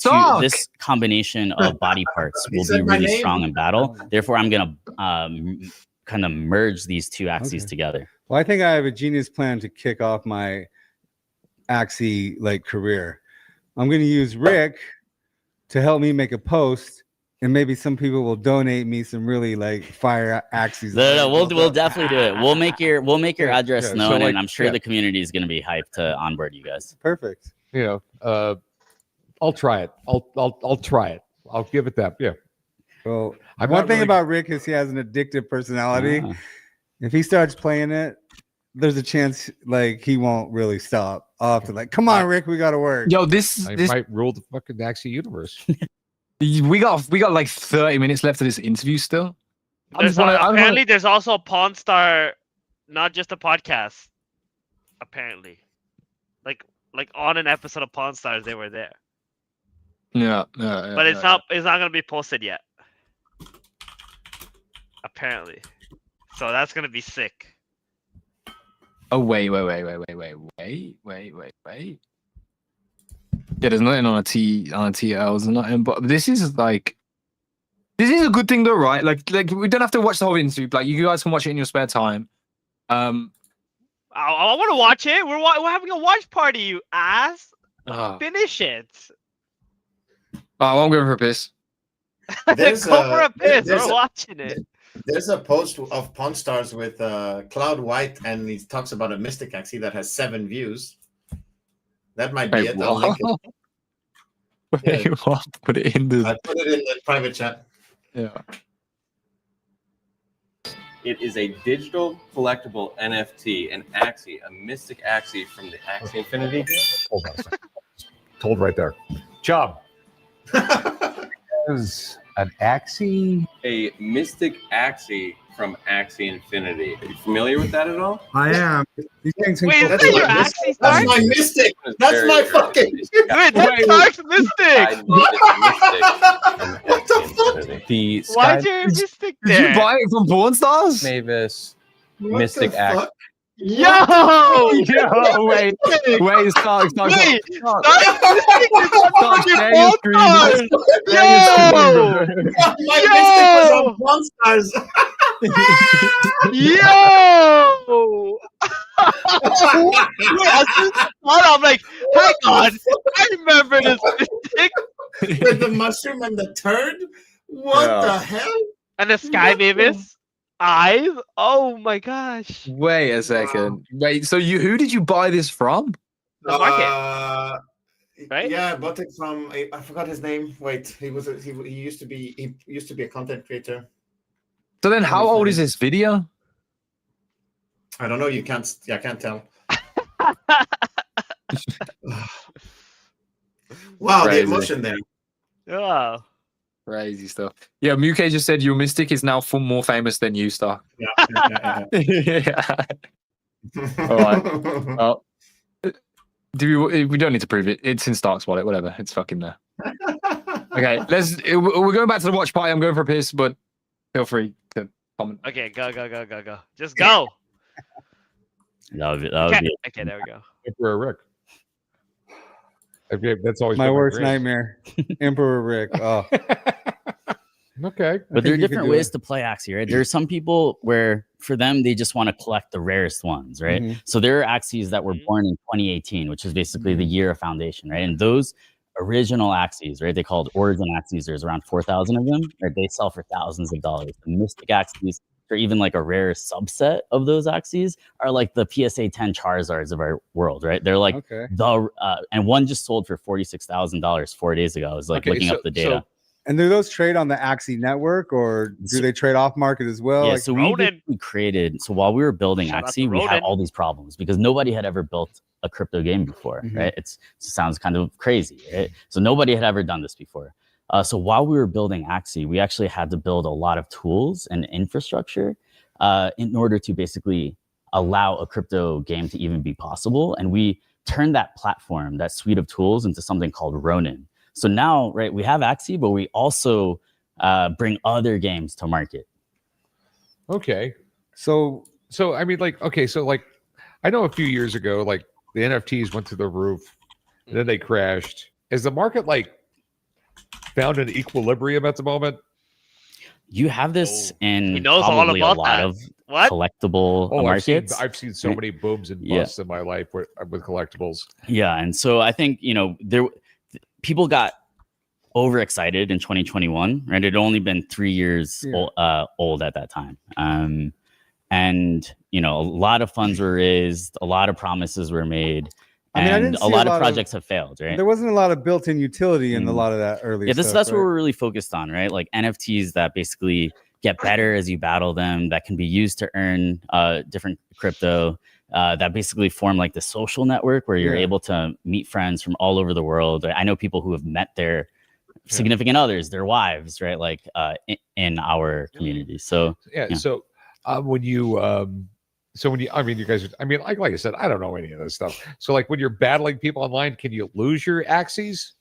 combination of body parts will be really strong in battle. Therefore, I'm gonna kind of merge these 2 Axies together. Well, I think I have a genius plan to kick off my Axie career. I'm going to use Rick to help me make a post, and maybe some people will donate me some really fire Axies. No, we'll definitely do it. We'll make your address known, so, and I'm sure the community is going to be hyped to onboard you guys. Perfect. I'll try it. I'll try it. I'll give it that. Yeah. Well, I'm one not thing really- about Rick is he has an addictive personality. If he starts playing it, there's a chance he won't really stop. I'll have to come on, Rick, we got to work. Yo, I this might rule the fucking Axie universe. we got like 30 minutes left of this interview still. Apparently, there's also a Pawn Star, not just a podcast. Apparently, like on an episode of Pawn Stars, they were there. Yeah, But it's not gonna be posted yet. Apparently, so that's gonna be sick. Oh wait. Yeah, there's nothing on a TLs and nothing, but this is a good thing though, right? Like we don't have to watch the whole interview. Like you guys can watch it in your spare time. I want to watch it. We're having a watch party, you ass. Finish it. I'm going for a piss. Go for a piss. We're watching it. There's a post of Pawn Stars with Cloud White, and he talks about a Mystic Axie that has 7 views. That might be it. I'll link it. Put it in the. I put it in the private chat. Yeah. It is a digital collectible NFT, an Axie, a Mystic Axie from the Axie Infinity game. Hold on a second. Told right there. Job. Is an Axie? A Mystic Axie from Axie Infinity. Are you familiar with that at all? I am. These things Wait, is That's that your my Axie That's Stark? my mystic. That's my fucking. Wait, that's Stark's Mystic! What the fuck? The Why Sky is your Mystic Did you there? buy it from Pawn Stars? Mavis What Mystic the Axe. fuck? Yo! Yo, wait, Stark, Wait, Stark. Stark's Mystic is on Stop fucking sharing your Pawn screen. Stars! Share your screen, Yo! bro. My mystic was on Pawn Stars. Yo! Wait, as soon as I saw it, I'm like, hang on, I remember this Mystic. With the mushroom and the turd? What the hell? And the Sky Mavis eyes? Oh my gosh. Wait a second. Wait, so who did you buy this from? The market. Right? Yeah, I bought it from I forgot his name. Wait, he used to be a content creator. So then, how old is this video? I don't know. I can't tell. Wow, Crazy. the emotion there. Yeah. Crazy stuff. Yeah, Muke just said your Mystic is now more famous than you, Star. Yeah. Yeah. All right. Well, we don't need to prove it. It's in Stark's wallet. Whatever. It's fucking there. Okay, we're going back to the watch party. I'm going for a piss, but feel free to comment. Okay, go. Just go. That would Okay, be okay, there we go. Emperor Rick. Okay, that's always My been worst grace. nightmare. Emperor Rick. Oh. Okay. But there are think you could different do ways it. to play Axie, right? There are some people where for them they just want to collect the rarest ones, right? Mhm. So there are Axies that were born in 2018, which is basically the year of Foundation, right? And those original Axies, right? They called Origin Axies. There's around 4,000 of them, right? They sell for thousands of dollars. The Mystic Axies, or even like a rare subset of those Axies, are like the PSA 10 Charizards of our world, right? They're like Okay. and one just sold for $46,000 4 days ago. I was like looking up the data. And do those trade on the Axie network, or do they trade off market as well? Yeah, Like, so we created. So while we were building Shout out Axie, to we had Ronin. all these problems because nobody had ever built a crypto game before, Mhm. right? It sounds kind of crazy, right? So nobody had ever done this before. So while we were building Axie, we actually had to build a lot of tools and infrastructure in order to basically allow a crypto game to even be possible. And we turned that platform, that suite of tools, into something called Ronin. So now, right, we have Axie, but we also bring other games to market. Okay. so I mean, like, okay, so like, I know a few years ago, like the NFTs went to the roof, and then they crashed. Is the market like found an equilibrium at the moment? You have this in He knows all probably about a lot that. of What? collectible markets. I've seen so many booms and Yeah. busts in my life with collectibles. Yeah, and so I think people got overexcited in 2021, right? It had only been 3 years old at that time, and a lot of funds were raised, a lot of promises were made, I mean, I and didn't a see lot of projects have failed, right? there wasn't a lot of built-in utility in a lot of that early Yeah, stuff. that's what right? we're really focused on, right? Like NFTs that basically get better as you battle them, that can be used to earn different crypto, that basically form like the social network where you're Yeah. able to meet friends from all over the world. I know people who have met their significant others, their wives, right? Like in our community. So Yeah. So when you I mean, you guys, I mean, like I said, I don't know any of this stuff. So like when you're battling people online, can you lose your Axies?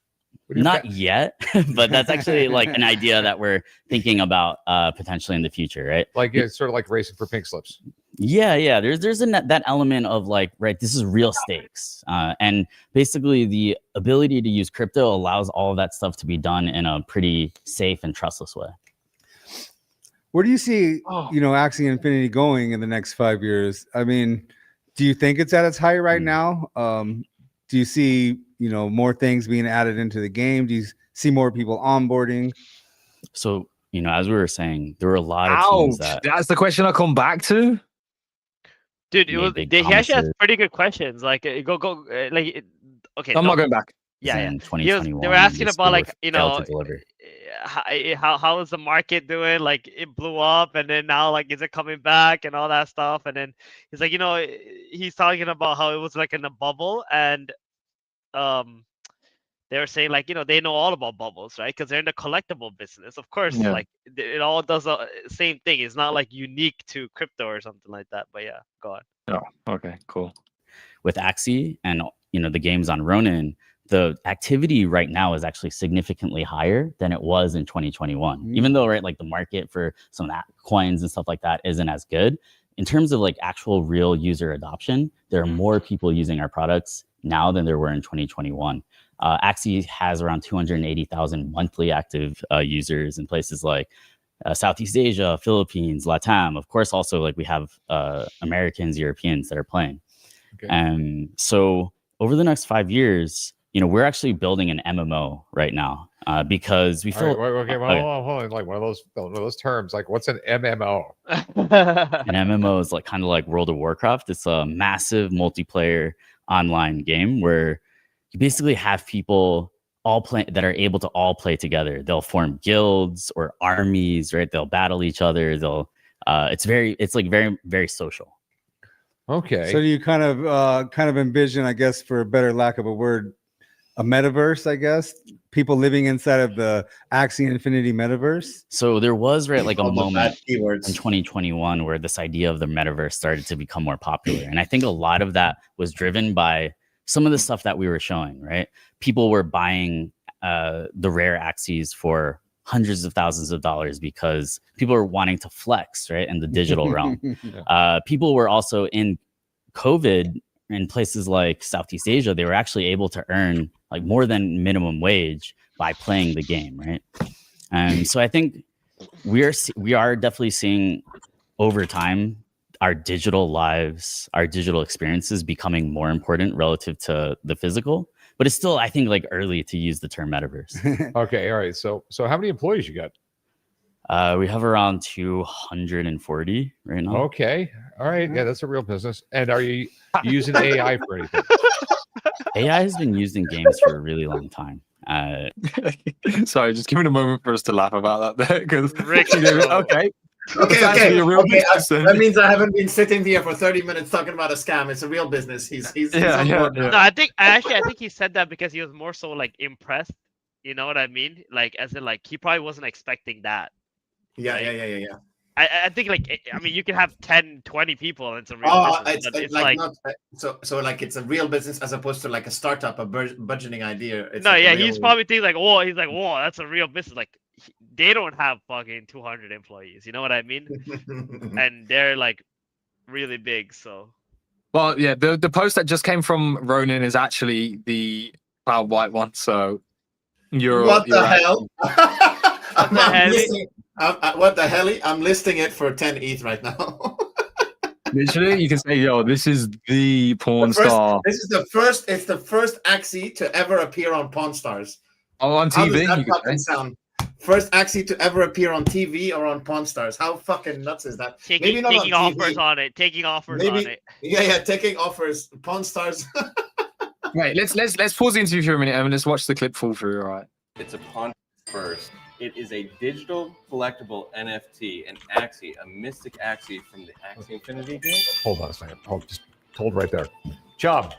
Not yet, but that's actually like an idea that we're thinking about potentially in the future, right? Like it's sort of like racing for pink slips. Yeah. There's that element of like, right, this is real stakes, and basically the ability to use crypto allows all of that stuff to be done in a pretty safe and trustless way. Where do you see, Axie Infinity going in the next 5 years? I mean, do you think it's at its height right now? Do you see, more things being added into the game? Do you see more people onboarding? So, as we were saying, there were a lot of teams that. That's the question I come back to. Dude, he actually has promises. pretty good questions. Like, okay. I'm not going back. Yeah. In 2021, They were asking they about like, failed to deliver. how is the market doing? Like, it blew up, and then now, like, is it coming back and all that stuff? And then he's like, he's talking about how it was like in a bubble, and they were saying like, they know all about bubbles, right? Because they're in the collectible business. Of course, Yeah. like it all does the same thing. It's not like unique to crypto or something like that. But yeah, go on. Oh, okay, cool. With Axie and the games on Ronin, the activity right now is actually significantly higher than it was in 2021. Even though, right, like the market for some of that coins and stuff like that isn't as good. In terms of like actual real user adoption, there are more people using our products now than there were in 2021. Axie has around 280,000 monthly active users in places like Southeast Asia, Philippines, Latam. Of course, also like we have Americans, Europeans that are playing. Okay. And so over the next 5 years, we're actually building an MMO right now because we feel okay. Well, hold on. Like one of those terms. Like, what's an MMO? an MMO is like kind of like World of Warcraft. It's a massive multiplayer online game where you basically have people all play that are able to all play together. They'll form guilds or armies, right? They'll battle each other. It's like very, very social. Okay. So do you kind of envision, I guess, for a better lack of a word, a metaverse, I guess? People living inside of the Axie Infinity metaverse? So there was, right, like a All the bad moment in keywords. 2021 where this idea of the metaverse started to become more popular. And I think a lot of that was driven by some of the stuff that we were showing, right? People were buying the rare Axies for hundreds of thousands of dollars because people were wanting to flex, right, in the digital realm. People were also in COVID in places like Southeast Asia. They were actually able to earn like more than minimum wage by playing the game, right? And so I think we are definitely seeing over time our digital lives, our digital experiences becoming more important relative to the physical. But it's still, I think, like early to use the term metaverse. Okay, all right. So how many employees you got? We have around 240 right now. Okay, all right. Yeah, that's a real business. And are you using AI for anything? AI has been used in games for a really long time. Sorry, just give me a moment for us to laugh about that there, because Rick, okay. Okay, That that means I haven't been sitting here for 30 minutes talking about a scam. It's a real business. He's on board now. No, I think he said that because he was more so like impressed. You know what I mean? Like as in like he probably wasn't expecting that. Yeah, right? yeah. I think like you can have 10, 20 people and it's a real business. It's like not so like it's a real business as opposed to like a startup, a budgeting idea. It's no, like yeah, a real... he's probably thinking like, whoa, that's a real business. Like they don't have fucking 200 employees. You know what I mean? And they're like really big. So, well, yeah, the post that just came from Ronin is actually the cloud white one. So what the hell? What the hell? I'm listing it for 10 ETH right now. Literally, you can say, "Yo, this is the porn star." This is the first. It's the first Axie to ever appear on Pawn Stars. Oh, on TV. How does that fucking sound? First Axie to ever appear on TV or on Pawn Stars. How fucking nuts is that? Taking offers on it. Taking offers on it. Yeah, taking offers. Pawn Stars. Wait, let's pause the interview for a minute and let's watch the clip fall through. All right. It's a Pawn first. It is a digital collectible NFT, an Axie, a mystic Axie from the Axie Infinity game. Hold on a second. Just hold right there. Chubb,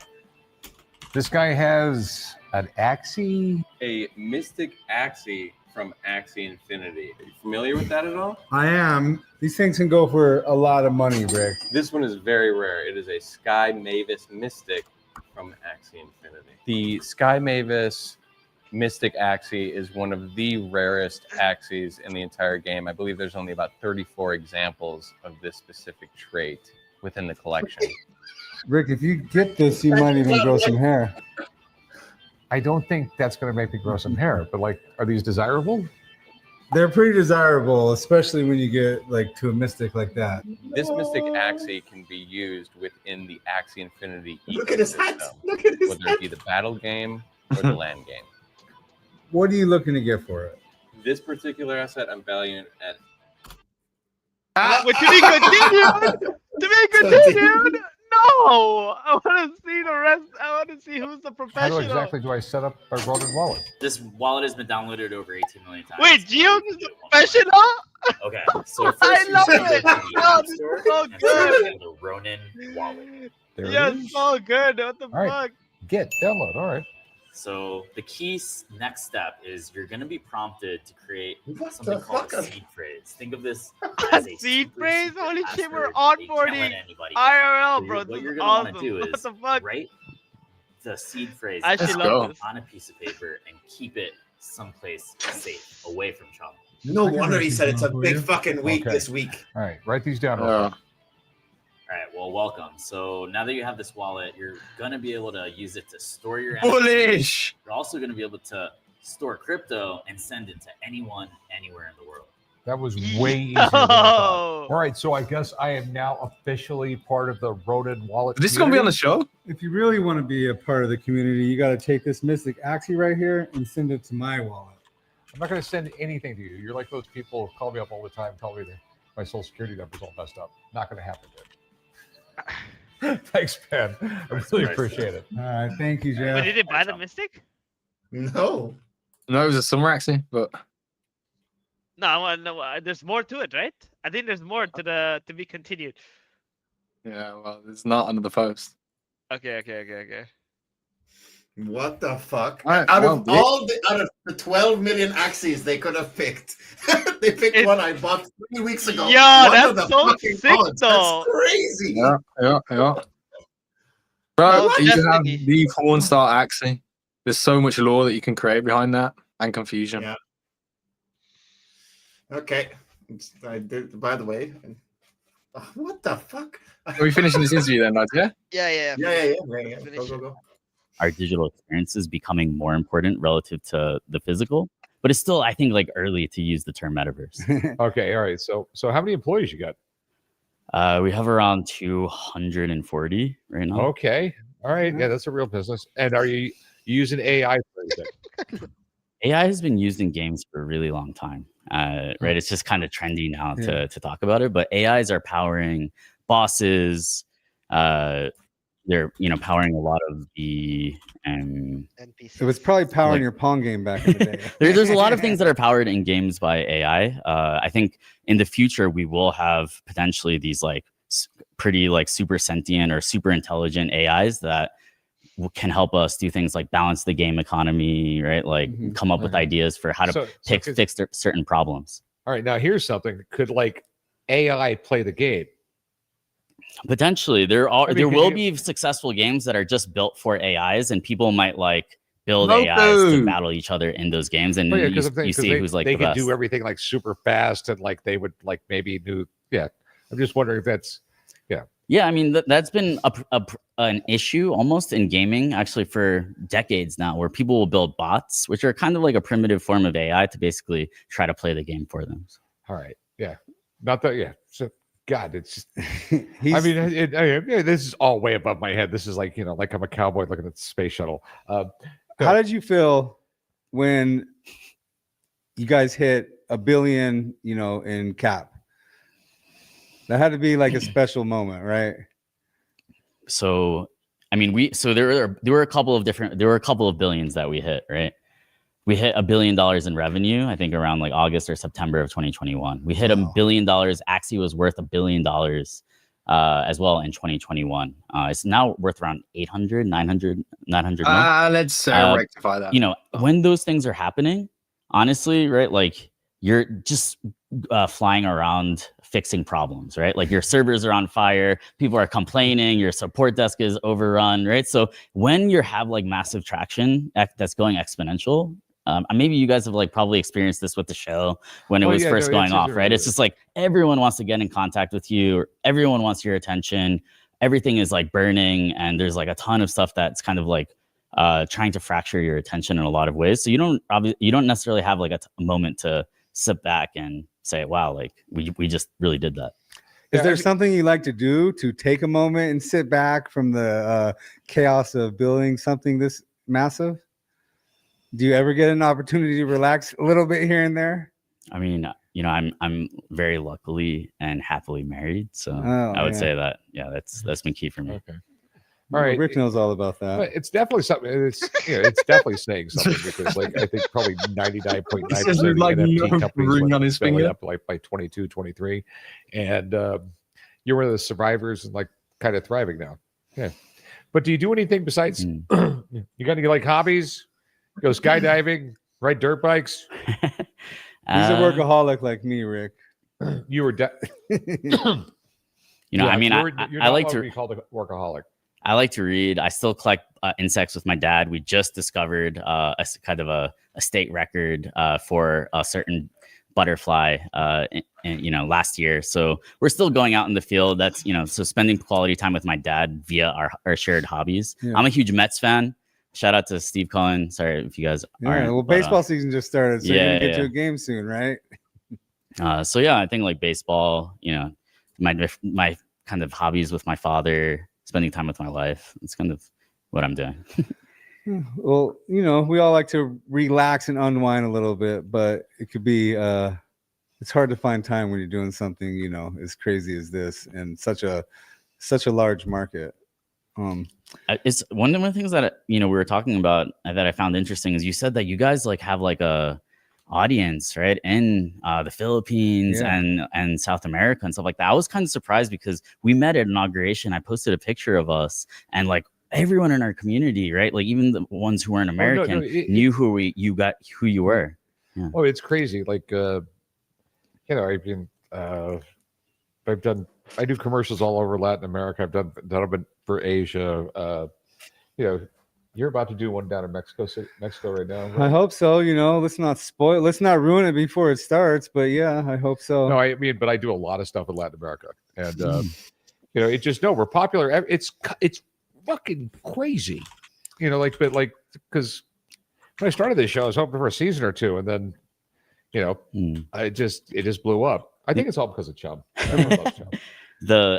this guy has an Axie? A mystic Axie from Axie Infinity. Are you familiar with that at all? I am. These things can go for a lot of money, Rick. This one is very rare. It is a Sky Mavis Mystic from Axie Infinity. The Sky Mavis Mystic Axie is one of the rarest Axies in the entire game. I believe there's only about 34 examples of this specific trait within the collection. Rick, if you get this, you might even grow some hair. I don't think that's going to make me grow some hair, but like, are these desirable? They're pretty desirable, especially when you get like to a mystic like that. This Mystic Axie can be used within the Axie Infinity ecosystem. Look at his hat. Look at his whether hat. it be the battle game or the land game. What are you looking to get for it? This particular asset, I'm valuing at. But to be continued. To be continued. No, I want to see the rest. I want to see who's the professional. How exactly do I set up a Ronin wallet? This wallet has been downloaded over 18 million times. Wait, Gio is the professional? Okay, so first I you love set it. up the Oh, App this Store is so and good. set up the Ronin wallet. There it Yeah, is. so good. What the All right. fuck? Get download. All right. So the key next step is you're going to be prompted to create What something the called fuck? a seed phrase. Think of this A as a seed super phrase? secret Holy shit, we're password that you can't let onboarding anybody get. IRL, So bro. what This you're is going to want awesome. to do What is the fuck? write the seed phrase I actually down love this. on a piece of paper and keep it someplace safe, away from trouble. No I can wonder write he these said it's a down for big you. fucking week Okay. this week. All right, write these down. real quick. All right, well, welcome. So now that you have this wallet, you're going to be able to use it to store your NFTs. Bullish. You're also going to be able to store crypto and send it to anyone, anywhere in the world. That was way easier than I thought. Yo! All right, so I guess I am now officially part of the Ronin wallet. This is gonna be on the community. show. If you really want to be a part of the community, you got to take this Mystic Axie right here and send it to my wallet. I'm not going to send anything to you. You're like those people who call me up all the time, tell me that my social security number's all messed up. Not going to happen, dude. Thanks, Ben. I really appreciate it. All right, thank you, But Jeff. did they buy the Mystic? No. No, it was a summer actually, but No, there's more to it, right? I think there's more to be continued. yeah, well, it's not under the post. Okay. What the fuck? All right, out well, of out of the 12 million axes they could have picked, they picked one I bought 3 weeks ago. Yo, What are that's the so fucking sick, odds? though. That's crazy. Yeah. Bro, Most you can have definitely. the porn star Axie. There's so much lore that you can create behind that and confusion. Yeah. Okay. I did. By the way, what the fuck? Are we finishing this interview then, lads? Yeah. Yeah. Yeah. Finish Go. Our digital experience is becoming more important relative to the physical, but it's still, I think, like early to use the term metaverse. Okay, all right. So how many employees you got? We have around 240 right now. Okay, all right. Yeah, that's a real business. And are you using AI for anything? AI has been used in games for a really long time, right? It's just kind of trendy now to talk about it. But AIs are powering bosses. They're powering a lot of the. It was probably powering your Pong game back in the day. There's a lot of things that are powered in games by AI. I think in the future we will have potentially these like pretty like super sentient or super intelligent AIs that can help us do things like balance the game economy, right? Like come up with ideas for how to fix certain problems. All right, now here's something. Could like AI play the game? Potentially, there will be successful games that are just built for AIs, and people might like build AIs to battle each other in those games, and you see who's like they the can best. do everything like super fast, and like they would like maybe do. Yeah, I'm just wondering if that's Yeah, I mean that's been an issue almost in gaming actually for decades now, where people will build bots, which are kind of like a primitive form of AI to basically try to play the game for them. All right. Yeah. Not that. Yeah. So God, it's just. I mean, this is all way above my head. This is like like I'm a cowboy looking at the space shuttle. How did you feel when you guys hit $1 billion, in cap? That had to be like a special moment, right? So, I mean, there were a couple of billions that we hit, right? We hit $1 billion in revenue, I think around like August or September of 2021. We hit $1 billion. Axie was worth $1 billion as well in 2021. It's now worth around 800, 900 million. Let's rectify that. When those things are happening, honestly, right? Like you're just flying around fixing problems, right? Like your servers are on fire, people are complaining, your support desk is overrun, right? So when you have like massive traction that's going exponential, maybe you guys have like probably experienced this with the show when it was first going off, right? It's just like everyone wants to get in contact with you, everyone wants your attention, everything is like burning, and there's like a ton of stuff that's kind of like trying to fracture your attention in a lot of ways. So you don't necessarily have like a moment to sit back and say, wow, like we just really did that. Is there something you like to do to take a moment and sit back from the chaos of building something this massive? Do you ever get an opportunity to relax a little bit here and there? I mean, I'm very luckily and happily married, so I would say that that's been key for me. Okay. All right, Rick knows all about that. But it's definitely something. It's definitely saying something, because like I think probably 99.9% of the NFT companies went on his finger up like by 22, 23, and you're one of the survivors and like kind of thriving now. Yeah. But do you do anything besides? You got any like hobbies? Go skydiving, ride dirt bikes. He's a workaholic like me, Rick. You were. You know, I mean, you're I like to be called a workaholic. I like to read. I still collect insects with my dad. We just discovered a kind of a state record for a certain butterfly, you know, last year. So we're still going out in the field. That's, you know, so spending quality time with my dad via our shared hobbies. Yeah. I'm a huge Mets fan. Shout out to Steve Cohen. Sorry if you guys aren't. Well, baseball season just started, so you're gonna get to yeah. a game soon, right? So yeah, I think like baseball, you know, my kind of hobbies with my father, spending time with my wife. It's kind of what I'm doing. Well, you know, we all like to relax and unwind a little bit, but it could be it's hard to find time when you're doing something, you know, as crazy as this and such a large market. It's one of the things that, you know, we were talking about that I found interesting is you said that you guys like have like a audience, right, in the Philippines and South America and stuff like that. I was kind of surprised because we met at inauguration. I posted a picture of us and like everyone in our community, right, like even the ones who weren't American knew who you were. Yeah. Oh, it's crazy. Like you know, I do commercials all over Latin America. I've done them for Asia. You know, you're about to do one down in Mexico right now. Right? I hope so. You know, let's not ruin it before it starts. But yeah, I hope so. No, I mean, but I do a lot of stuff in Latin America, and you know, it just we're popular. It's fucking crazy, you know. But because when I started this show, I was hoping for a season or two, and then, you know, it just blew up. I think it's all because of Chum. Everyone loves Chum.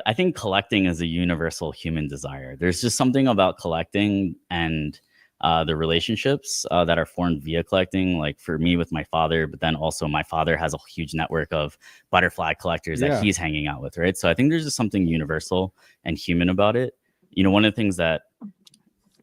I think collecting is a universal human desire. There's just something about collecting and the relationships that are formed via collecting. Like for me with my father, but then also my father has a huge network of butterfly collectors that he's hanging out with, right? So I think there's just something universal and human about it. You know, one of the things that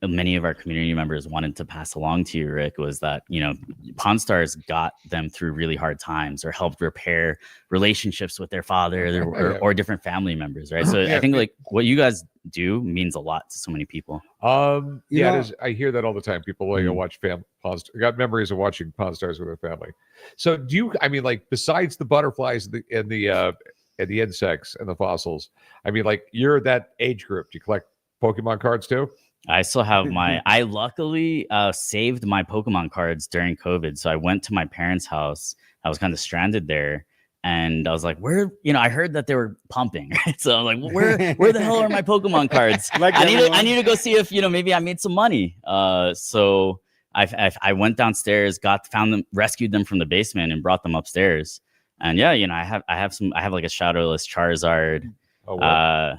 many of our community members wanted to pass along to you, Rick, was that, you know, Pawn Stars got them through really hard times or helped repair relationships with their father or different family members, right? So I think like what you guys do means a lot to so many people. It is. I hear that all the time. People like watch Pawn Stars. I got memories of watching Pawn Stars with their family. So do you? I mean, like besides the butterflies and the insects and the fossils, I mean, like you're that age group. Do you collect Pokemon cards too? I still have I luckily saved my Pokemon cards during COVID. So I went to my parents' house. I was kind of stranded there. And I was like, where, you know, I heard that they were pumping. Right? So I'm like, where the hell are my Pokemon cards? I need to go see if, you know, maybe I made some money. So I went downstairs, found them, rescued them from the basement and brought them upstairs. And yeah, you know, I have like a shadowless Charizard. Oh, wow.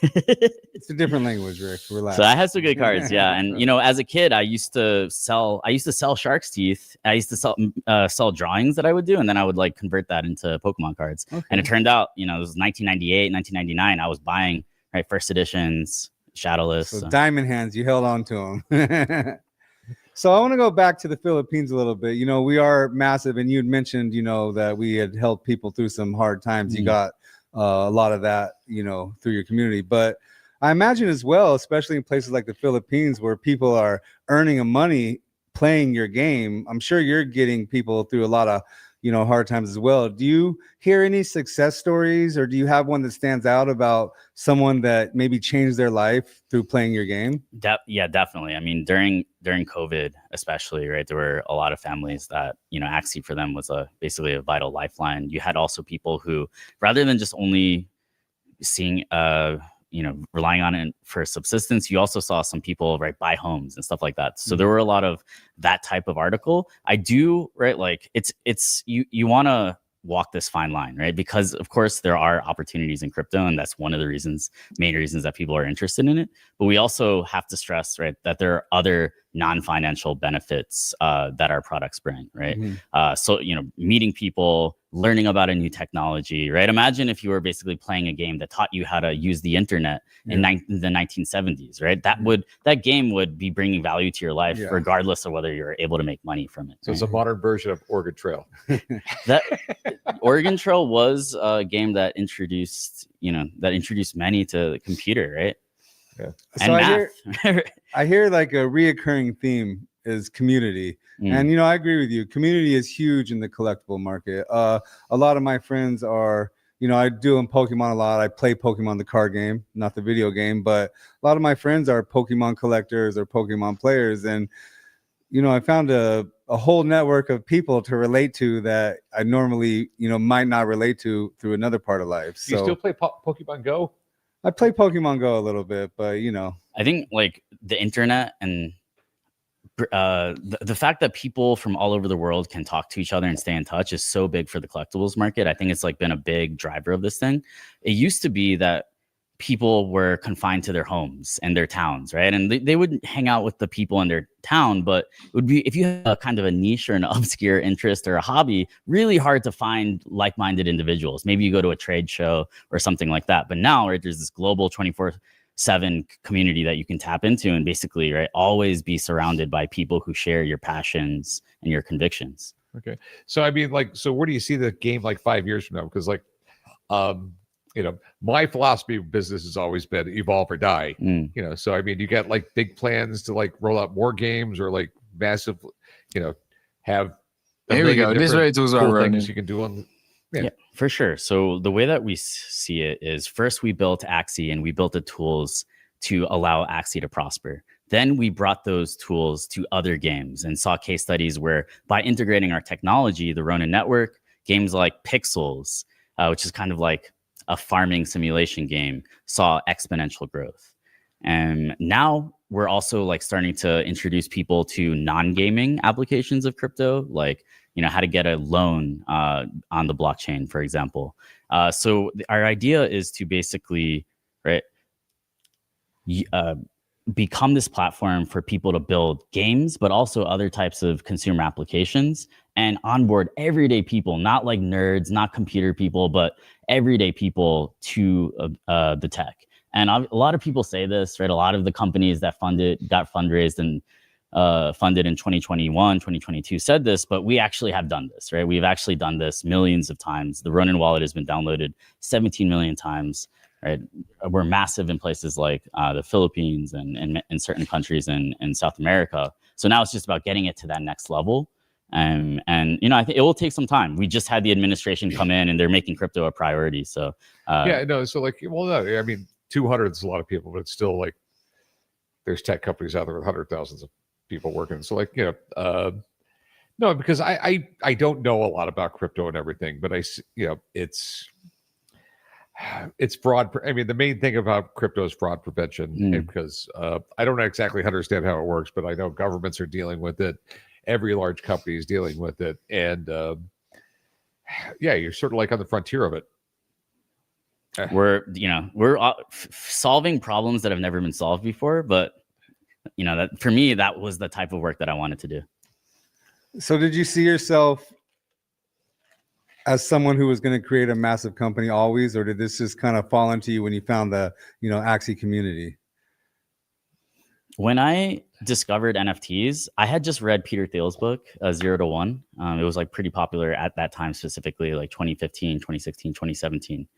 It's a different language, Rick. Relax. So I had some good cards, yeah. And you know, as a kid, I used to sell shark's teeth. I used to sell drawings that I would do, and then I would like convert that into Pokemon cards. Okay. And it turned out, you know, it was 1998, 1999. I was buying first editions, shadowless. So diamond hands, you held on to them. So I want to go back to the Philippines a little bit. You know, we are massive, and you had mentioned, you know, that we had helped people through some hard times. You got a lot of that, you know, through your community. But I imagine as well, especially in places like the Philippines where people are earning money playing your game, I'm sure you're getting people through a lot of, you know, hard times as well. Do you hear any success stories, or do you have one that stands out about someone that maybe changed their life through playing your game? Yeah, definitely. I mean, during COVID, especially, right, there were a lot of families that, you know, Axie for them was basically a vital lifeline. You had also people who, rather than just only seeing, you know, relying on it for subsistence, you also saw some people buy homes and stuff like that. So there were a lot of that type of article. I do, right, like it's you want to walk this fine line, right? Because of course there are opportunities in crypto, and that's one of the main reasons that people are interested in it. But we also have to stress, right, that there are other non-financial benefits that our products bring, right? So, you know, meeting people, learning about a new technology, right? Imagine if you were basically playing a game that taught you how to use the internet in the 1970s, right? That game would be bringing value to your life, regardless of whether you're able to make money from it. So it's a modern version of Oregon Trail. That Oregon Trail was a game that introduced many to the computer, right? Yeah. So And I hear like a reoccurring theme is community. And, you know, I agree with you. Community is huge in the collectible market. A lot of my friends are, you know, I do in Pokemon a lot. I play Pokemon, the card game, not the video game, but a lot of my friends are Pokemon collectors or Pokemon players. And, you know, I found a whole network of people to relate to that I normally, you know, might not relate to through another part of life. Do you still play Pokemon Go? I play Pokemon Go a little bit, but, you know. I think like the internet and the fact that people from all over the world can talk to each other and stay in touch is so big for the collectibles market. I think it's like been a big driver of this thing. It used to be that people were confined to their homes and their towns, right? And they would hang out with the people in their town, but it would be, if you have a kind of a niche or an obscure interest or a hobby, really hard to find like-minded individuals. Maybe you go to a trade show or something like that. But now, right, there's this global 24/7 community that you can tap into and basically, right, always be surrounded by people who share your passions and your convictions. Okay. So, I mean, like, so where do you see the game like 5 years from now? Because like, you know, my philosophy of business has always been evolve or die. You know, so I mean, you got like big plans to like roll out more games or like massive, you know, have. Here we go. This way tools are running. You can do on. Yeah, for sure. So the way that we see it is first we built Axie and we built the tools to allow Axie to prosper. Then we brought those tools to other games and saw case studies where by integrating our technology, the Ronin network, games like Pixels, which is kind of like a farming simulation game, saw exponential growth. And now we're also like starting to introduce people to non-gaming applications of crypto, like, you know, how to get a loan on the blockchain, for example. So our idea is to basically, right, become this platform for people to build games, but also other types of consumer applications and onboard everyday people, not like nerds, not computer people, but everyday people to the tech. And a lot of people say this, right? A lot of the companies that got fundraised and funded in 2021, 2022 said this, but we actually have done this, right? We've actually done this millions of times. The Ronin wallet has been downloaded 17 million times, right? We're massive in places like the Philippines and in certain countries in South America. So now it's just about getting it to that next level. And you know, I think it will take some time. We just had the administration come in and they're making crypto a priority. So yeah, no, so like, well, no, I mean, 200 is a lot of people, but it's still like there's tech companies out there with 100,000s of people working. So like, you know, no, because I don't know a lot about crypto and everything, but you know, it's fraud. I mean, the main thing about crypto is fraud prevention, because I don't exactly understand how it works, but I know governments are dealing with it. Every large company is dealing with it. And yeah, you're sort of like on the frontier of it. We're solving problems that have never been solved before, but you know, that for me, that was the type of work that I wanted to do. So did you see yourself as someone who was going to create a massive company always, or did this just kind of fall into you when you found the, you know, Axie community? When I discovered NFTs, I had just read Peter Thiel's book, 0 to 1. It was like pretty popular at that time, specifically like 2015, 2016, 2017.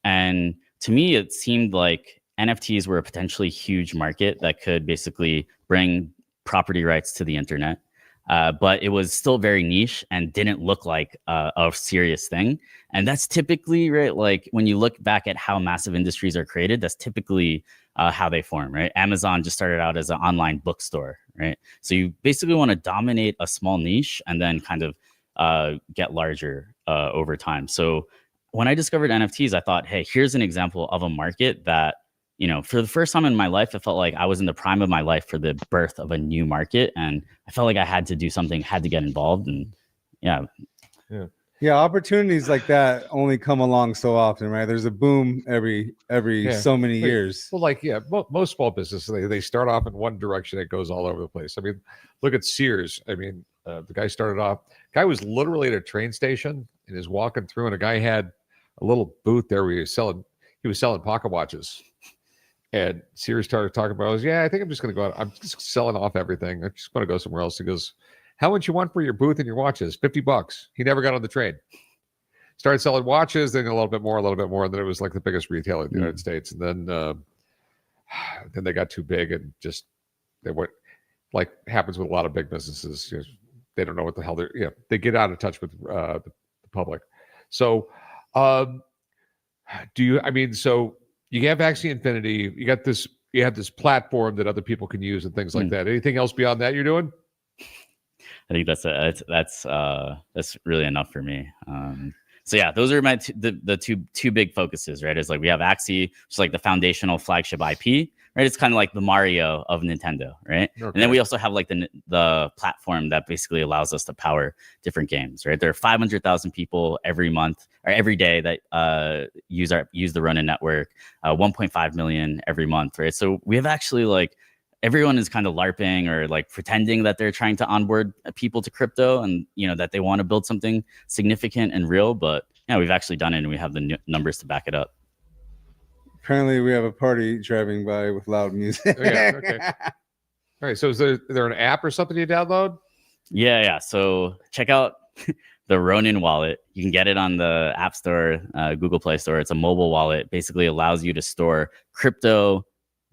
And to me, it seemed like NFTs were a potentially huge market that could basically bring property rights to the internet. But it was still very niche and didn't look like a serious thing. And that's typically, right, like when you look back at how massive industries are created, that's typically how they form, right? Amazon just started out as an online bookstore, right? So you basically want to dominate a small niche and then kind of get larger over time. So when I discovered NFTs, I thought, hey, here's an example of a market that, you know, for the first time in my life, I felt like I was in the prime of my life for the birth of a new market. And I felt like I had to do something, had to get involved. And yeah, opportunities like that only come along so often, right? There's a boom every so many years. Well, like, yeah, most small businesses, they start off in one direction. It goes all over the place. I mean, look at Sears. I mean, the guy was literally at a train station and is walking through, and a guy had a little booth there where he was selling pocket watches. And Sears started talking about, yeah, I think I'm just going to go out. I'm just selling off everything. I just want to go somewhere else. He goes, how much you want for your booth and your watches? $50. He never got on the train. Started selling watches, then a little bit more. And then it was like the biggest retailer in the United States. And then then they got too big and just they went, like happens with a lot of big businesses. They don't know what the hell they get out of touch with the public. So, so you have Axie Infinity, you have this platform that other people can use and things like that. Anything else beyond that you're doing? I think that's really enough for me. So yeah, those are my the two big focuses, right? It's like we have Axie, which is like the foundational flagship IP, right? It's kind of like the Mario of Nintendo, right? Okay. And then we also have like the platform that basically allows us to power different games, right? There are 500,000 people every month or every day that use the Ronin network, 1.5 million every month, right? So we have actually like everyone is kind of LARPing or like pretending that they're trying to onboard people to crypto and, that they want to build something significant and real. But yeah, we've actually done it and we have the numbers to back it up. Apparently we have a party driving by with loud music. Yeah, okay. All right. So is there an app or something you download? Yeah. So check out the Ronin wallet. You can get it on the App Store, Google Play Store. It's a mobile wallet. Basically allows you to store crypto,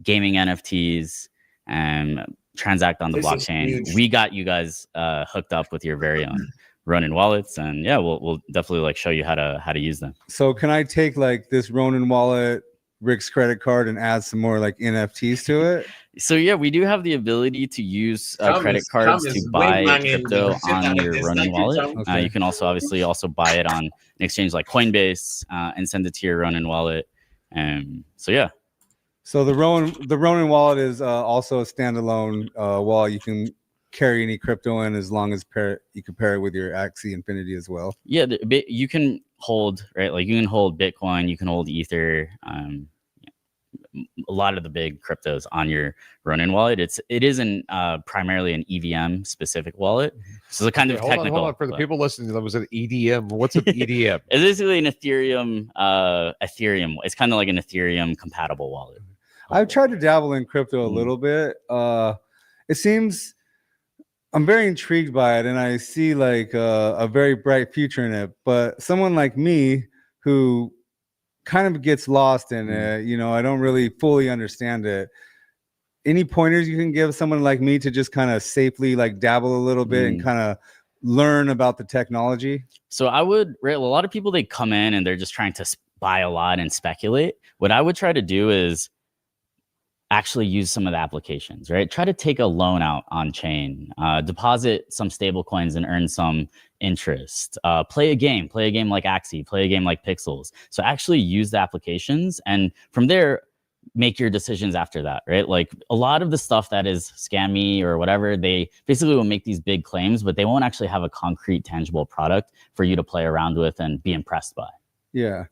gaming NFTs, and transact on the blockchain. We got you guys hooked up with your very own Ronin wallets, and yeah, we'll definitely like show you how to use them. So can I take like this Ronin wallet, Rick's credit card, and add some more like NFTs to it? So yeah, we do have the ability to use credit cards to buy crypto on your Ronin wallet. You can also obviously buy it on an exchange like Coinbase and send it to your Ronin wallet. So yeah. So the Ronin wallet is also a standalone wallet. You can carry any crypto in as long as you can pair it with your Axie Infinity as well. Yeah, you can hold, right? Like you can hold Bitcoin, you can hold Ether, a lot of the big cryptos on your Ronin wallet. It is primarily an EVM specific wallet. So it's kind of technical. Hold on. For the people listening, that was an EDM. What's an EDM? It's basically an Ethereum. It's kind of like an Ethereum compatible wallet. I've tried to dabble in crypto a little bit. It seems I'm very intrigued by it, and I see like a very bright future in it. But someone like me who kind of gets lost in it, I don't really fully understand it. Any pointers you can give someone like me to just kind of safely like dabble a little bit and kind of learn about the technology? So I would, a lot of people, they come in and they're just trying to buy a lot and speculate. What I would try to do is actually use some of the applications, right? Try to take a loan out on chain, deposit some stable coins and earn some interest, play a game like Axie, play a game like Pixels. So actually use the applications, and from there, make your decisions after that, right? Like a lot of the stuff that is scammy or whatever, they basically will make these big claims, but they won't actually have a concrete, tangible product for you to play around with and be impressed by. Yeah,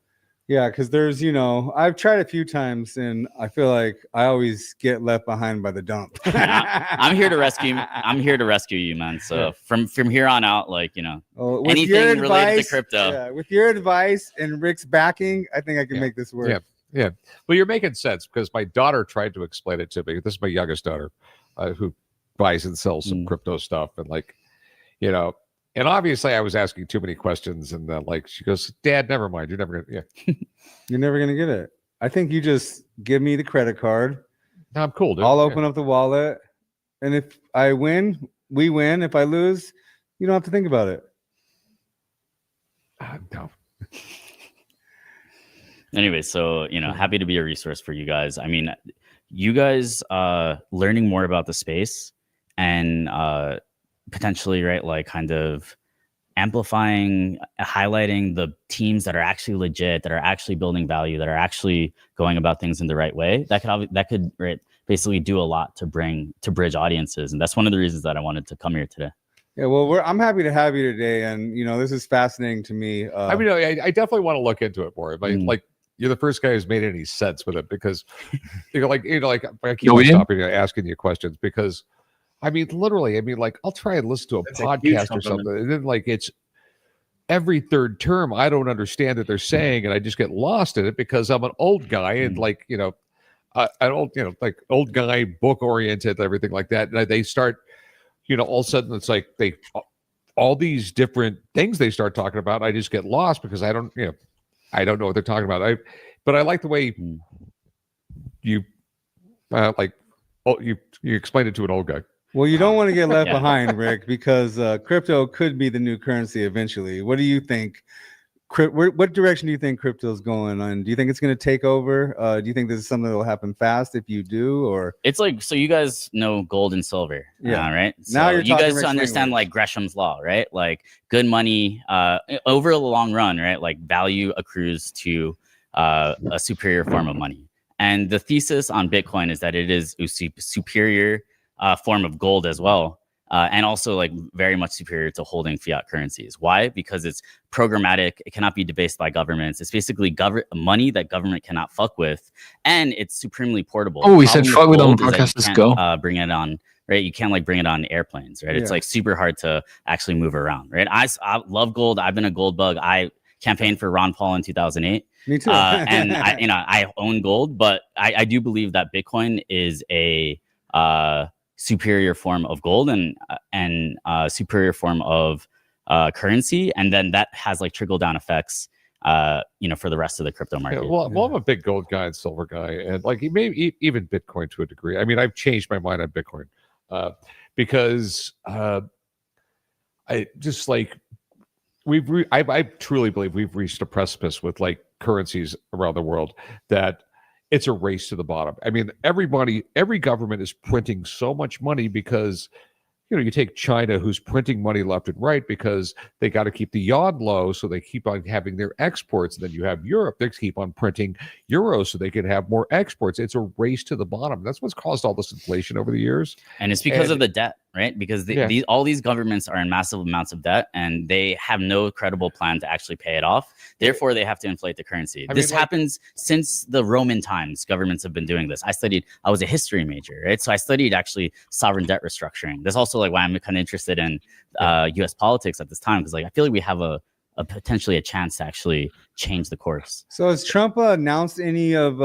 because there's, I've tried a few times and I feel like I always get left behind by the dump. I'm here to rescue. I'm here to rescue you, man. So from here on out, like, anything related to crypto. Yeah, with your advice and Rick's backing, I think I can make this work. Yeah. Well, you're making sense because my daughter tried to explain it to me. This is my youngest daughter who buys and sells some crypto stuff. And like, and obviously I was asking too many questions, and like she goes, "Dad, never mind. You're never gonna, you're never gonna get it. I think you just give me the credit card. No, I'm cool, dude. I'll open up the wallet, and if I win, we win. If I lose, you don't have to think about it." No. Anyway, so happy to be a resource for you guys. I mean, you guys learning more about the space and potentially, right, like kind of amplifying, highlighting the teams that are actually legit, that are actually building value, that are actually going about things in the right way. That could right, basically do a lot to bridge audiences, and that's one of the reasons that I wanted to come here today. Yeah, well, I'm happy to have you today, and this is fascinating to me. I mean, I definitely want to look into it more. Like you're the first guy who's made any sense with it, because like I keep stopping and asking you questions because. I mean, literally, like I'll try and listen to a podcast or something, and then like it's every third term I don't understand that they're saying, and I just get lost in it because I'm an old guy and like an old like old guy, book oriented, everything like that. And they start, all of a sudden it's like all these different things they start talking about. I just get lost because I don't know what they're talking about. But I like the way you Like, oh, you explained it to an old guy. Well, you don't want to get left Yeah. behind, Rick, because crypto could be the new currency eventually. What do you think? What direction do you think crypto is going on? Do you think it's going to take over? Do you think this is something that will happen fast if you do, or It's like, so you guys know gold and silver, Yeah. right? Now So you're you talking guys rich understand language. like Gresham's law, right? Like good money over the long run, right? Like value accrues to a superior form of money. And the thesis on Bitcoin is that it is a superior form of gold as well. And also like very much superior to holding fiat currencies. Why? Because it's programmatic. It cannot be debased by governments. It's basically money that government cannot fuck with, and it's supremely portable. Oh, we The said problem fuck with on the gold is that podcast. you Let's can't, go. bring it on, right? You can't like bring it on airplanes, right? It's Yeah. like super hard to actually move around, right? I love gold. I've been a gold bug. I campaigned for Ron Paul in 2008. Me too. And I own gold, but I do believe that Bitcoin is a superior form of gold and superior form of currency, and then that has like trickle down effects, for the rest of the crypto market. Yeah, well, I'm a big gold guy and silver guy, and like even Bitcoin to a degree. I mean, I've changed my mind on Bitcoin because I just like I truly believe we've reached a precipice with like currencies around the world that it's a race to the bottom. I mean, every government is printing so much money because, you take China, who's printing money left and right because they got to keep the yuan low, so they keep on having their exports. And then you have Europe, they keep on printing euros so they can have more exports. It's a race to the bottom. That's what's caused all this inflation over the years. And it's because of the debt, right? Because all these governments are in massive amounts of debt, and they have no credible plan to actually pay it off. Therefore, they have to inflate the currency. This happens since the Roman times. Governments have been doing this. I was a history major, right? So I studied actually sovereign debt restructuring. That's also like why I'm kind of interested in U.S. politics at this time, because like I feel like we have a potentially a chance to actually change the course. So has Trump announced any of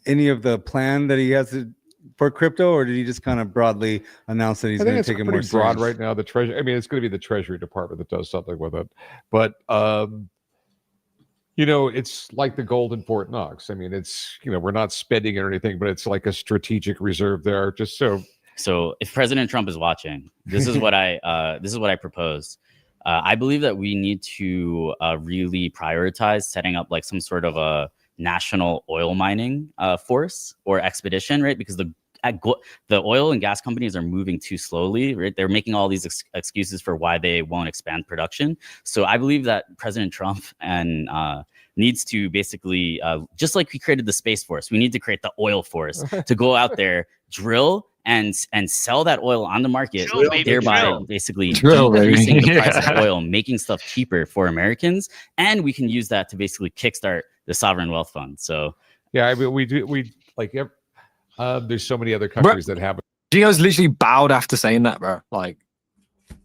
any of the plan that he has for crypto, or did he just kind of broadly announce that he's going to take it more broad serious? right now? The treasury. I mean, it's going to be the Treasury Department that does something with it, but it's like the gold in Fort Knox. I mean, it's we're not spending it or anything, but it's like a strategic reserve there, just so. So if President Trump is watching, this is what I propose. I believe that we need to really prioritize setting up like some sort of a national oil mining force or expedition, right? Because the oil and gas companies are moving too slowly, right? They're making all these excuses for why they won't expand production. So I believe that President Trump needs to basically, just like we created the Space Force, we need to create the oil force to go out there, drill, and sell that oil on the market, thereby basically decreasing the price of oil, making stuff cheaper for Americans, and we can use that to basically kickstart the sovereign wealth fund. So yeah, I mean, we like there's so many other countries that have it. Gio's literally bowed after saying that, bro. Like,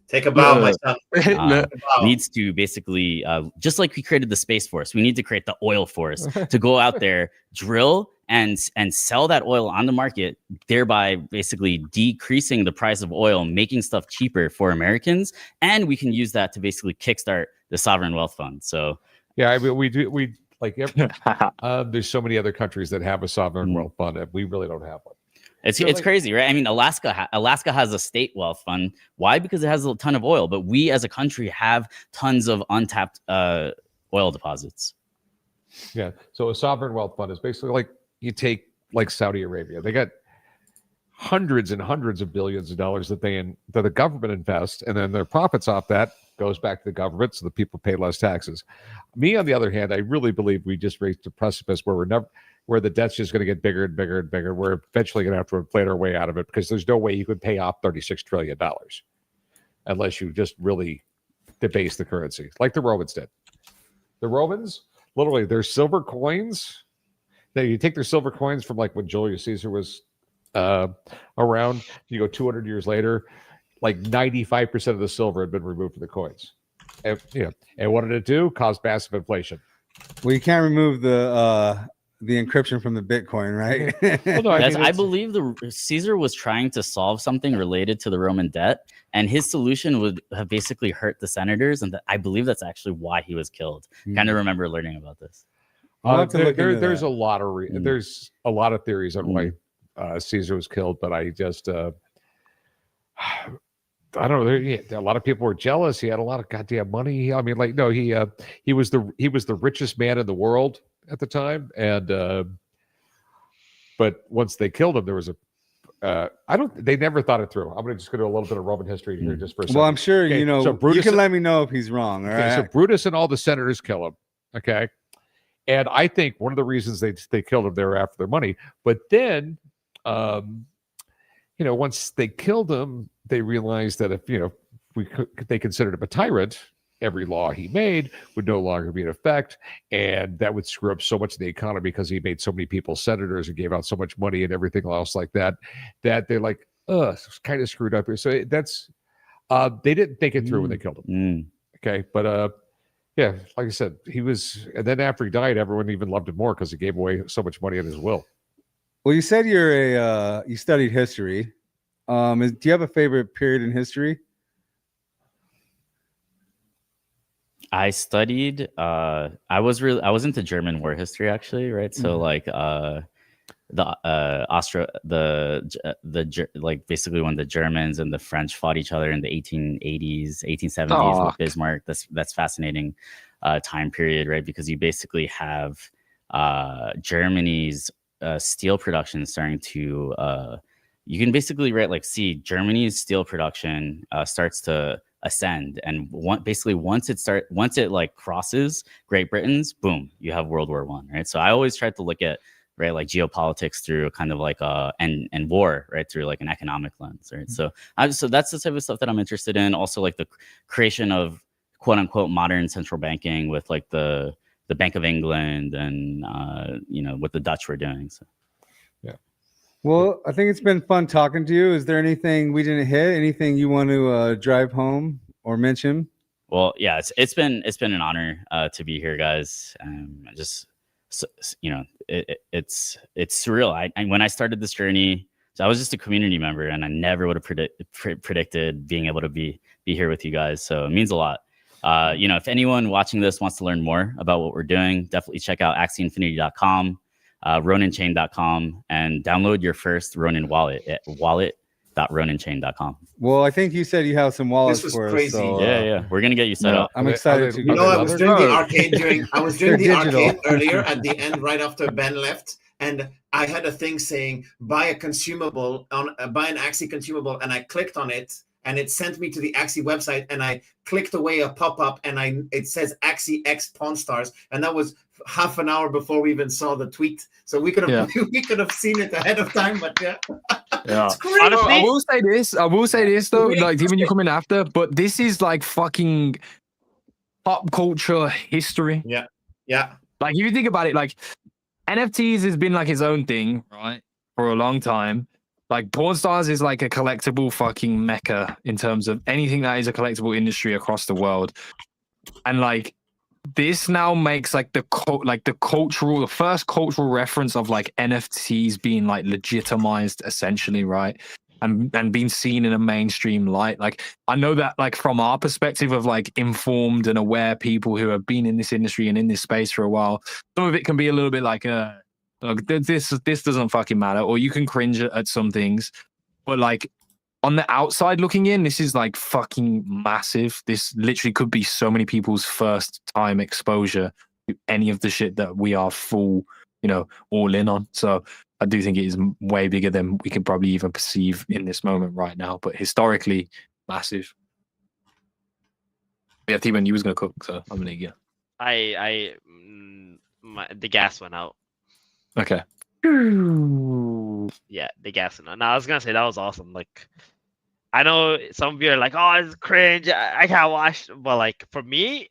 take a bow, my son. Needs to basically, just like we created the Space Force, we need to create the oil force to go out there, drill, and sell that oil on the market, thereby basically decreasing the price of oil, making stuff cheaper for Americans, and we can use that to basically kickstart the sovereign wealth fund. So yeah, I mean, we like there's so many other countries that have a sovereign wealth fund, and we really don't have one. It's crazy, right? I mean, Alaska has a state wealth fund. Why? Because it has a ton of oil, but we as a country have tons of untapped oil deposits. Yeah. So a sovereign wealth fund is basically like you take like Saudi Arabia. They got hundreds and hundreds of billions of dollars that the government invests, and then their profits off that goes back to the government, so the people pay less taxes. Me, on the other hand, I really believe we just reached a precipice where the debt's just going to get bigger and bigger and bigger. We're eventually going to have to inflate our way out of it, because there's no way you could pay off $36 trillion unless you just really debase the currency, like the Romans did. The Romans, literally, their silver coins. You take their silver coins from like when Julius Caesar was around. You go 200 years later, like 95% of the silver had been removed from the coins. And what did it do? Caused massive inflation. Well, you can't remove the encryption from the Bitcoin, right? Well, no, I believe Caesar was trying to solve something related to the Roman debt, and his solution would have basically hurt the senators, and I believe that's actually why he was killed. Kind of remember learning about this. I'll have to look into there's that. a lot of there's a lot of theories on why Caesar was killed, but I just I don't know. A lot of people were jealous. He had a lot of goddamn money. I mean, like, no, he was the richest man in the world at the time, and but once they killed him, there was a they never thought it through. I'm going to just go to a little bit of Roman history here just for a second. Well, I'm sure Okay, you know. so Brutus, you can let me know if he's wrong. All okay, right. so Brutus and all the senators kill him. Okay, and I think one of the reasons they killed him, they were after their money. But then, once they killed him, they realized that if they considered him a tyrant, every law he made would no longer be in effect, and that would screw up so much of the economy because he made so many people senators and gave out so much money and everything else like that. That they're like, it's kind of screwed up here. So that's they didn't think it through when they killed him. Okay, but yeah, like I said, he was, and then after he died, everyone even loved him more because he gave away so much money in his will. Well, you said you studied history. Do you have a favorite period in history? I studied I was into German war history actually, right? So like like basically when the Germans and the French fought each other in the 1880s, 1870s with Bismarck. That's fascinating time period, right? Because you basically have Germany's steel production starting to you can basically see Germany's steel production starts to ascend, and basically once it like crosses Great Britain's, boom, you have World War I, right? So I always tried to look at like geopolitics through kind of like and war, right, through like an economic lens, right? So that's the type of stuff that I'm interested in. Also like the creation of quote unquote modern central banking with like the Bank of England and what the Dutch were doing. So Well, I think it's been fun talking to you. Is there anything we didn't hit? Anything you want to drive home or mention? Well, yeah, it's been an honor to be here, guys. It's surreal. When I started this journey, so I was just a community member, and I never would have predicted being able to be here with you guys. So it means a lot. If anyone watching this wants to learn more about what we're doing, definitely check out axieinfinity.com. roninchain.com, and download your first Ronin wallet at wallet.roninchain.com. Well, I think you said you have some wallets This was for crazy. us. So, yeah, we're gonna get you set up. I'm excited to. I was doing the arcade They're arcade earlier at the end, right after Ben left, and I had a thing saying buy a consumable buy an Axie consumable, and I clicked on it. And it sent me to the Axie website, and I clicked away a pop-up, and it says Axie X Pawn Stars, and that was half an hour before we even saw the tweet. So we could have we could have seen it ahead of time, but yeah. It's crazy. Honestly, I will say this though, like even you come in after, but this is like fucking pop culture history. Yeah. Like if you think about it, like NFTs has been like its own thing, right, for a long time. Like Pawn Stars is like a collectible fucking mecca in terms of anything that is a collectible industry across the world. And like this now makes like the first cultural reference of like NFTs being like legitimized essentially, right? And being seen in a mainstream light. Like I know that like from our perspective of like informed and aware people who have been in this industry and in this space for a while, some of it can be a little bit like look, this doesn't fucking matter, or you can cringe at some things, but like on the outside looking in, this is like fucking massive. This literally could be so many people's first time exposure to any of the shit that we are full, all in on. So I do think it is way bigger than we can probably even perceive in this moment right now, but historically massive. Yeah, T-Man, you was gonna cook, so I'm gonna get. The gas went out. Okay. Yeah, the gas went out. No, I was gonna say that was awesome. Like, I know some of you are like, "Oh, it's cringe. I can't watch." But like for me,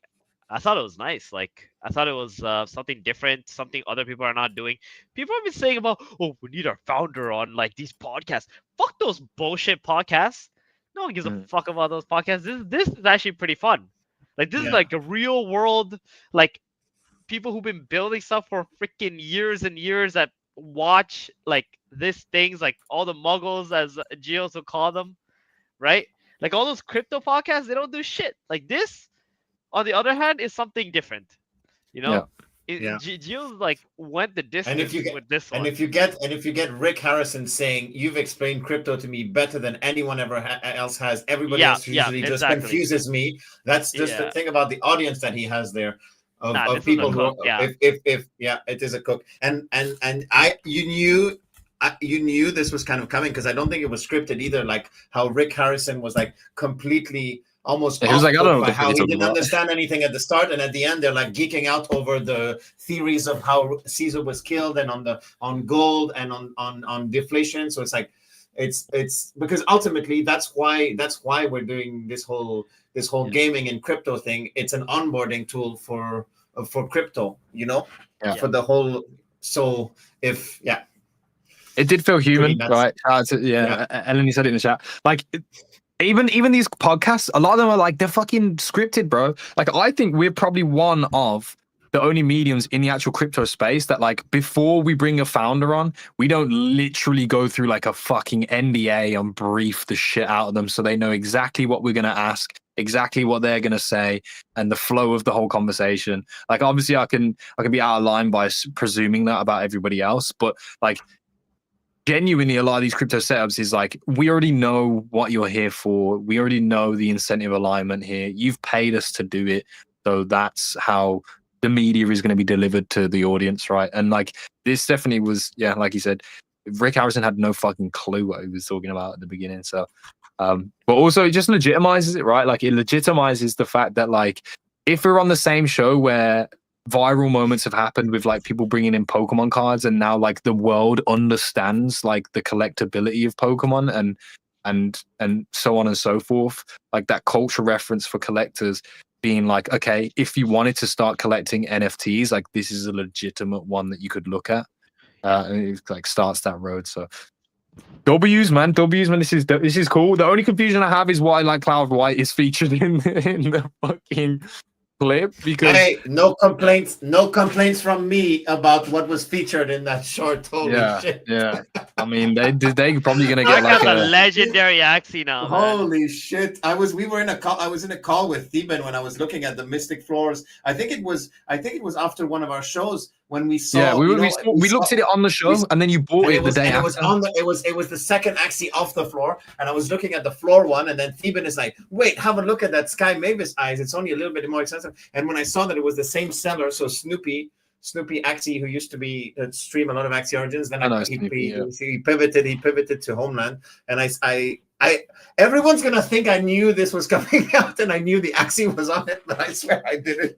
I thought it was nice. Like I thought it was something different, something other people are not doing. People have been saying about, "Oh, we need our founder on like these podcasts." Fuck those bullshit podcasts. No one gives a fuck about those podcasts. This is actually pretty fun. Like this is like a real world, like people who've been building stuff for freaking years and years that watch like these things, like all the muggles, as Geos will call them, right? Like all those crypto podcasts, they don't do shit. Like this, on the other hand, is something different. Yeah. Yeah. Gio's like went the distance And if you get with this one. and if you get Rick Harrison saying you've explained crypto to me better than anyone ever else has, everybody else usually just confuses me. That's just the thing about the audience that he has there of people who if yeah, it is a cook. And you knew this was kind of coming because I don't think it was scripted either. Like how Rick Harrison was like completely almost he was like, I don't know by what how he talking didn't about. understand anything at the start, and at the end they're like geeking out over the theories of how Caesar was killed and on gold and on deflation. So it's like it's because ultimately that's why we're doing this whole gaming and crypto thing. It's an onboarding tool for crypto, for the whole. So if it did feel human, nuts. right? Ellen, you said it in the chat. Like, even these podcasts, a lot of them are like, they're fucking scripted, bro. Like, I think we're probably one of the only mediums in the actual crypto space that, like, before we bring a founder on, we don't literally go through like a fucking NDA and brief the shit out of them so they know exactly what we're going to ask, exactly what they're going to say, and the flow of the whole conversation. Like, obviously I can be out of line by presuming that about everybody else, but like, genuinely, a lot of these crypto setups is like, we already know what you're here for. We already know the incentive alignment here. You've paid us to do it. So that's how the media is going to be delivered to the audience, right? And like, this definitely was, like you said, Rick Harrison had no fucking clue what he was talking about at the beginning. So, but also it just legitimizes it, right? Like, it legitimizes the fact that, like, if we're on the same show where viral moments have happened with like people bringing in Pokemon cards, and now like the world understands like the collectability of Pokemon and so on and so forth, like that culture reference for collectors being like, okay, if you wanted to start collecting NFTs, like this is a legitimate one that you could look at, and it like starts that road. So W's man, this is cool. The only confusion I have is why like Cloud White is featured in the fucking clip, because hey, no complaints from me about what was featured in that short. Holy shit. Yeah. I mean, they probably gonna I get like got the legendary Axie now, man. Holy shit! I was in a call with Theben when I was looking at the Mystic Floors. I think it was after one of our shows when we saw. Yeah, we looked at it on the show, and then you bought it the day after. It was the second Axie off the floor, and I was looking at the floor one, and then Theben is like, "Wait, have a look at that Sky Mavis eyes. It's only a little bit more expensive." And when I saw that it was the same seller, so Snoopy Axie, who used to be stream a lot of Axie Origins, then he pivoted to Homeland, and I everyone's gonna think I knew this was coming out, and I knew the Axie was on it, but I swear I didn't.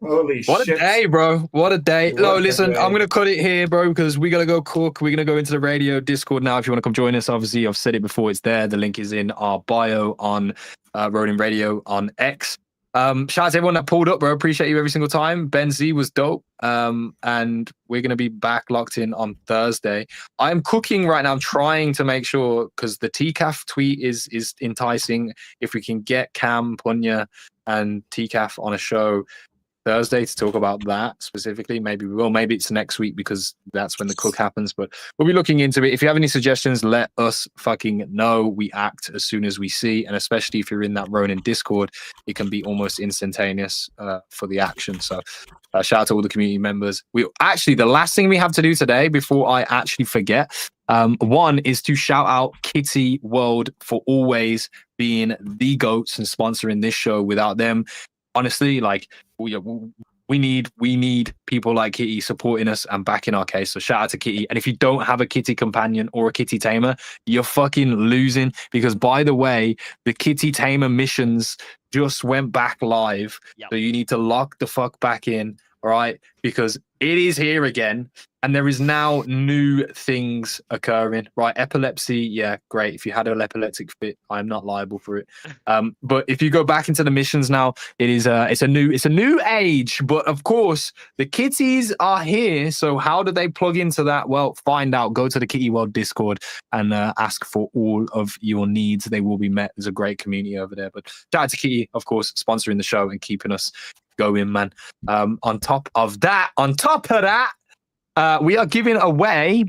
Holy shit. What a day, bro. What a day. No, listen, I'm going to cut it here, bro, because we got to go cook. We're going to go into the radio Discord now. If you want to come join us, obviously, I've said it before. It's there. The link is in our bio on Ronin Radio on X. Shout out to everyone that pulled up, bro. Appreciate you every single time. Ben Z was dope. And we're going to be back locked in on Thursday. I'm cooking right now. I'm trying to make sure, because the TCAF tweet is enticing. If we can get Cam, Punya, and TCAF on a show Thursday to talk about that specifically. Maybe we will. Maybe it's next week, because that's when the cook happens. But we'll be looking into it. If you have any suggestions, let us fucking know. We act as soon as we see, and especially if you're in that Ronin Discord, it can be almost instantaneous for the action. So shout out to all the community members. We actually, the last thing we have to do today before I actually forget, one is to shout out Kitty World for always being the goats and sponsoring this show. Without them, honestly, like, we need people like Kitty supporting us and backing our case. So shout out to Kitty. And if you don't have a Kitty companion or a Kitty tamer, you're fucking losing, because by the way, the Kitty tamer missions just went back live. So you need to lock the fuck back in, all right? Because it is here again, and there is now new things occurring, right? Epilepsy, yeah, great. If you had an epileptic fit, I'm not liable for it. But if you go back into the missions now, it's a new age. But of course, the kitties are here. So how do they plug into that? Well, find out. Go to the Kitty World Discord and ask for all of your needs. They will be met. There's a great community over there. But shout out to Kitty, of course, sponsoring the show and keeping us going, man. On top of that, we are giving away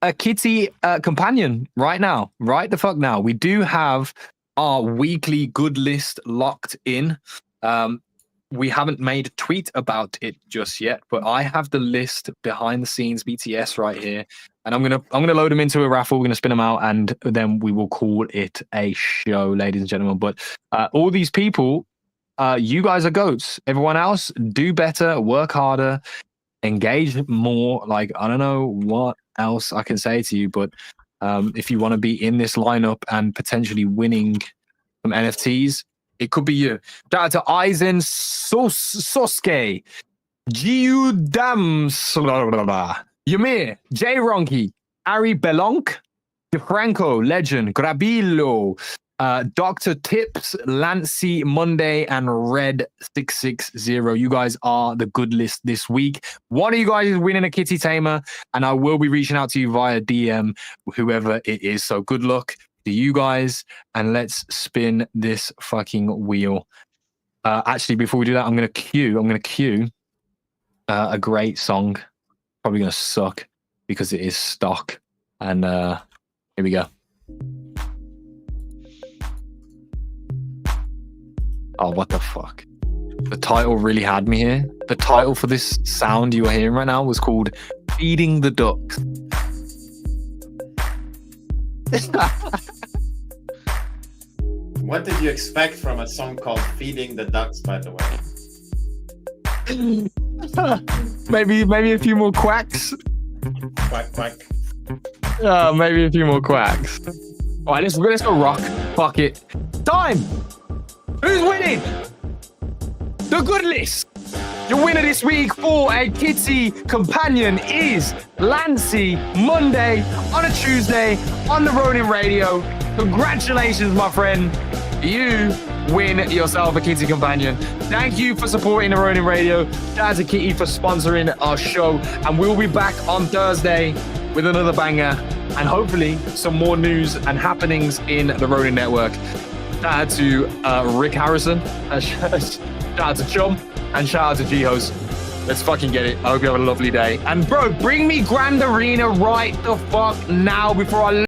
a Kitty companion right now. Right the fuck now. We do have our weekly good list locked in. we haven't made a tweet about it just yet, but I have the list behind the scenes BTS right here, and I'm gonna load them into a raffle. We're gonna spin them out, and then we will call it a show, ladies and gentlemen. But all these people, you guys are goats. Everyone else, do better, work harder, engage more. Like, I don't know what else I can say to you, but if you want to be in this lineup and potentially winning some NFTs, it could be you. Shout out to Eisen Sosuke, Giudams, Ymir, J. Ronki, Ari Belonk, DeFranco, Legend, Grabillo, Dr. Tips, Lancy Monday, and Red 660. You guys are the good list this week. One of you guys is winning a kitty tamer, and I will be reaching out to you via DM, whoever it is. So good luck to you guys, and let's spin this fucking wheel. Actually, before we do that, I'm gonna cue a great song. Probably gonna suck because it is stock. And here we go. Oh, what the fuck? The title really had me here. The title for this sound you are hearing right now was called Feeding the Ducks. What did you expect from a song called Feeding the Ducks, by the way? maybe a few more quacks. Quack, quack. Maybe a few more quacks. All right, let's go rock. Fuck it. Time! Who's winning? The good list. Your winner this week for a kitty companion is Lancy Monday on a Tuesday on the Ronin Radio. Congratulations, my friend. You win yourself a kitty companion. Thank you for supporting the Ronin Radio. Shout out to Kitty for sponsoring our show. And we'll be back on Thursday with another banger and hopefully some more news and happenings in the Ronin Network. Shout out to Rick Harrison. Shout out to Chum. And shout out to G-Host. Let's fucking get it. I hope you have a lovely day. And bro, bring me Grand Arena right the fuck now before I